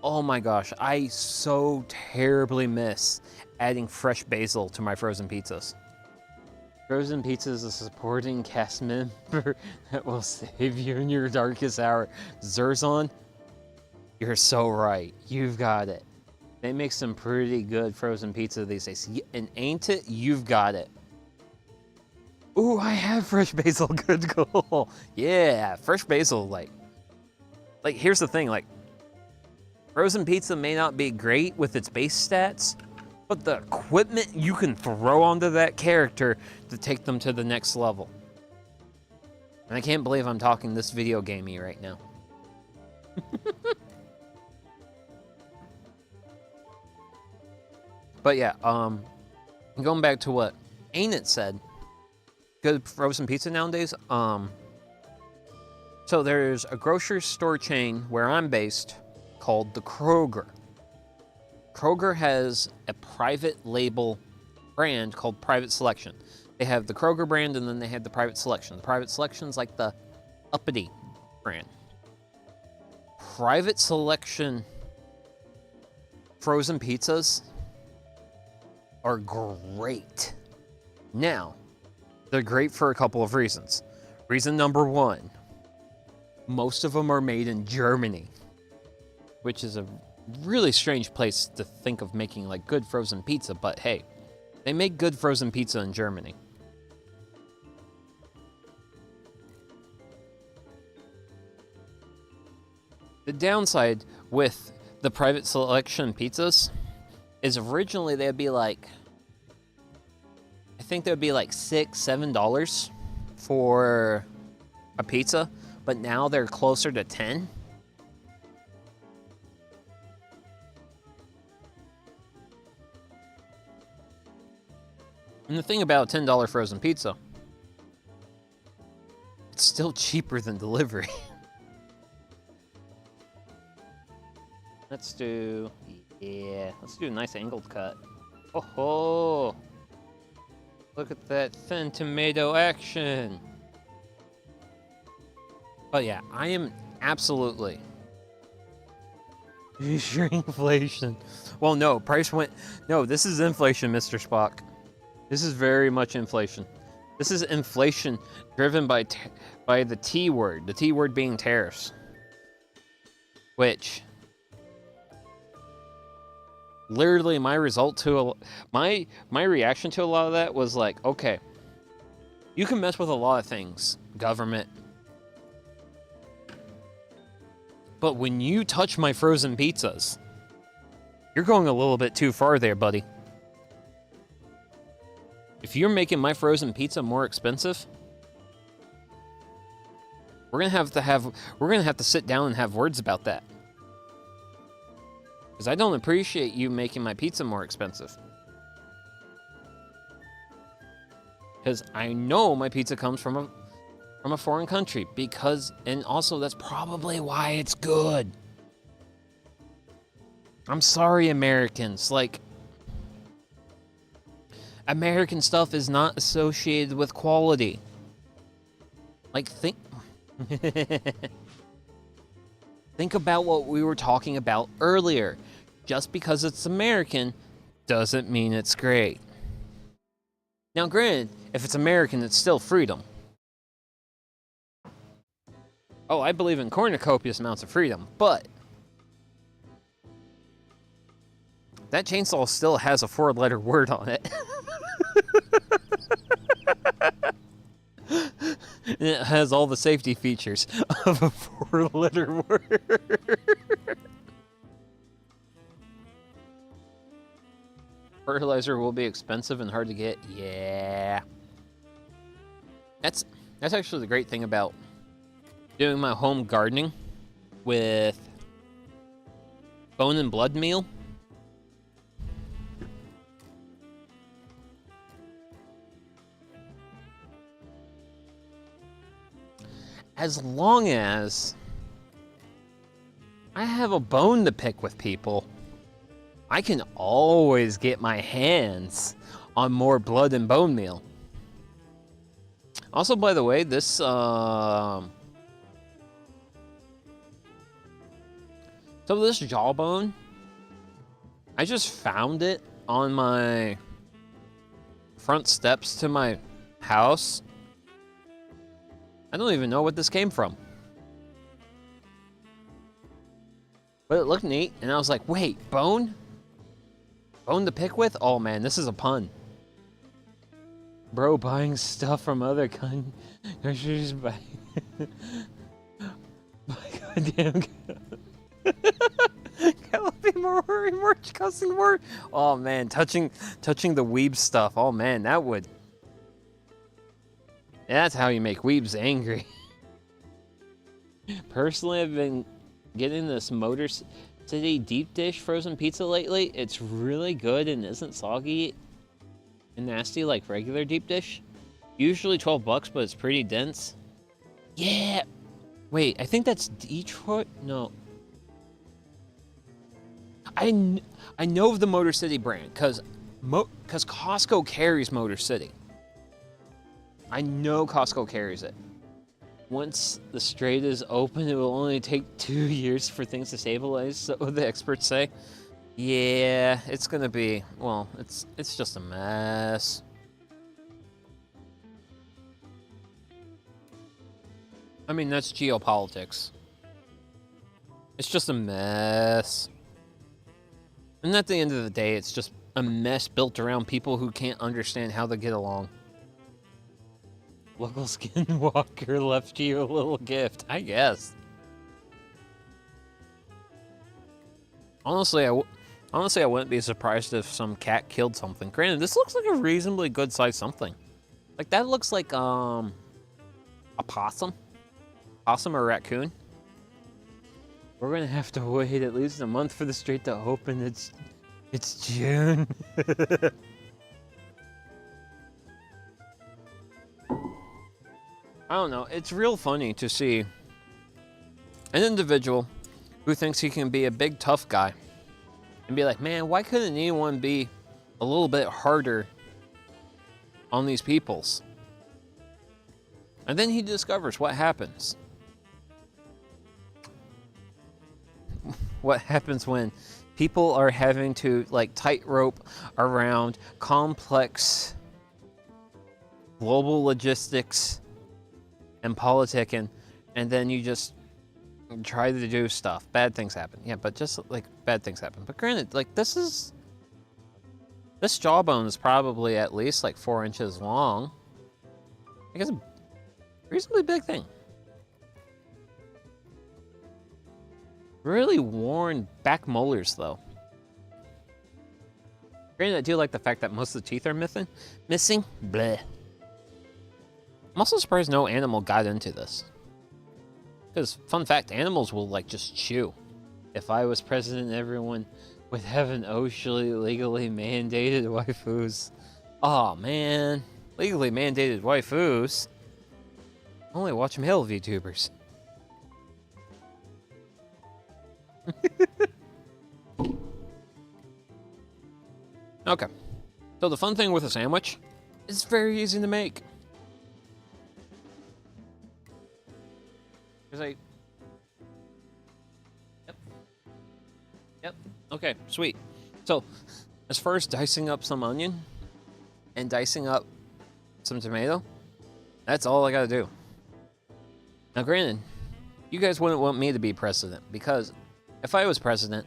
Oh my gosh, I so terribly miss adding fresh basil to my frozen pizzas. Frozen Pizza is a supporting cast member that will save you in your darkest hour. Zerzon, you're so right. You've got it. They make some pretty good frozen pizza these days. And ain't it? You've got it. Ooh, I have fresh basil. Good goal. Yeah, fresh basil. Like here's the thing. Like, frozen pizza may not be great with its base stats, but the equipment you can throw onto that character to take them to the next level. And I can't believe I'm talking this video gamey right now. But yeah, going back to what Ain't It said, good frozen pizza nowadays. So there's a grocery store chain where I'm based called the Kroger. Kroger has a private label brand called Private Selection. They have the Kroger brand and then they have the Private Selection. The Private Selection's like the uppity brand. Private Selection frozen pizzas are great. Now, they're great for a couple of reasons. Reason number one, most of them are made in Germany, which is a really strange place to think of making like good frozen pizza, but hey, they make good frozen pizza in Germany. The downside with the Private Selection pizzas is originally they'd be like, I think they'd be like $6-7 for a pizza, but now they're closer to 10. And the thing about a $10 frozen pizza, it's still cheaper than delivery. Let's do a nice angled cut. Oh ho! Look at that thin tomato action. But yeah, I am absolutely shrinkflation. Well, no, price went. No, this is inflation, Mr. Spock. This is very much inflation. This is inflation driven by the T word. The T word being tariffs, which literally my reaction to a lot of that was like, okay, you can mess with a lot of things, government, but when you touch my frozen pizzas, you're going a little bit too far there, buddy. If you're making my frozen pizza more expensive, we're gonna have to sit down and have words about that. Because I don't appreciate you making my pizza more expensive. Because I know my pizza comes from a foreign country. And also that's probably why it's good. I'm sorry, Americans. Like, American stuff is not associated with quality. Like, think about what we were talking about earlier. Just because it's American doesn't mean it's great. Now, granted, if it's American, it's still freedom. Oh, I believe in cornucopious amounts of freedom, but that chainsaw still has a 4-letter word on it. And it has all the safety features of a 4-letter word. Fertilizer will be expensive and hard to get. Yeah. That's actually the great thing about doing my home gardening with bone and blood meal. As long as I have a bone to pick with people, I can always get my hands on more blood and bone meal. Also, by the way, this so this jawbone, I just found it on my front steps to my house. I don't even know what this came from. But it looked neat, and I was like, wait, bone? Bone to pick with? Oh man, this is a pun. Bro buying stuff from other countries by goddamn. That would be more cussing word. Oh man, touching the weeb stuff. Oh man, that would. That's how you make weebs angry. Personally, I've been getting this Motor City deep dish frozen pizza lately. It's really good and isn't soggy and nasty like regular deep dish. Usually $12, but it's pretty dense. Yeah. Wait, I think that's Detroit. No. I know of the Motor City brand because Costco carries Motor City. I know Costco carries it. Once the strait is open, it will only take 2 years for things to stabilize, so the experts say. Yeah, it's gonna be, well, it's just a mess. I mean, that's geopolitics. It's just a mess. And at the end of the day, it's just a mess built around people who can't understand how to get along. Local skinwalker left you a little gift, I guess. Honestly, I wouldn't be surprised if some cat killed something. Granted, this looks like a reasonably good sized something. Like that looks like a possum or raccoon. We're gonna have to wait at least a month for the strait to open. It's June. I don't know, it's real funny to see an individual who thinks he can be a big tough guy and be like, man, why couldn't anyone be a little bit harder on these peoples? And then he discovers what happens. What happens when people are having to like tightrope around complex global logistics and politicking, and then you just try to do stuff. Bad things happen. Yeah, but just like bad things happen. But granted, like this jawbone is probably at least like 4 inches long. I guess a reasonably big thing. Really worn back molars though. Granted, I do like the fact that most of the teeth are missing. Bleh. I'm also surprised no animal got into this. Because, fun fact, animals will, like, just chew. If I was president, everyone would have an OSHA legally mandated waifus. Aw, man. Legally mandated waifus? Only watch male VTubers. Okay. So the fun thing with a sandwich is it's very easy to make. Because Yep. Okay, sweet. So, as far as dicing up some onion and dicing up some tomato, that's all I gotta do. Now, granted, you guys wouldn't want me to be president, because if I was president,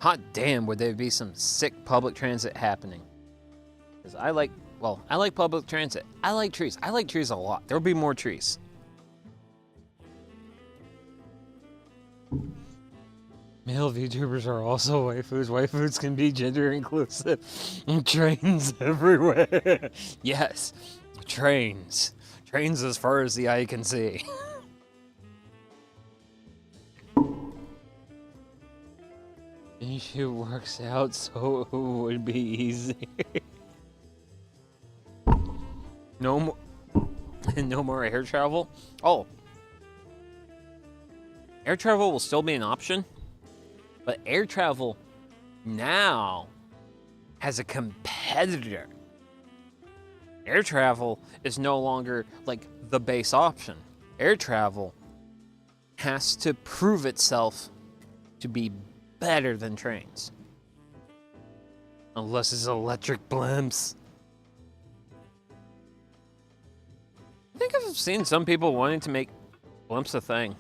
hot damn would there be some sick public transit happening. Because I like public transit. I like trees. I like trees a lot. There'll be more trees. Male VTubers are also waifus. Waifus can be gender inclusive. Trains everywhere. Yes, trains. Trains as far as the eye can see. It works out so it would be easy. No more air travel. Oh, air travel will still be an option. But air travel now has a competitor. Air travel is no longer like the base option. Air travel has to prove itself to be better than trains. Unless it's electric blimps. I think I've seen some people wanting to make blimps a thing.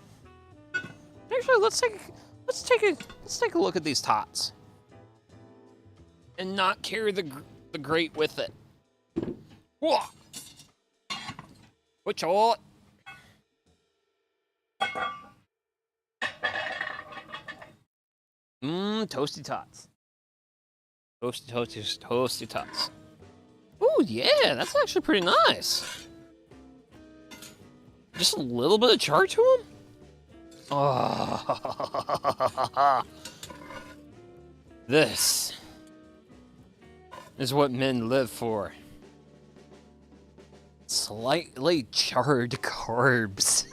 Actually, let's take a look at these tots. And not carry the grate with it. Whoa! Which all? Toasty tots. Toasty tots. Ooh, yeah, that's actually pretty nice. Just a little bit of char to them? Oh, this is what men live for. Slightly charred carbs.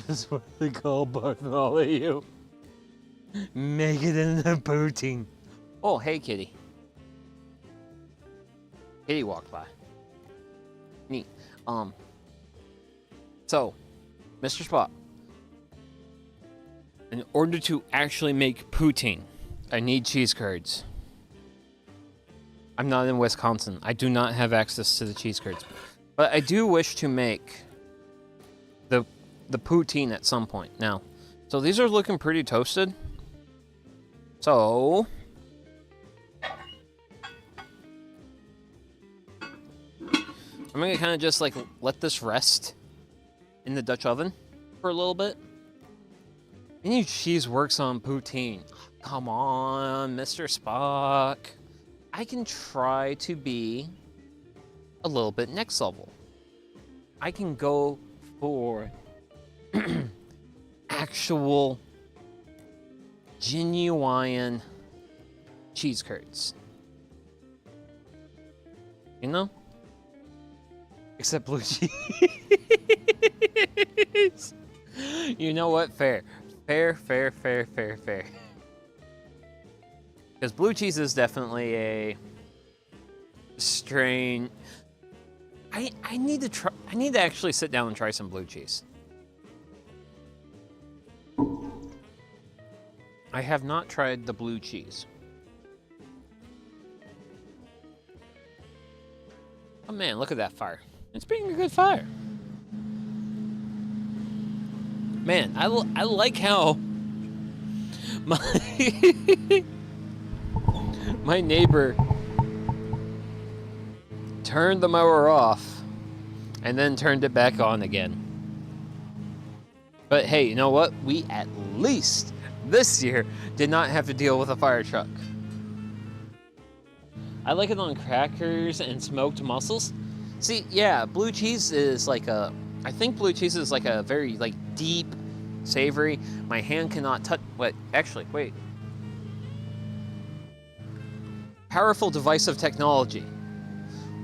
That's what they call Bartholomew. Make it in the poutine. Oh, hey, kitty. Kitty walked by. Neat. So, Mr. Spot, in order to actually make poutine, I need cheese curds. I'm not in Wisconsin. I do not have access to the cheese curds. But I do wish to make the poutine at some point. Now, so these are looking pretty toasted. So, I'm gonna kind of just like let this rest in the Dutch oven for a little bit. Any cheese works on poutine. Come on, Mr. Spock. I can try to be a little bit next level. I can go for actual genuine cheese curds. You know? Except blue cheese. You know what? Fair. Because blue cheese is definitely a strain. I need to try. I need to actually sit down and try some blue cheese. I have not tried the blue cheese. Oh man, look at that fire. It's being a good fire. Man, I like how my neighbor turned the mower off and then turned it back on again. But hey, you know what? We at least this year did not have to deal with a fire truck. I like it on crackers and smoked mussels. See, yeah, blue cheese is like a... I think blue cheese is like a very, like, deep, savory. My hand cannot touch... Wait, actually, wait. Powerful divisive technology.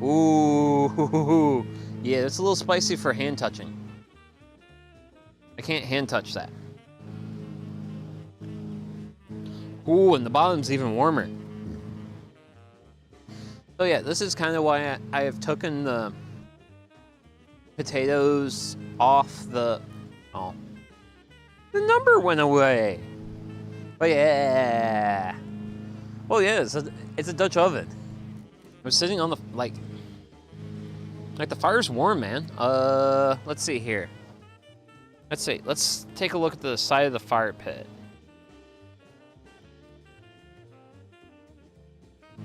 Ooh, yeah, it's a little spicy for hand touching. I can't hand touch that. Ooh, and the bottom's even warmer. So yeah, this is kind of why I have taken the potatoes off the... Oh. The number went away. But yeah. Oh yeah, it's a Dutch oven. I was sitting on the, like the fire's warm, man. Let's see here. Let's take a look at the side of the fire pit.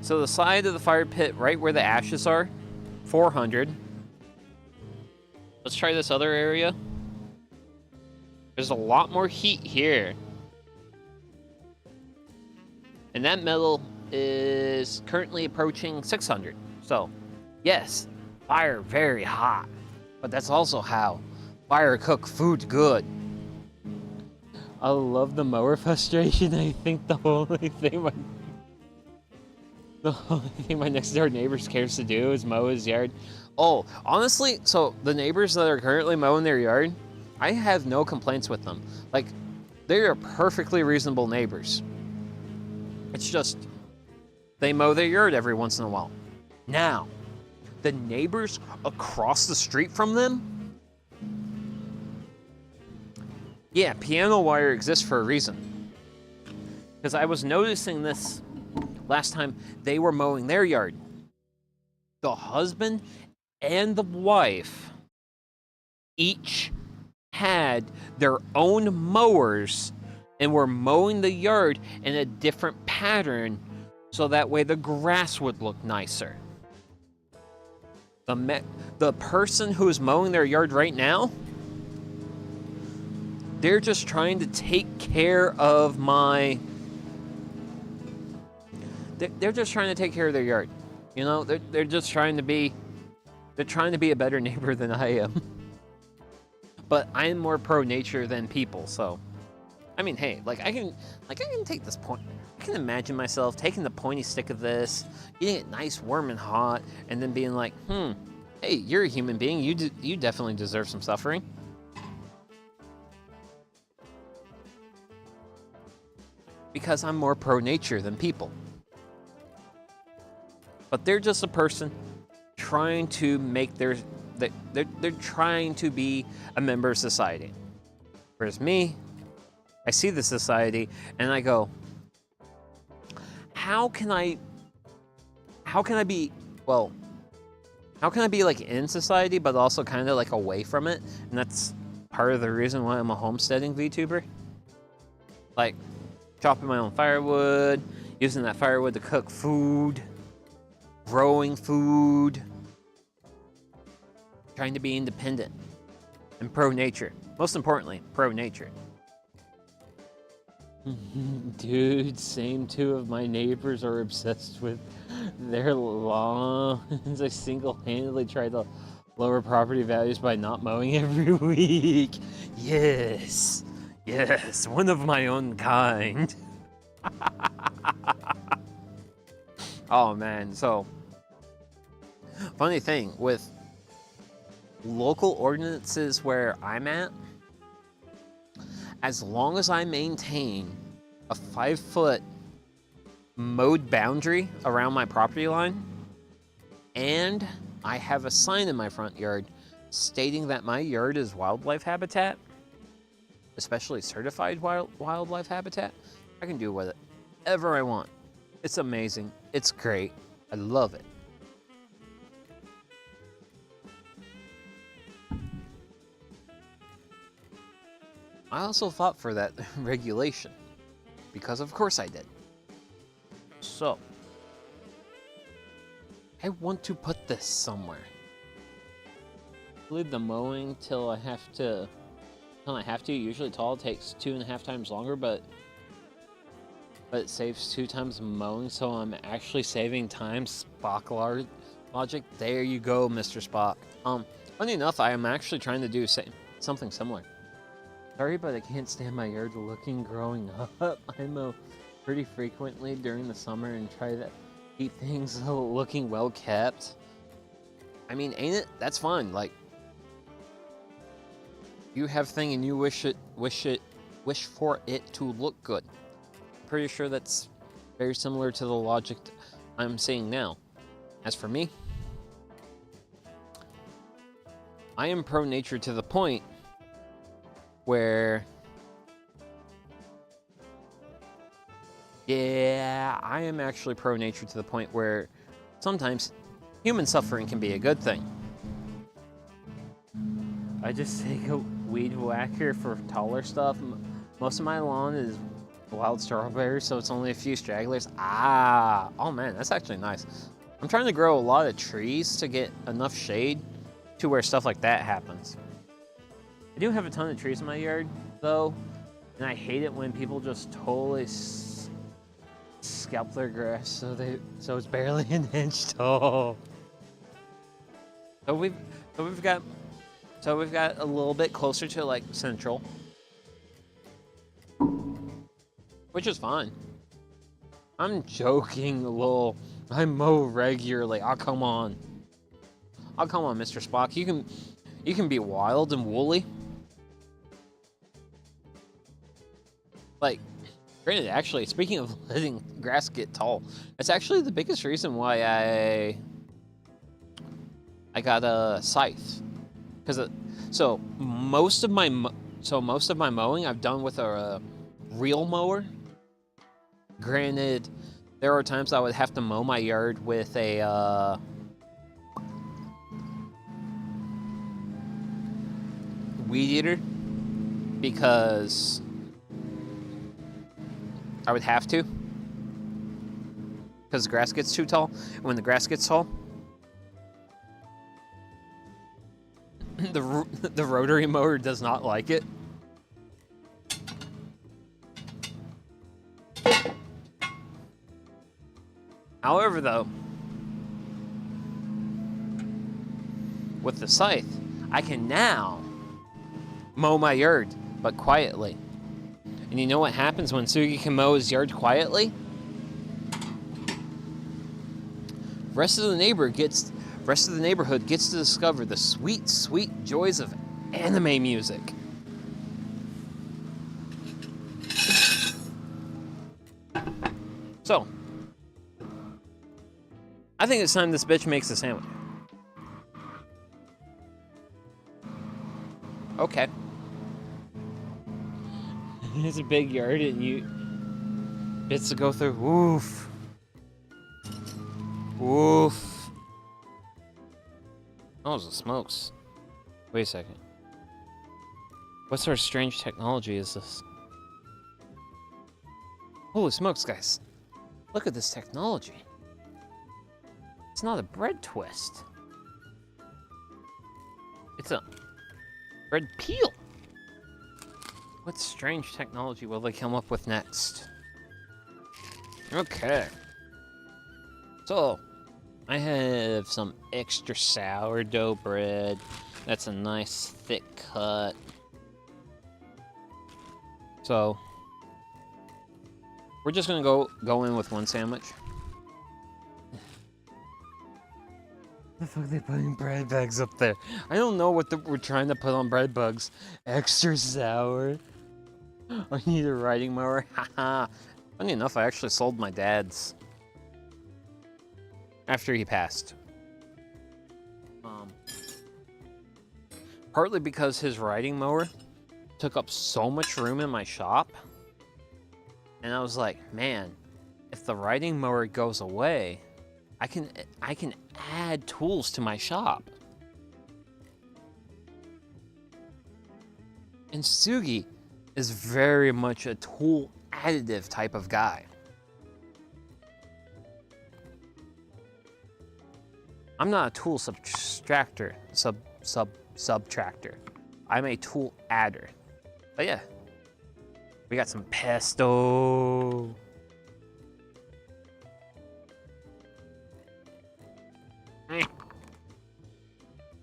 So the side of the fire pit, right where the ashes are, 400. Let's try this other area. There's a lot more heat here. And that metal is currently approaching 600. So, yes, fire very hot. But that's also how fire cook food good. I love the mower frustration. I think the only thing my next door neighbors cares to do is mow his yard. Oh, honestly, so the neighbors that are currently mowing their yard, I have no complaints with them. Like, they are perfectly reasonable neighbors. It's just, they mow their yard every once in a while. Now, the neighbors across the street from them, yeah, piano wire exists for a reason. Because I was noticing this last time they were mowing their yard. The husband and the wife each had their own mowers and were mowing the yard in a different pattern so that way the grass would look nicer. The person who is mowing their yard right now, they're just trying to take care of my... They're just trying to take care of their yard. You know, they're just trying to be... They're trying to be a better neighbor than I am. But I am more pro-nature than people, so... I mean, hey, I can take this point... I can imagine myself taking the pointy stick of this, getting it nice, warm, and hot, and then being like, hey, you're a human being. You definitely deserve some suffering. Because I'm more pro-nature than people. But they're just a person trying to make their... They're trying to be a member of society. Whereas me, I see the society and I go, how can I be like in society but also kind of like away from it? And that's part of the reason why I'm a homesteading VTuber. Like chopping my own firewood, using that firewood to cook food, growing food, trying to be independent and pro-nature. Most importantly, pro-nature. Dude, same. Two of my neighbors are obsessed with their lawns. I single-handedly try to lower property values by not mowing every week. Yes, one of my own kind. Oh man, so funny thing with local ordinances where I'm at, as long as I maintain a 5-foot mowed boundary around my property line, and I have a sign in my front yard stating that my yard is wildlife habitat, especially certified wildlife habitat, I can do whatever I want. It's amazing. It's great. I love it. I also fought for that regulation, because of course I did. So, I want to put this somewhere. Leave the mowing till I have to I have to. Usually tall takes 2.5 times longer, but it saves 2 times mowing, so I'm actually saving time. Spock logic. There you go, Mr. Spock. Funny enough, I am actually trying to do something similar. Sorry, but I can't stand my yard looking growing up. I mow pretty frequently during the summer and try to keep things looking well kept. I mean, ain't it? That's fun. Like, you have thing and you wish for it to look good. Pretty sure that's very similar to the logic I'm saying now. As for me, I am pro nature to the point where, yeah, I am actually pro nature to the point where sometimes human suffering can be a good thing. I just take a weed whacker for taller stuff. Most of my lawn is wild strawberries, so it's only a few stragglers. Oh man, that's actually nice. I'm trying to grow a lot of trees to get enough shade to where stuff like that happens. I do have a ton of trees in my yard, though, and I hate it when people just totally scalp their grass so it's barely an inch tall. So we've got a little bit closer to like central, which is fine. I'm joking a little. I mow regularly. Oh, come on. Oh, come on, Mr. Spock. You can be wild and woolly. Like, granted, actually, speaking of letting grass get tall, that's actually the biggest reason why I got a scythe. Because so most of my mowing I've done with a reel mower. Granted, there are times I would have to mow my yard with a weed eater because I would have to, because the grass gets too tall. And when the grass gets tall, the rotary mower does not like it. However, though, with the scythe, I can now mow my yard, but quietly. And you know what happens when Sugi can mow his yard quietly? Rest of the neighborhood gets to discover the sweet, sweet joys of anime music. So, I think it's time this bitch makes a sandwich. Okay. It's a big yard and you bits to go through. Woof. Woof. Oh, the smokes. Wait a second. What sort of strange technology is this? Holy smokes, guys. Look at this technology. It's not a bread twist. It's a bread peel. What strange technology will they come up with next? Okay. So, I have some extra sourdough bread. That's a nice thick cut. So, we're just gonna go in with one sandwich. The fuck are they putting bread bags up there? I don't know what we're trying to put on bread bugs. Extra sour. I need a riding mower. Haha. Funny enough, I actually sold my dad's after he passed. Partly because his riding mower took up so much room in my shop. And I was like, man, if the riding mower goes away, I can add tools to my shop. And Sugi is very much a tool additive type of guy. I'm not a tool subtractor. I'm a tool adder. But yeah, we got some pesto. I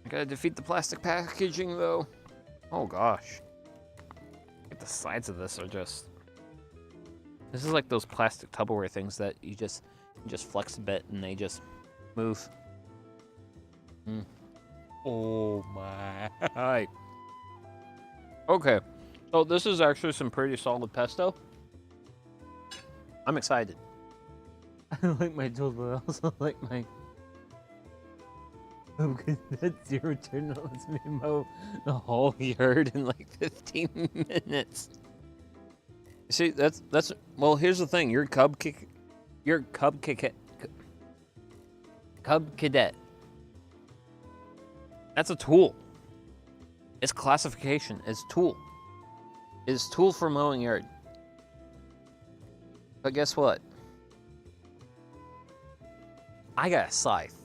gotta defeat the plastic packaging though. Oh gosh. The sides of this are just... This is like those plastic Tupperware things that you just flex a bit and they just move. Oh my. Okay. So this is actually some pretty solid pesto. I'm excited. I like my tools, but I also like my... Oh, because that zero turn lets me mow the whole yard in like 15 minutes. See, that's well, here's the thing. You're Cub Cadet. That's a tool. It's classification. It's tool. It's tool for mowing yard. But guess what? I got a scythe.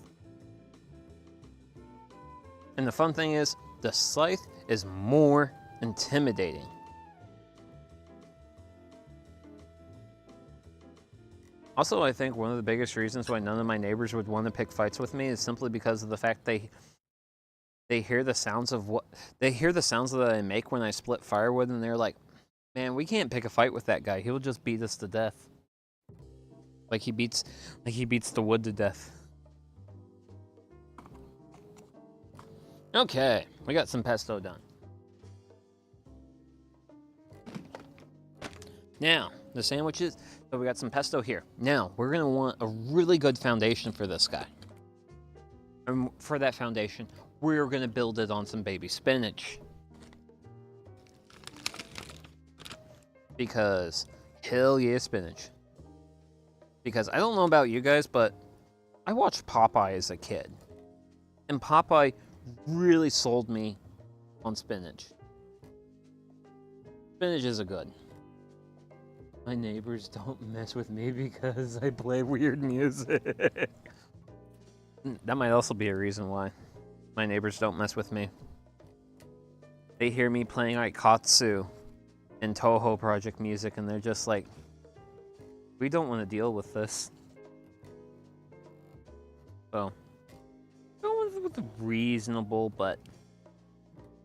And the fun thing is, the scythe is more intimidating. Also, I think one of the biggest reasons why none of my neighbors would want to pick fights with me is simply because of the fact they hear the sounds of that I make when I split firewood, and they're like, "Man, we can't pick a fight with that guy. He'll just beat us to death." Like he beats the wood to death. Okay, we got some pesto done. Now, the sandwiches, so we got some pesto here. Now, we're gonna want a really good foundation for this guy. And for that foundation, we're gonna build it on some baby spinach. Because, hell yeah, spinach. Because I don't know about you guys, but I watched Popeye as a kid. And Popeye really sold me on spinach. Spinach is a good. My neighbors don't mess with me because I play weird music. That might also be a reason why my neighbors don't mess with me. They hear me playing like Katsu and Toho Project music and they're just like, we don't want to deal with this. So, go with the reasonable, but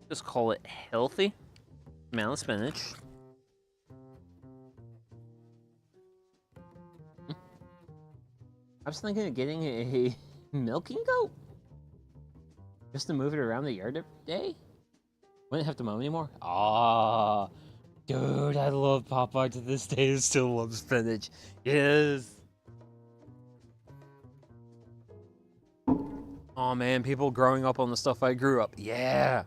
just call it healthy amount of spinach. I was thinking of getting a milking goat just to move it around the yard every day. Wouldn't have to mow anymore. Ah, dude, I love Popeye to this day. I still love spinach. Yes. Oh man, people growing up on the stuff I grew up. Yeah.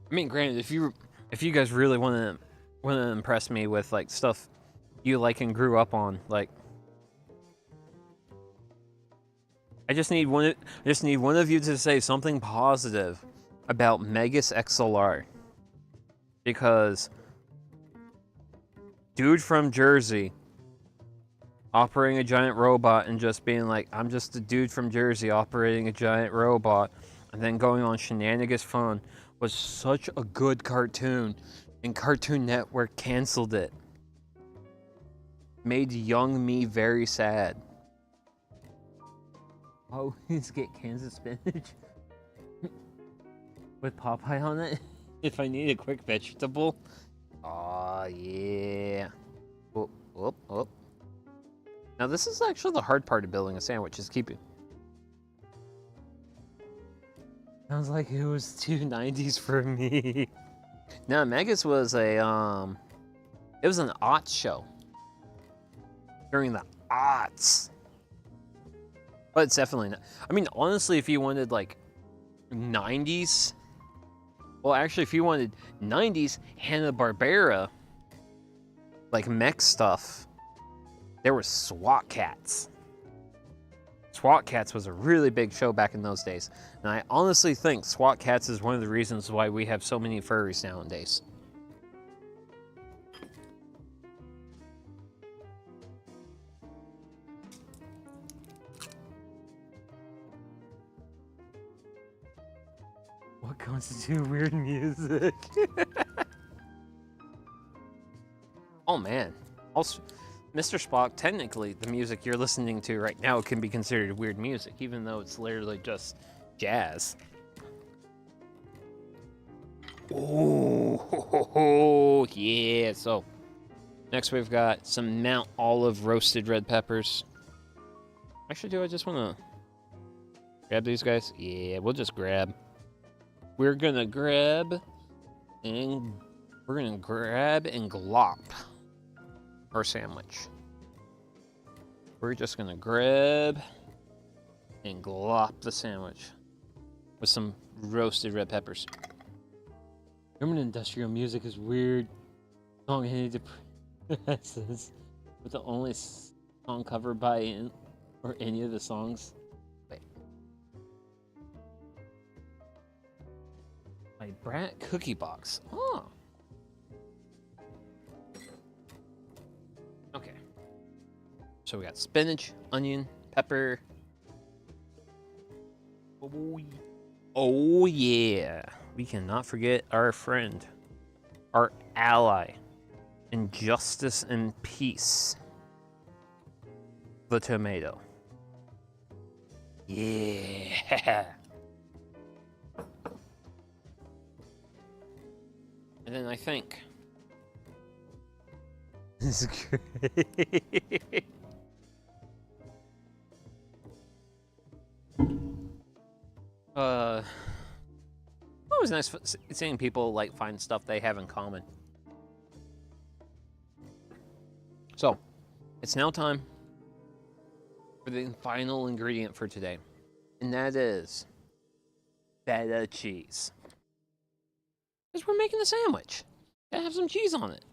I mean, granted, if you guys really want to impress me with like stuff you like and grew up on, like, I just need one of you to say something positive about Megas XLR, because dude from Jersey operating a giant robot and just being like, I'm just a dude from Jersey operating a giant robot, and then going on Shenanigans Fun was such a good cartoon, and Cartoon Network canceled it. Made young me very sad. Always get cans of spinach with Popeye on it if I need a quick vegetable. Aw, yeah. Oh, oh, oh. Now this is actually the hard part of building a sandwich, is keeping. Sounds like it was 290s for me. No, Megas was a it was an aughts show. During the aughts. But it's definitely not. I mean, honestly, if you wanted like 90s, well, actually, if you wanted 90s Hanna-Barbera, like mech stuff, there was SWAT Cats. SWAT Cats was a really big show back in those days. And I honestly think SWAT Cats is one of the reasons why we have so many furries nowadays. What constitutes weird music? Oh man. Also, Mr. Spock, technically the music you're listening to right now can be considered weird music, even though it's literally just jazz. Oh, yeah. So, next we've got some Mount Olive roasted red peppers. Actually, do I just want to grab these guys? Yeah, we'll just grab. We're gonna grab and glop our sandwich. We're just gonna grab and glop the sandwich with some roasted red peppers. German industrial music is weird. Song Any Depresses, but the only song covered by or any of the songs. Wait. By Brat Cookie Box. Oh. Okay. So we got spinach, onion, pepper. Oh yeah. We cannot forget our friend, our ally, in justice and peace. The tomato. Yeah. And then I think this is great. Always nice seeing people like find stuff they have in common. So, it's now time for the final ingredient for today, and that is feta cheese. Because we're making a sandwich. Gotta have some cheese on it.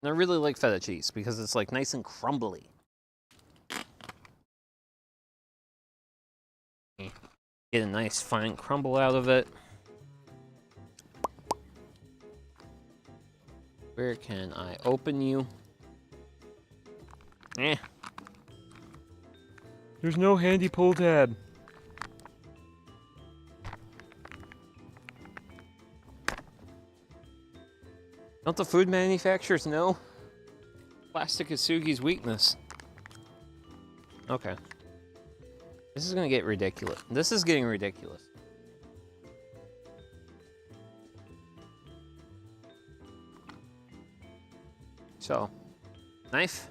And I really like feta cheese because it's like nice and crumbly. Get a nice fine crumble out of it. Where can I open you? There's no handy pull tab. Don't the food manufacturers know? Plastic is Sugi's weakness. Okay. This is gonna get ridiculous. This is getting ridiculous. So, knife.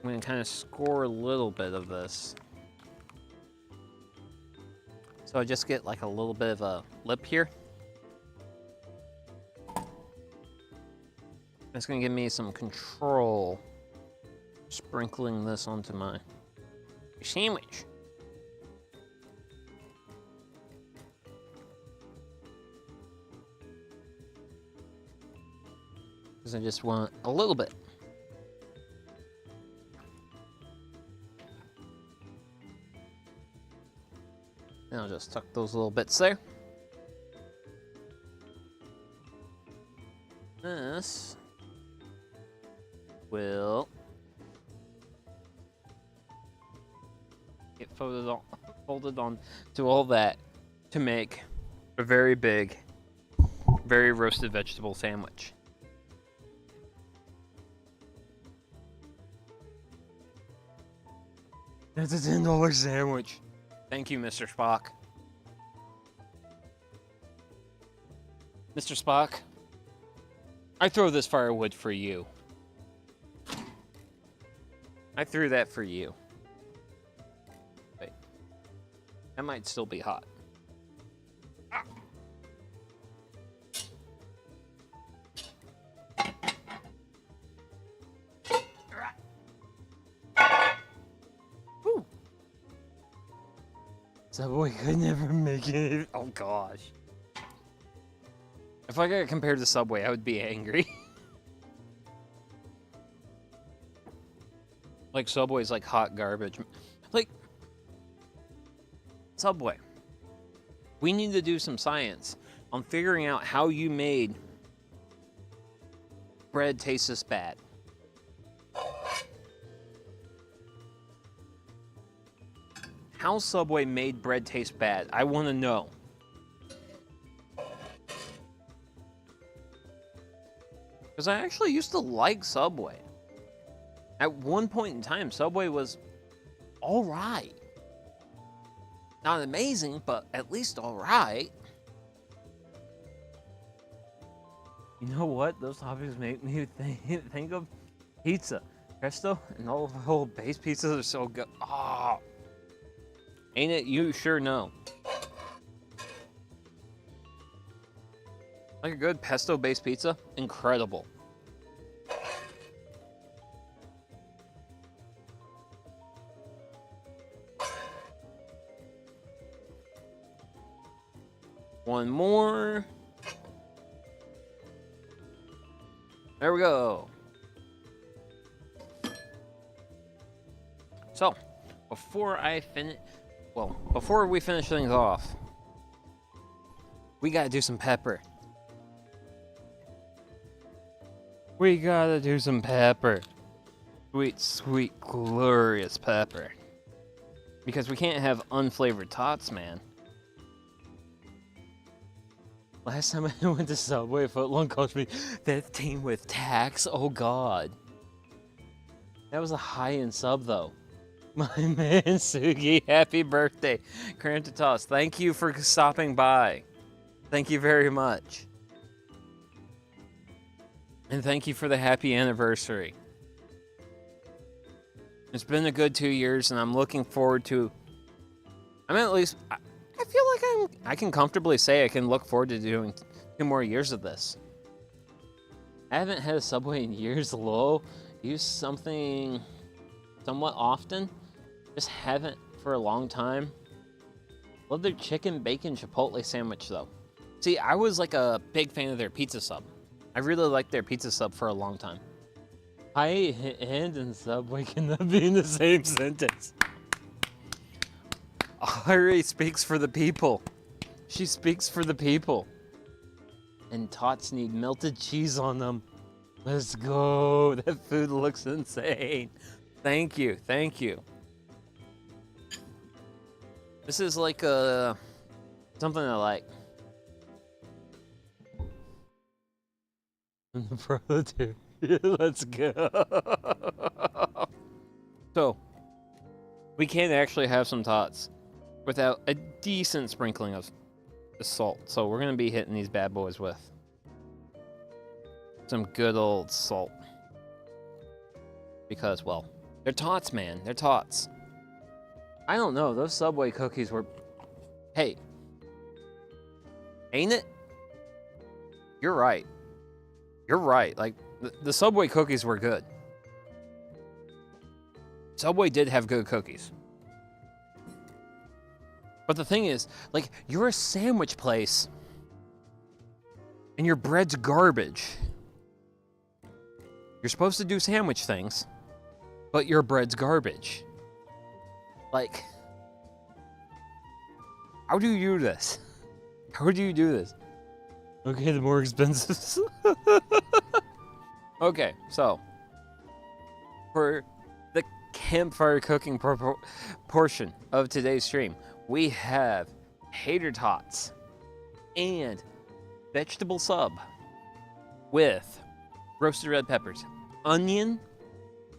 I'm gonna kind of score a little bit of this. So I just get like a little bit of a lip here. That's gonna give me some control. Sprinkling this onto my sandwich. Because I just want a little bit. And I'll just tuck those little bits there. This will get folded on to all that to make a very big, very roasted vegetable sandwich. That's a $10 sandwich. Thank you, Mr. Spock. Mr. Spock, I throw this firewood for you. I threw that for you. Wait. That might still be hot. Ah. Woo. Subway could never make it. Oh gosh. If I got compared to Subway, I would be angry. Like Subway's like hot garbage. Like Subway. We need to do some science on figuring out how you made bread taste this bad. How Subway made bread taste bad. I want to know. Because I actually used to like Subway. At one point in time, Subway was alright. Not amazing, but at least alright. You know what? Those toppings make me think of pizza. Pesto and all the whole base pizzas are so good. Oh, ain't it? You sure know. Like a good pesto-based pizza, incredible. One more. There we go. So, before we finish things off, we gotta do some pepper. We gotta do some pepper. Sweet, sweet, glorious pepper. Because we can't have unflavored tots, man. Last time I went to Subway, footlong cost me 15 with tax. Oh god. That was a high-end sub though. My man Sugi, happy birthday. Cram to toss. Thank you for stopping by. Thank you very much. And thank you for the happy anniversary. It's been a good 2 years and I'm looking forward to... I mean, at least... I feel like I can comfortably say I can look forward to doing 2 more years of this. I haven't had a Subway in years, lol. Use something somewhat often. Just haven't for a long time. Love their chicken bacon chipotle sandwich though. See, I was like a big fan of their pizza sub. I really liked their pizza sub for a long time. High-end and Subway cannot be in the same sentence. Ari speaks for the people. She speaks for the people. And tots need melted cheese on them. Let's go. That food looks insane. Thank you. Thank you. This is like something I like. Let's go. So, we can actually have some tots without a decent sprinkling of salt. So we're going to be hitting these bad boys with some good old salt. Because, well, they're tots, man. They're tots. I don't know. Those Subway cookies were... Hey. Ain't it? You're right. You're right. Like, the Subway cookies were good. Subway did have good cookies. But the thing is, like, you're a sandwich place, and your bread's garbage. You're supposed to do sandwich things, but your bread's garbage. Like, how do you do this? How do you do this? Okay, the more expensive. Okay, so, for the campfire cooking portion of today's stream, we have tater tots and vegetable sub with roasted red peppers, onion,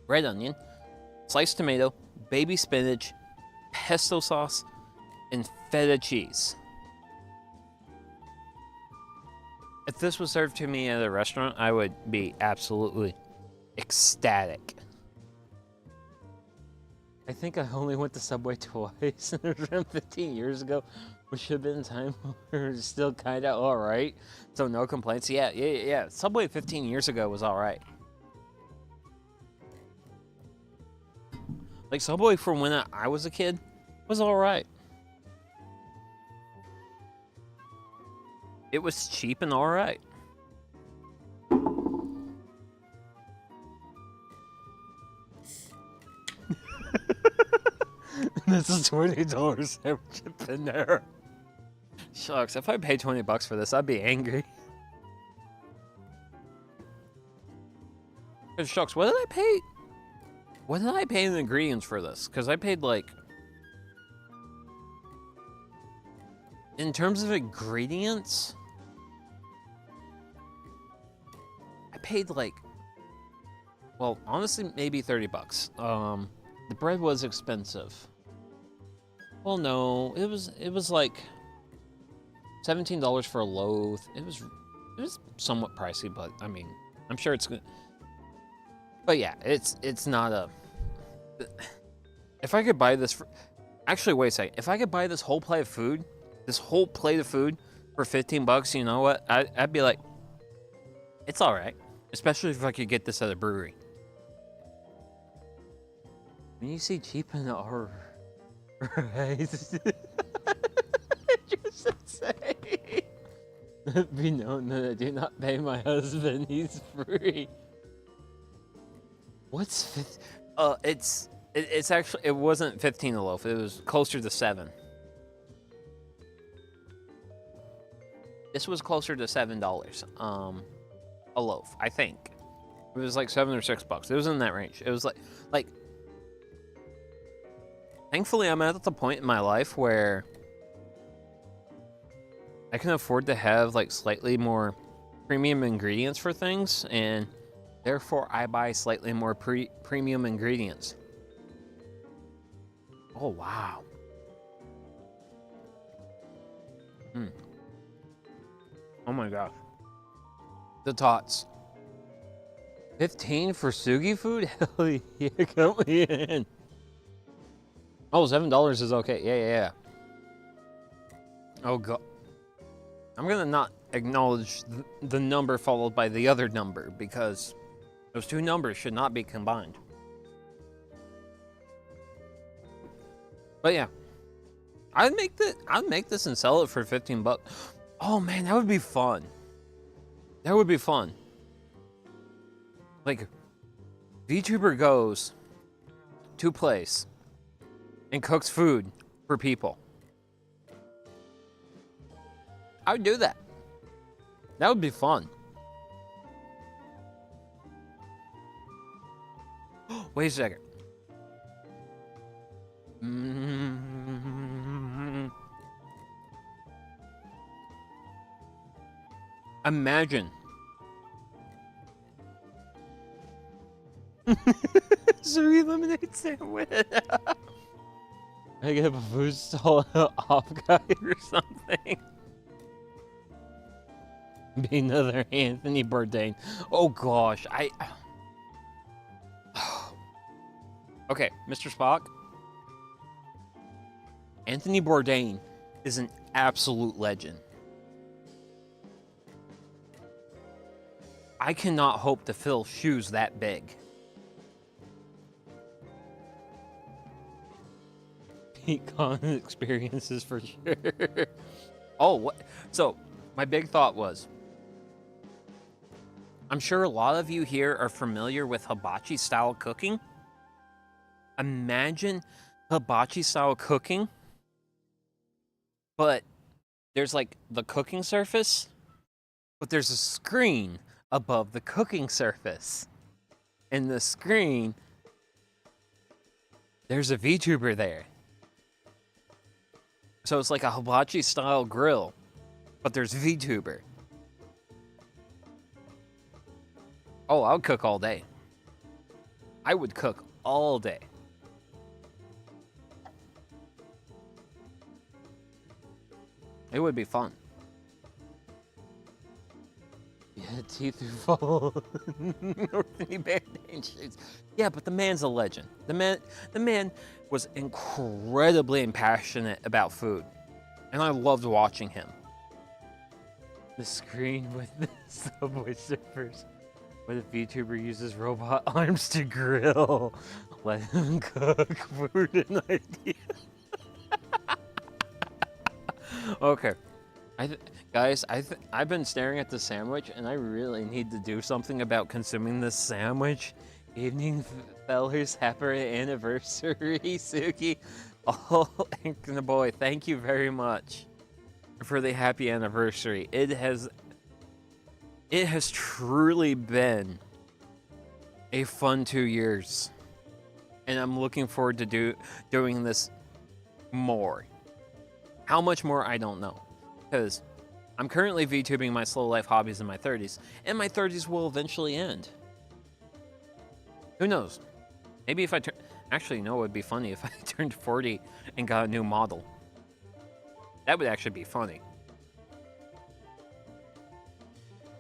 red onion, sliced tomato, baby spinach, pesto sauce, and feta cheese. If this was served to me at a restaurant, I would be absolutely ecstatic. I think I only went to Subway twice, and it was around 15 years ago, which should have been time where it was still kind of alright, so no complaints. Yeah. Subway 15 years ago was alright. Like, Subway from when I was a kid was alright. It was cheap and alright. This is $20 sandwich at Panera. Shucks, if I paid $20 for this, I'd be angry. Shucks, what did I pay? What did I pay in ingredients for this? Because I paid like... In terms of ingredients... I paid like, well, honestly, maybe $30. The bread was expensive. Well, no, it was like $17 for a loaf. It was somewhat pricey, but I mean, I'm sure it's good. But yeah, it's not a. If I could buy this for, actually, wait a second. If I could buy this whole plate of food, for $15, you know what? I'd be like, it's all right. Especially if I could get this at a brewery. When you see cheap and our price, just say, be known that I do not pay my husband. He's free. What's it's actually, it wasn't 15 a loaf. It was closer to 7. This was closer to $7 a loaf, I think. It was like $7 or $6. It was in that range. It was like thankfully I'm at the point in my life where I can afford to have like slightly more premium ingredients for things, and therefore I buy slightly more premium ingredients. Oh wow. Oh my gosh. The tots. 15 for Sugi food? Hell yeah, count me in. Oh, $7 is okay. Yeah. Oh god. I'm gonna not acknowledge the number followed by the other number, because those two numbers should not be combined. But yeah. I'd make this and sell it for $15. Oh man, that would be fun. That would be fun. Like, VTuber goes to place and cooks food for people. I would do that. That would be fun. Wait a second. Imagine. Sugary lemonade sandwich. I get a food stall off guide or something. Be another Anthony Bourdain. Oh gosh, okay, Mr. Spock. Anthony Bourdain is an absolute legend. I cannot hope to fill shoes that big. Con experiences for sure. Oh, what? So, my big thought was, I'm sure a lot of you here are familiar with hibachi style cooking. Imagine hibachi style cooking, but there's like the cooking surface, but there's a screen above the cooking surface. In the screen, there's a VTuber there. So it's like a hibachi style grill, but there's VTuber. Oh, I would cook all day. I would cook all day. It would be fun. Yeah, teeth fall. Anthony Bourdain shoes. Yeah, but the man's a legend. The man was incredibly passionate about food, and I loved watching him. The screen with the Subway Surfers. What if VTuber uses robot arms to grill? Let him cook food and idea. Okay. Guys, I've been staring at the sandwich, and I really need to do something about consuming this sandwich. Evening, fellers, happy anniversary, Suki. Oh, and boy, thank you very much for the happy anniversary. It has truly been a fun 2 years, and I'm looking forward to doing this more. How much more, I don't know, because I'm currently VTubing my slow life hobbies in my 30s, and my 30s will eventually end. Who knows? Maybe if I turn... Actually, no, it would be funny if I turned 40 and got a new model. That would actually be funny.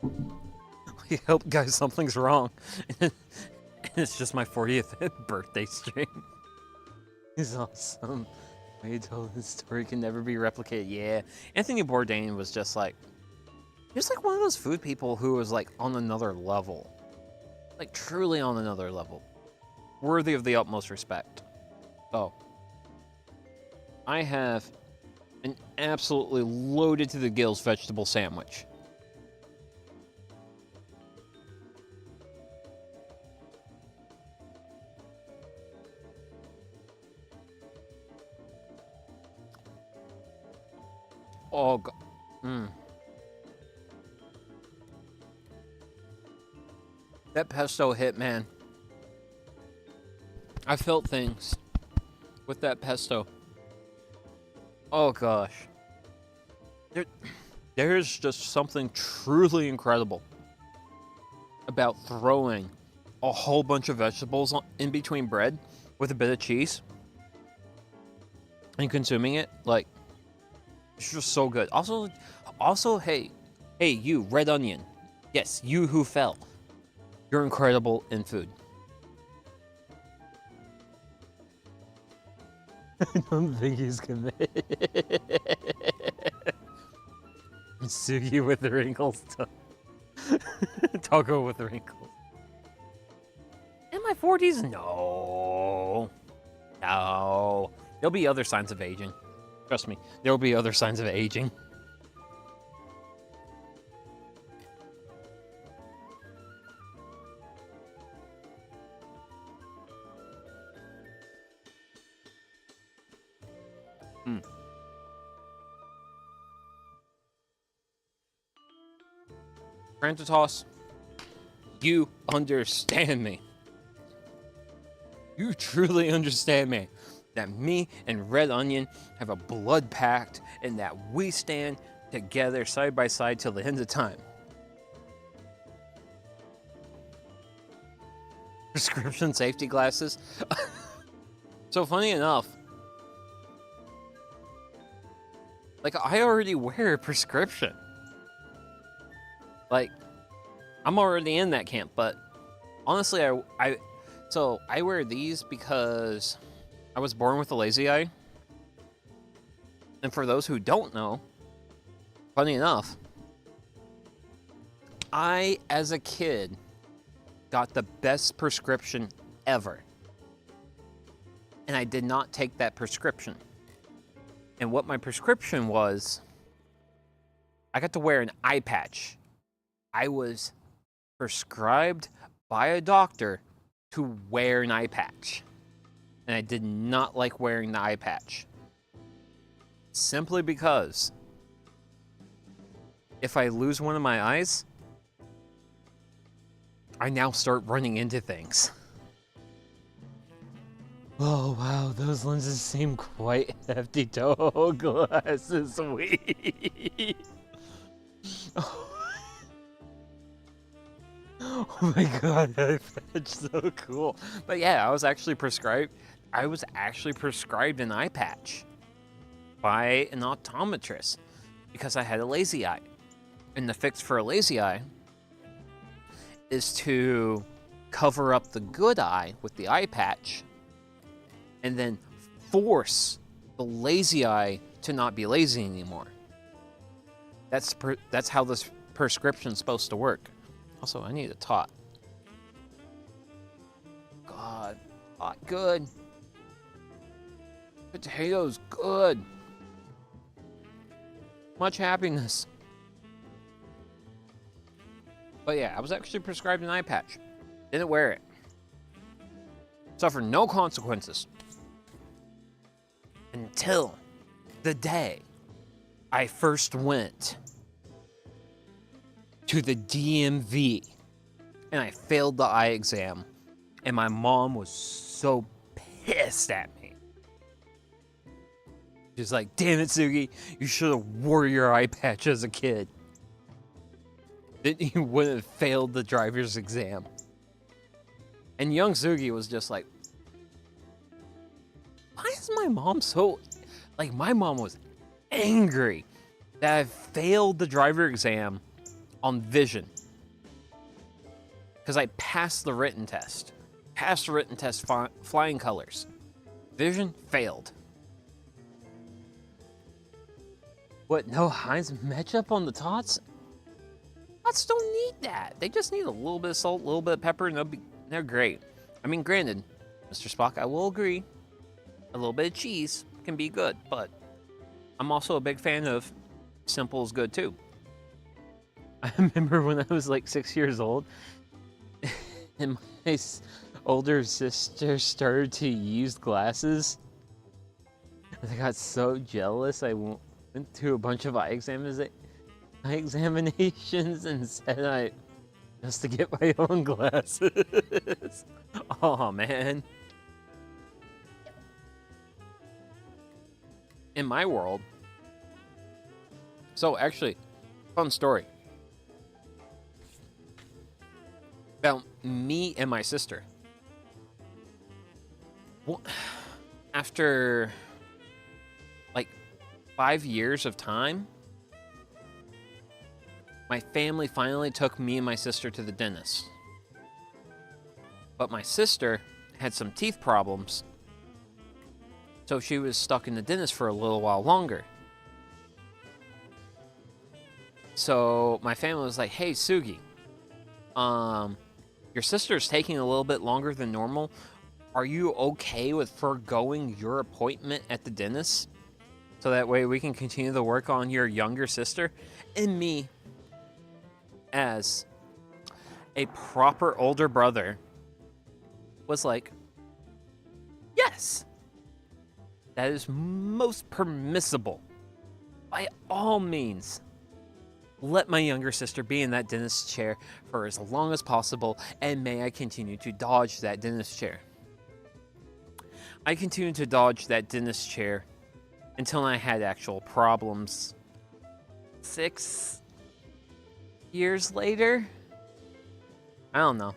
I hope, guys, something's wrong. And it's just my 40th birthday stream. It's awesome. How you told this story can never be replicated. Yeah, Anthony Bourdain was just like... He was like one of those food people who was like on another level. Like truly on another level. Worthy of the utmost respect. Oh. I have an absolutely loaded to the gills vegetable sandwich. Oh, God. That pesto hit, man. I felt things with that pesto. Oh, gosh. There's just something truly incredible about throwing a whole bunch of vegetables in between bread with a bit of cheese and consuming it. Like, it's just so good. Also, hey, you, red onion. Yes, you who fell. You're incredible in food. I don't think he's committed. Sugi with the wrinkles. Taco with the wrinkles. In my 40s? No. No. There'll be other signs of aging. Trust me, there'll be other signs of aging. Transitos, you understand me. You truly understand me. That me and Red Onion have a blood pact and that we stand together side by side till the end of time. Prescription safety glasses. So funny enough, like I already wear a prescription. Like, I'm already in that camp, but honestly, I wear these because I was born with a lazy eye. And for those who don't know, funny enough, I, as a kid, got the best prescription ever. And I did not take that prescription. And what my prescription was, I got to wear an eye patch. I was prescribed by a doctor to wear an eye patch. And I did not like wearing the eye patch. Simply because if I lose one of my eyes, I now start running into things. Oh wow, those lenses seem quite hefty. Toe glasses, sweet. Oh my god, that's so cool. But yeah, I was actually prescribed an eye patch by an optometrist because I had a lazy eye. And the fix for a lazy eye is to cover up the good eye with the eye patch and then force the lazy eye to not be lazy anymore. That's how this prescription's supposed to work. Also, I need a tot. God, tot good. Potatoes good. Much happiness. But yeah, I was actually prescribed an eye patch. Didn't wear it. Suffered no consequences. Until the day I first went to the DMV and I failed the eye exam and my mom was so pissed at me. She's like, damn it, Sugi, you should have wore your eye patch as a kid. Then you wouldn't have failed the driver's exam. And young Sugi was just like, why is my mom so... Like, my mom was angry that I failed the driver exam on vision. Because I passed the written test. Passed the written test flying colors. Vision failed. What, no Heinz matchup on the tots? Tots don't need that. They just need a little bit of salt, a little bit of pepper, and they're great. I mean, granted, Mr. Spock, I will agree, a little bit of cheese can be good, but I'm also a big fan of simple is good too. I remember when I was like 6 years old, and my older sister started to use glasses. I got so jealous, I went to a bunch of eye examinations and said just to get my own glasses. Oh man. In my world, so actually, fun story about me and my sister. Well, after like 5 years of time, my family finally took me and my sister to the dentist. But my sister had some teeth problems, so she was stuck in the dentist for a little while longer. So my family was like, hey, Sugi, your sister's taking a little bit longer than normal. Are you okay with foregoing your appointment at the dentist? So that way we can continue to work on your younger sister? And me, as a proper older brother, was like, yes, that is most permissible. By all means, let my younger sister be in that dentist chair for as long as possible, and may I continue to dodge that dentist chair. I continued to dodge that dentist chair until I had actual problems. 6 years later? I don't know.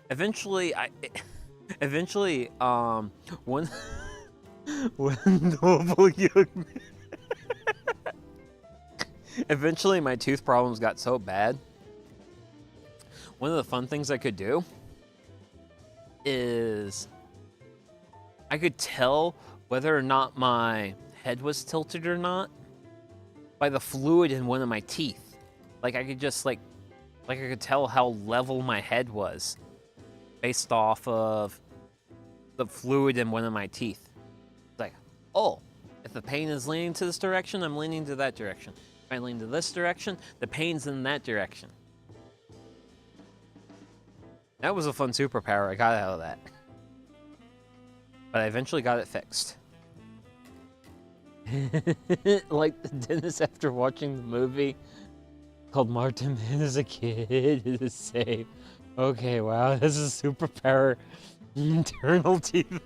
Eventually, one noble young man. Eventually, my tooth problems got so bad. One of the fun things I could do is I could tell whether or not my head was tilted or not by the fluid in one of my teeth. Like I could just like I could tell how level my head was based off of the fluid in one of my teeth. Like, oh, if the pain is leaning to this direction, I'm leaning to that direction. If I lean to this direction, the pain's in that direction. That was a fun superpower I got out of that. But I eventually got it fixed. Like the dentist after watching the movie called Martin Man as a Kid is safe. Okay, wow, this is a superpower. Internal teeth.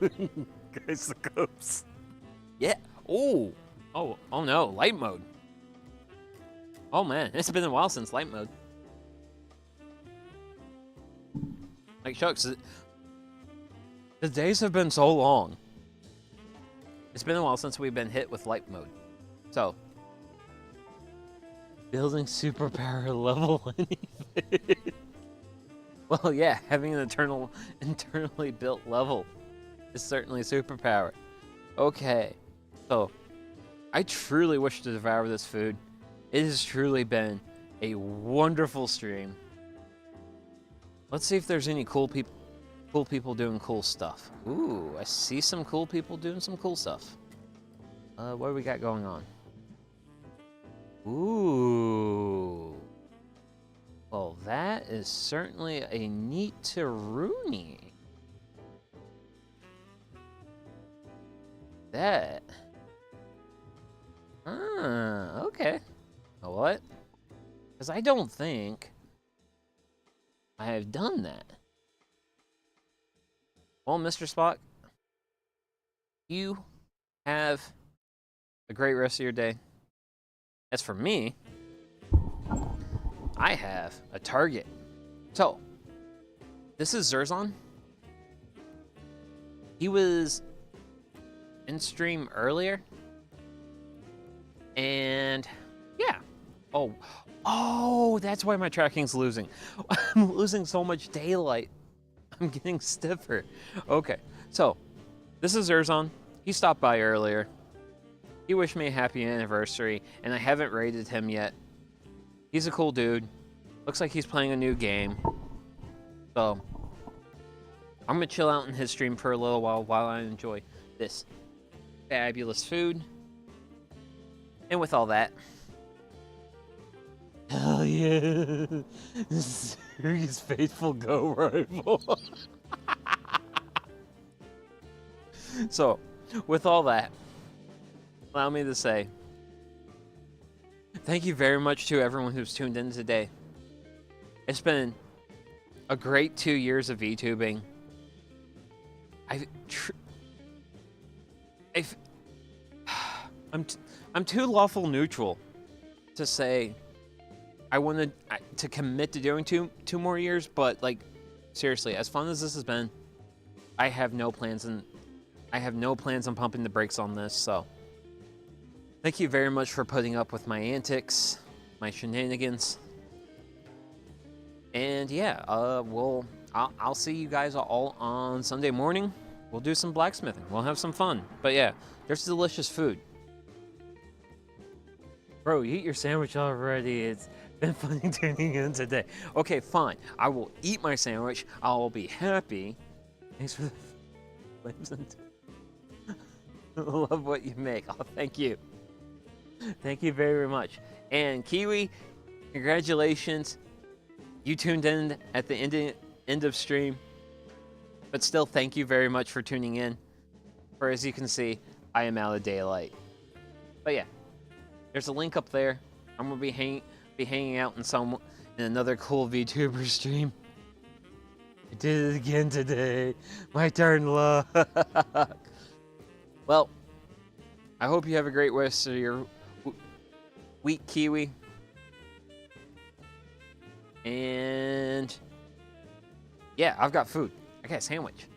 Guys, the ghosts. Yeah. Oh no, light mode. Oh man, it's been a while since light mode. Like shucks, the days have been so long. It's been a while since we've been hit with light mode. So, building superpower level anything. Well, yeah, having an internally built level is certainly a superpower. Okay, so I truly wish to devour this food. It has truly been a wonderful stream. Let's see if there's any cool people doing cool stuff. Ooh, I see some cool people doing some cool stuff. What do we got going on? Ooh. Well, that is certainly a neat Rooney. That. Okay. What? Because I don't think I have done that. Well, Mr. Spock, you Have a great rest of your day. As for me, I have a target. So, this is Zerzon. He was in stream earlier. And yeah. Oh, that's why my tracking's losing. I'm losing so much daylight. I'm getting stiffer. Okay, so this is Zerzon. He stopped by earlier. He wished me a happy anniversary, and I haven't rated him yet. He's a cool dude. Looks like he's playing a new game. So, I'm gonna chill out in his stream for a little while I enjoy this fabulous food. And with all that, hell yeah, Serious Faithful Go Rifle. So, with all that, allow me to say, thank you very much to everyone who's tuned in today. It's been a great 2 years of VTubing. I'm too lawful neutral to say I wanted to commit to doing two more years, but like seriously, as fun as this has been, I have no plans on pumping the brakes on this. So thank you very much for putting up with my antics, my shenanigans, and yeah, I'll see you guys all on Sunday morning. We'll do some blacksmithing. We'll have some fun. But yeah, there's delicious food. Bro, eat your sandwich already. It's been funny tuning in today. Okay, fine. I will eat my sandwich. I'll be happy. Thanks for the flames. Love what you make. Oh, thank you. Thank you very much. And Kiwi, congratulations. You tuned in at the end of stream. But still, thank you very much for tuning in. For as you can see, I am out of daylight. But yeah. There's a link up there. I'm gonna be hanging out in another cool VTuber stream. I did it again today. My turn, luck. Well, I hope you have a great rest of your week, Kiwi. And yeah, I've got food. I got a sandwich.